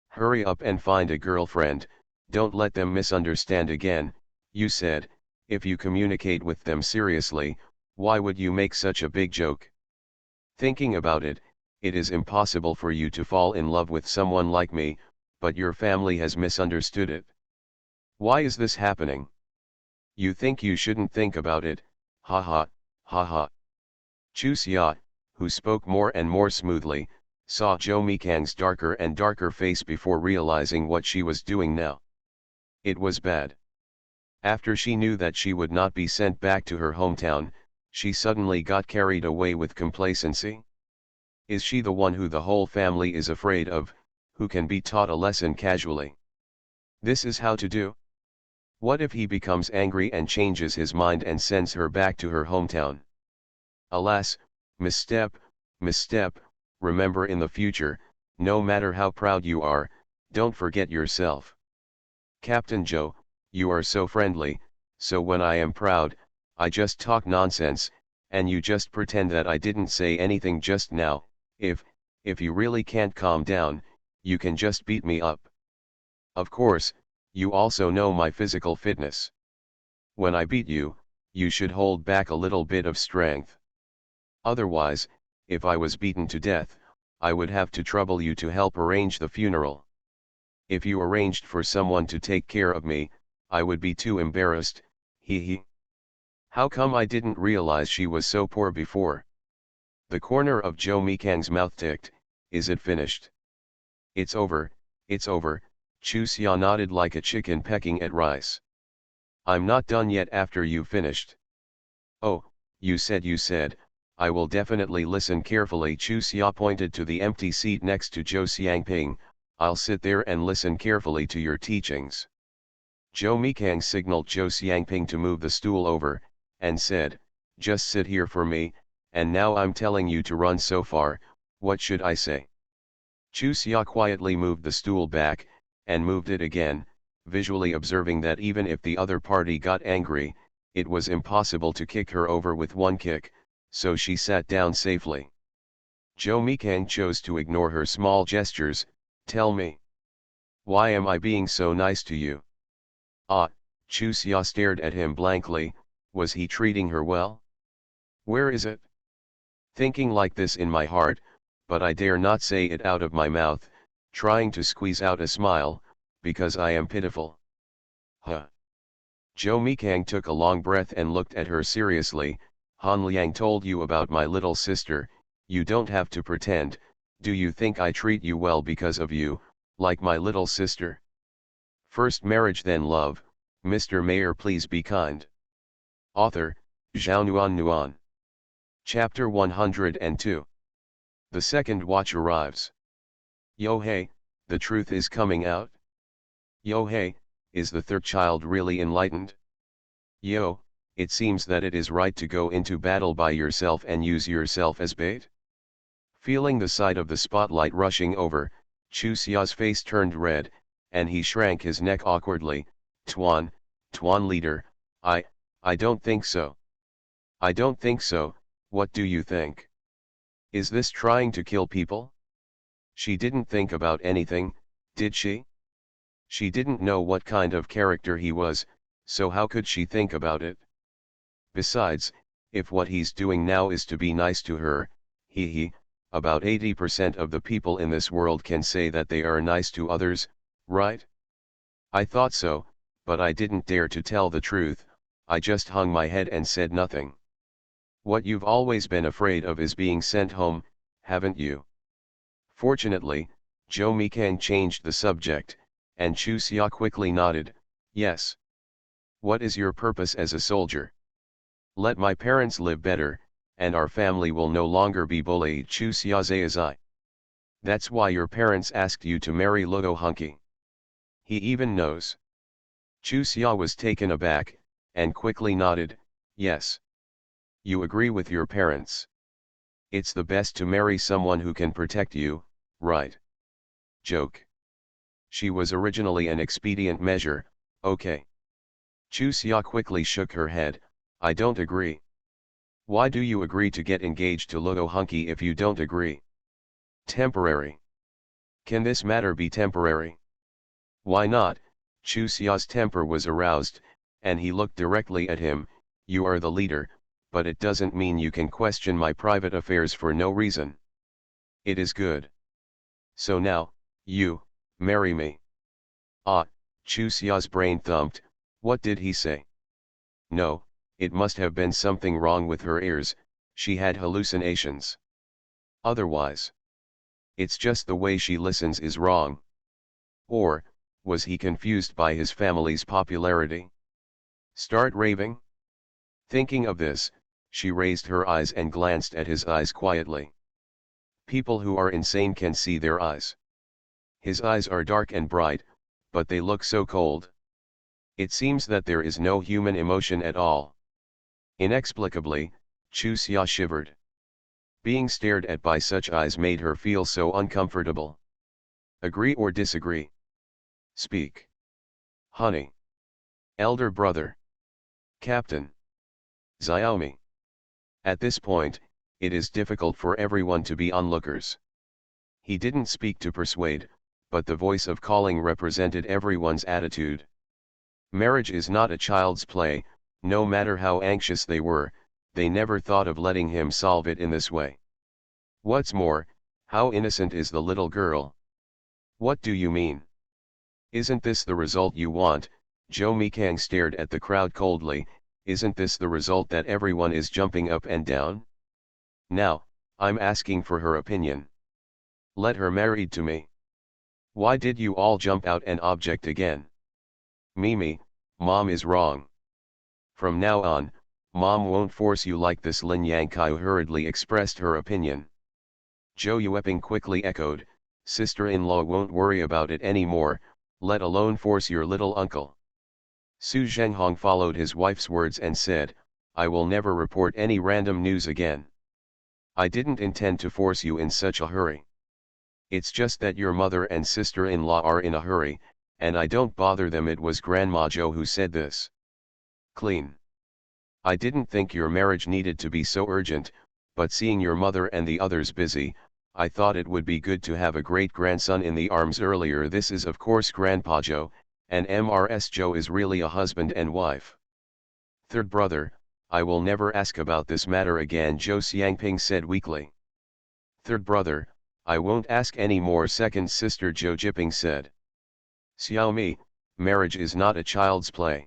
Hurry up and find a girlfriend, don't let them misunderstand again. You said, if you communicate with them seriously, why would you make such a big joke? Thinking about it, it is impossible for you to fall in love with someone like me, but your family has misunderstood it. Why is this happening? You think you shouldn't think about it, ha ha, ha ha. Chu Xia, who spoke more and more smoothly, saw Jo Mikang's darker and darker face before realizing what she was doing now. It was bad. After she knew that she would not be sent back to her hometown, she suddenly got carried away with complacency. Is she the one who the whole family is afraid of, who can be taught a lesson casually? This is how to do? What if he becomes angry and changes his mind and sends her back to her hometown? Alas, misstep, misstep. Remember, in the future, no matter how proud you are, don't forget yourself. Captain Joe, you are so friendly, so when I am proud, I just talk nonsense, and you just pretend that I didn't say anything just now. If you really can't calm down, you can just beat me up. Of course, you also know my physical fitness. When I beat you, you should hold back a little bit of strength. Otherwise, if I was beaten to death, I would have to trouble you to help arrange the funeral. If you arranged for someone to take care of me, I would be too embarrassed, hee. How come I didn't realize she was so poor before? The corner of Jo Mikang's mouth ticked. Is it finished? It's over, it's over, Chu Xia nodded like a chicken pecking at rice. I'm not done yet after you've finished. Oh, you said, I will definitely listen carefully. Chu Xia pointed to the empty seat next to Zhou Xiangping. I'll sit there and listen carefully to your teachings. Jo Mikang signaled Zhou Xiangping to move the stool over, and said, just sit here for me, and now I'm telling you to run so far. What should I say? Chu Xia quietly moved the stool back, and moved it again, visually observing that even if the other party got angry, it was impossible to kick her over with one kick, so she sat down safely. Jo Mikang chose to ignore her small gestures. Tell me. Why am I being so nice to you? Ah, Chu Xia stared at him blankly. Was he treating her well? Where is it? Thinking like this in my heart, but I dare not say it out of my mouth, trying to squeeze out a smile, because I am pitiful. Huh. Jo Mikang took a long breath and looked at her seriously. Han Liang told you about my little sister. You don't have to pretend. Do you think I treat you well because of you, like my little sister? First marriage then love. Mr. Mayor, please be kind. Author, Zhao Nuan. Chapter 102. The second watch arrives. Yo hey, the truth is coming out? Yo hey, is the third child really enlightened? Yo, it seems that it is right to go into battle by yourself and use yourself as bait? Feeling the sight of the spotlight rushing over, Chu Xia's face turned red, and he shrank his neck awkwardly. Tuan leader, I don't think so. I don't think so. What do you think? Is this trying to kill people? She didn't think about anything, did she? She didn't know what kind of character he was, so how could she think about it? Besides, if what he's doing now is to be nice to her, about 80% of the people in this world can say that they are nice to others, right? I thought so, but I didn't dare to tell the truth. I just hung my head and said nothing. What you've always been afraid of is being sent home, haven't you? Fortunately, Jo Mikang changed the subject, and Chu Xia quickly nodded, yes. What is your purpose as a soldier? Let my parents live better, and our family will no longer be bullied. Chu Xia Zai. That's why your parents asked you to marry Luo Hunky. He even knows. Chu Xia was taken aback, and quickly nodded, yes. You agree with your parents. It's the best to marry someone who can protect you, right? Joke. She was originally an expedient measure, okay. Chu Xia quickly shook her head, I don't agree. Why do you agree to get engaged to Luo Hunky if you don't agree? Temporary. Can this matter be temporary? Why not? Chu Xia's temper was aroused, and he looked directly at him. You are the leader, but it doesn't mean you can question my private affairs for no reason. It is good. So now, you, marry me. Ah, Chu Xia's brain thumped. What did he say? No, it must have been something wrong with her ears, she had hallucinations. Otherwise. It's just the way she listens is wrong. Or, was he confused by his family's popularity? Start raving? Thinking of this, she raised her eyes and glanced at his eyes quietly. People who are insane can see their eyes. His eyes are dark and bright, but they look so cold. It seems that there is no human emotion at all. Inexplicably, Chu Xia shivered. Being stared at by such eyes made her feel so uncomfortable. Agree or disagree? Speak. Honey. Elder brother. Captain. Xiaomi. At this point, it is difficult for everyone to be onlookers. He didn't speak to persuade, but the voice of calling represented everyone's attitude. Marriage is not a child's play. No matter how anxious they were, they never thought of letting him solve it in this way. What's more, how innocent is the little girl? What do you mean? Isn't this the result you want? Zhou Mikang stared at the crowd coldly. Isn't this the result that everyone is jumping up and down? Now, I'm asking for her opinion. Let her married to me. Why did you all jump out and object again? Mimi, Mom is wrong. From now on, Mom won't force you like this. Lin Yangkai hurriedly expressed her opinion. Zhou Yueping quickly echoed, sister-in-law won't worry about it anymore, let alone force your little uncle. Su Zhenghong followed his wife's words and said, I will never report any random news again. I didn't intend to force you in such a hurry. It's just that your mother and sister-in-law are in a hurry, and I don't bother them. It was Grandma Zhou who said this. Clean. I didn't think your marriage needed to be so urgent, but seeing your mother and the others busy, I thought it would be good to have a great-grandson in the arms earlier. This is of course Grandpa Zhou, and Mrs. Zhou is really a husband and wife. Third brother, I will never ask about this matter again, Zhou Xiangping said weakly. Third brother, I won't ask any more. Second sister Zhou Jiping said. Xiaomi, marriage is not a child's play.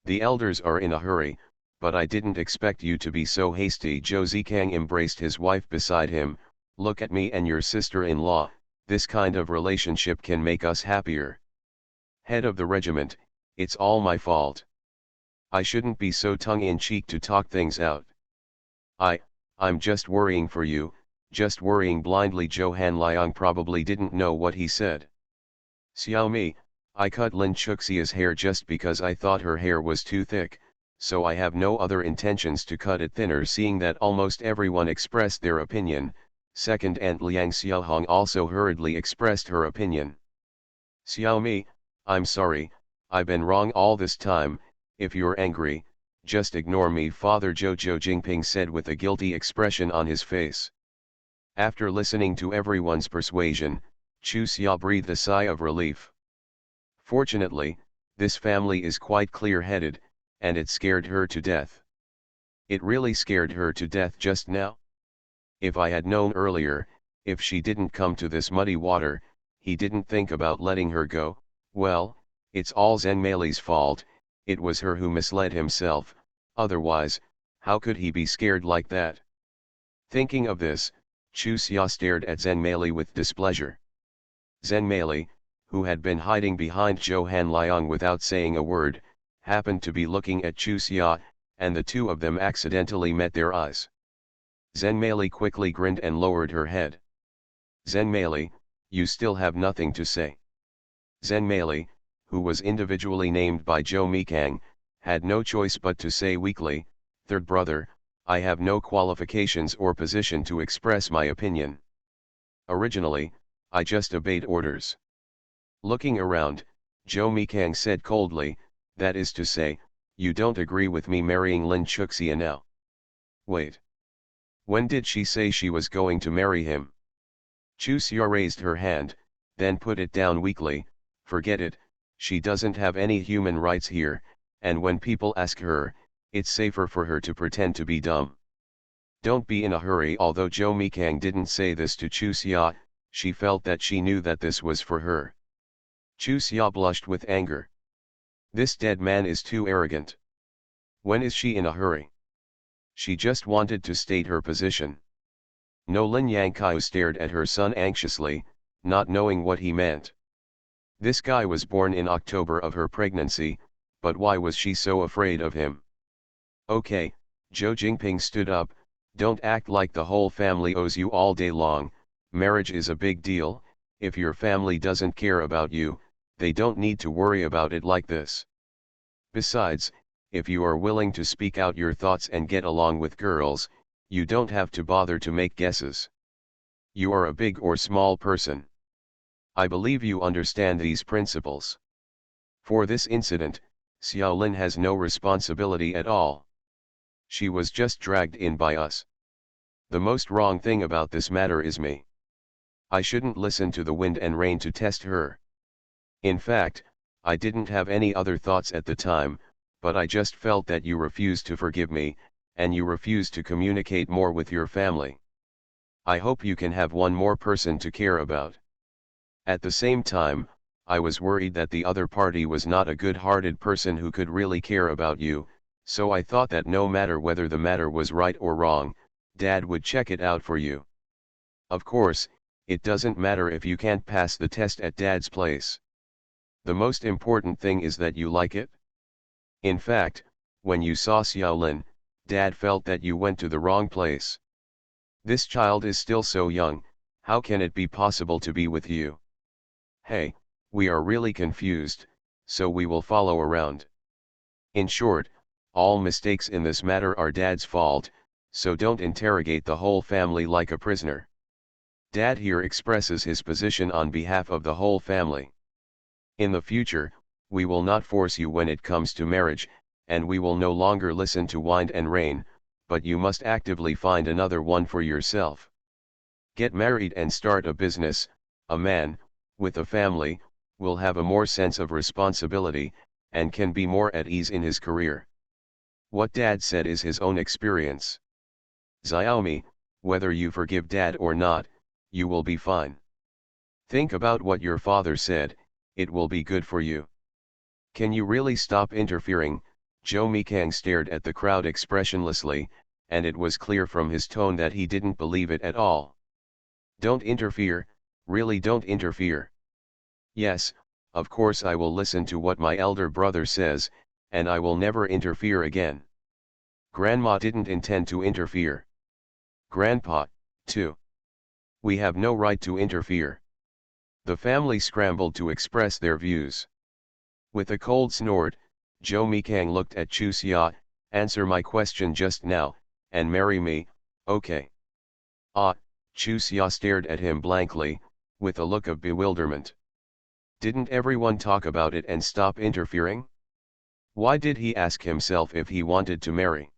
The elders are in a hurry, but I didn't expect you to be so hasty. Zhou Zikang embraced his wife beside him. Look at me and your sister-in-law, this kind of relationship can make us happier. Head of the regiment, it's all my fault. I shouldn't be so tongue-in-cheek to talk things out. I'm just worrying for you, just worrying blindly. Zhou Hanliang probably didn't know what he said. Xiaomi, I cut Lin Chuxia's hair just because I thought her hair was too thick, so I have no other intentions to cut it thinner. Seeing that almost everyone expressed their opinion, second Aunt Liang Xiaohong also hurriedly expressed her opinion. Xiaomi, I'm sorry, I've been wrong all this time. If you're angry, just ignore me. Father Zhou Jingping said with a guilty expression on his face. After listening to everyone's persuasion, Chu Xia breathed a sigh of relief. Fortunately, this family is quite clear-headed, and it scared her to death. It really scared her to death just now. If I had known earlier, if she didn't come to this muddy water, he didn't think about letting her go, well, it's all ZhenMeiLead's fault. It was her who misled himself, otherwise, how could he be scared like that? Thinking of this, Chu Xia stared at ZhenMeiLead with displeasure. ZhenMeiLead, who had been hiding behind Zhou Hanliang without saying a word, happened to be looking at Chu Xia, and the two of them accidentally met their eyes. ZhenMeiLead quickly grinned and lowered her head. ZhenMeiLead, you still have nothing to say. ZhenMeiLead, who was individually named by Zhou Mikang, had no choice but to say weakly, Third brother, I have no qualifications or position to express my opinion. Originally, I just obeyed orders. Looking around, Zhou Mikang said coldly, that is to say, you don't agree with me marrying Lin Chuxia now. Wait. When did she say she was going to marry him? Chu Xia raised her hand, then put it down weakly, forget it, she doesn't have any human rights here, and when people ask her, it's safer for her to pretend to be dumb. Don't be in a hurry. Although Zhou Mikang didn't say this to Chu Xia, she felt that she knew that this was for her. Chu Xia blushed with anger. This dead man is too arrogant. When is she in a hurry? She just wanted to state her position. No, Lin Yangqiu stared at her son anxiously, not knowing what he meant. This guy was born in October of her pregnancy, but why was she so afraid of him? Okay, Zhou Jingping stood up, don't act like the whole family owes you all day long. Marriage is a big deal. If your family doesn't care about you, they don't need to worry about it like this. Besides, if you are willing to speak out your thoughts and get along with girls, you don't have to bother to make guesses. You are a big or small person. I believe you understand these principles. For this incident, Xiaolin has no responsibility at all. She was just dragged in by us. The most wrong thing about this matter is me. I shouldn't listen to the wind and rain to test her. In fact, I didn't have any other thoughts at the time, but I just felt that you refused to forgive me, and you refused to communicate more with your family. I hope you can have one more person to care about. At the same time, I was worried that the other party was not a good-hearted person who could really care about you, so I thought that no matter whether the matter was right or wrong, Dad would check it out for you. Of course, it doesn't matter if you can't pass the test at Dad's place. The most important thing is that you like it. In fact, when you saw Xiaolin, Dad felt that you went to the wrong place. This child is still so young, how can it be possible to be with you? Hey, we are really confused, so we will follow around. In short, all mistakes in this matter are Dad's fault, so don't interrogate the whole family like a prisoner. Dad here expresses his position on behalf of the whole family. In the future, we will not force you when it comes to marriage, and we will no longer listen to wind and rain, but you must actively find another one for yourself. Get married and start a business. A man, with a family, will have a more sense of responsibility, and can be more at ease in his career. What Dad said is his own experience. Xiaomi, whether you forgive Dad or not, you will be fine. Think about what your father said, it will be good for you. Can you really stop interfering? Zhou Mikang stared at the crowd expressionlessly, and it was clear from his tone that he didn't believe it at all. Don't interfere, really don't interfere. Yes, of course I will listen to what my elder brother says, and I will never interfere again. Grandma didn't intend to interfere. Grandpa, too. We have no right to interfere. The family scrambled to express their views. With a cold snort, Zhou Mikang looked at Chu Xia, answer my question just now, and marry me, okay. Ah, Chu Xia stared at him blankly, with a look of bewilderment. Didn't everyone talk about it and stop interfering? Why did he ask himself if he wanted to marry?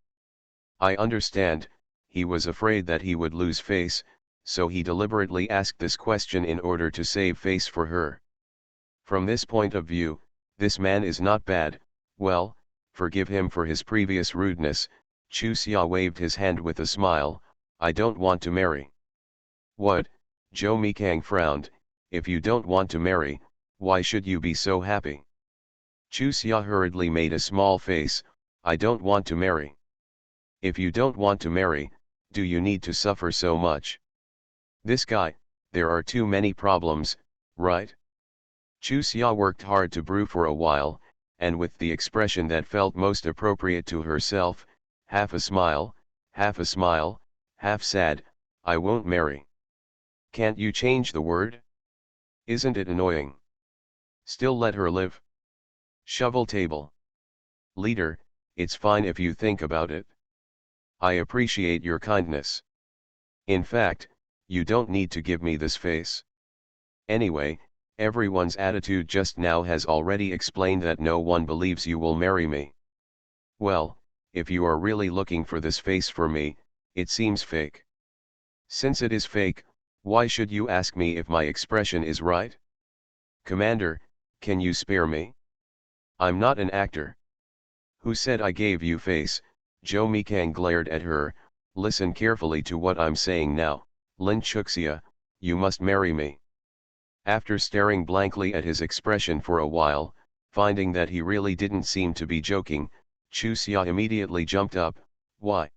I understand, he was afraid that he would lose face, so he deliberately asked this question in order to save face for her. From this point of view, this man is not bad. Well, forgive him for his previous rudeness. Chu Xia waved his hand with a smile. I don't want to marry. What? Zhou Mikang frowned. If you don't want to marry, why should you be so happy? Chu Xia hurriedly made a small face. I don't want to marry. If you don't want to marry, do you need to suffer so much? This guy, there are too many problems, right? Chu Xia worked hard to brew for a while, and with the expression that felt most appropriate to herself, half a smile, half sad, I won't marry. Can't you change the word? Isn't it annoying? Still let her live. Shovel table. Leader, it's fine if you think about it. I appreciate your kindness. In fact, you don't need to give me this face. Anyway, everyone's attitude just now has already explained that no one believes you will marry me. Well, if you are really looking for this face for me, it seems fake. Since it is fake, why should you ask me if my expression is right? Commander, can you spare me? I'm not an actor. Who said I gave you face? Zhou Mikang glared at her. Listen carefully to what I'm saying now, Lin Chuxia, you must marry me. After staring blankly at his expression for a while, finding that he really didn't seem to be joking, Chu Xia immediately jumped up. Why?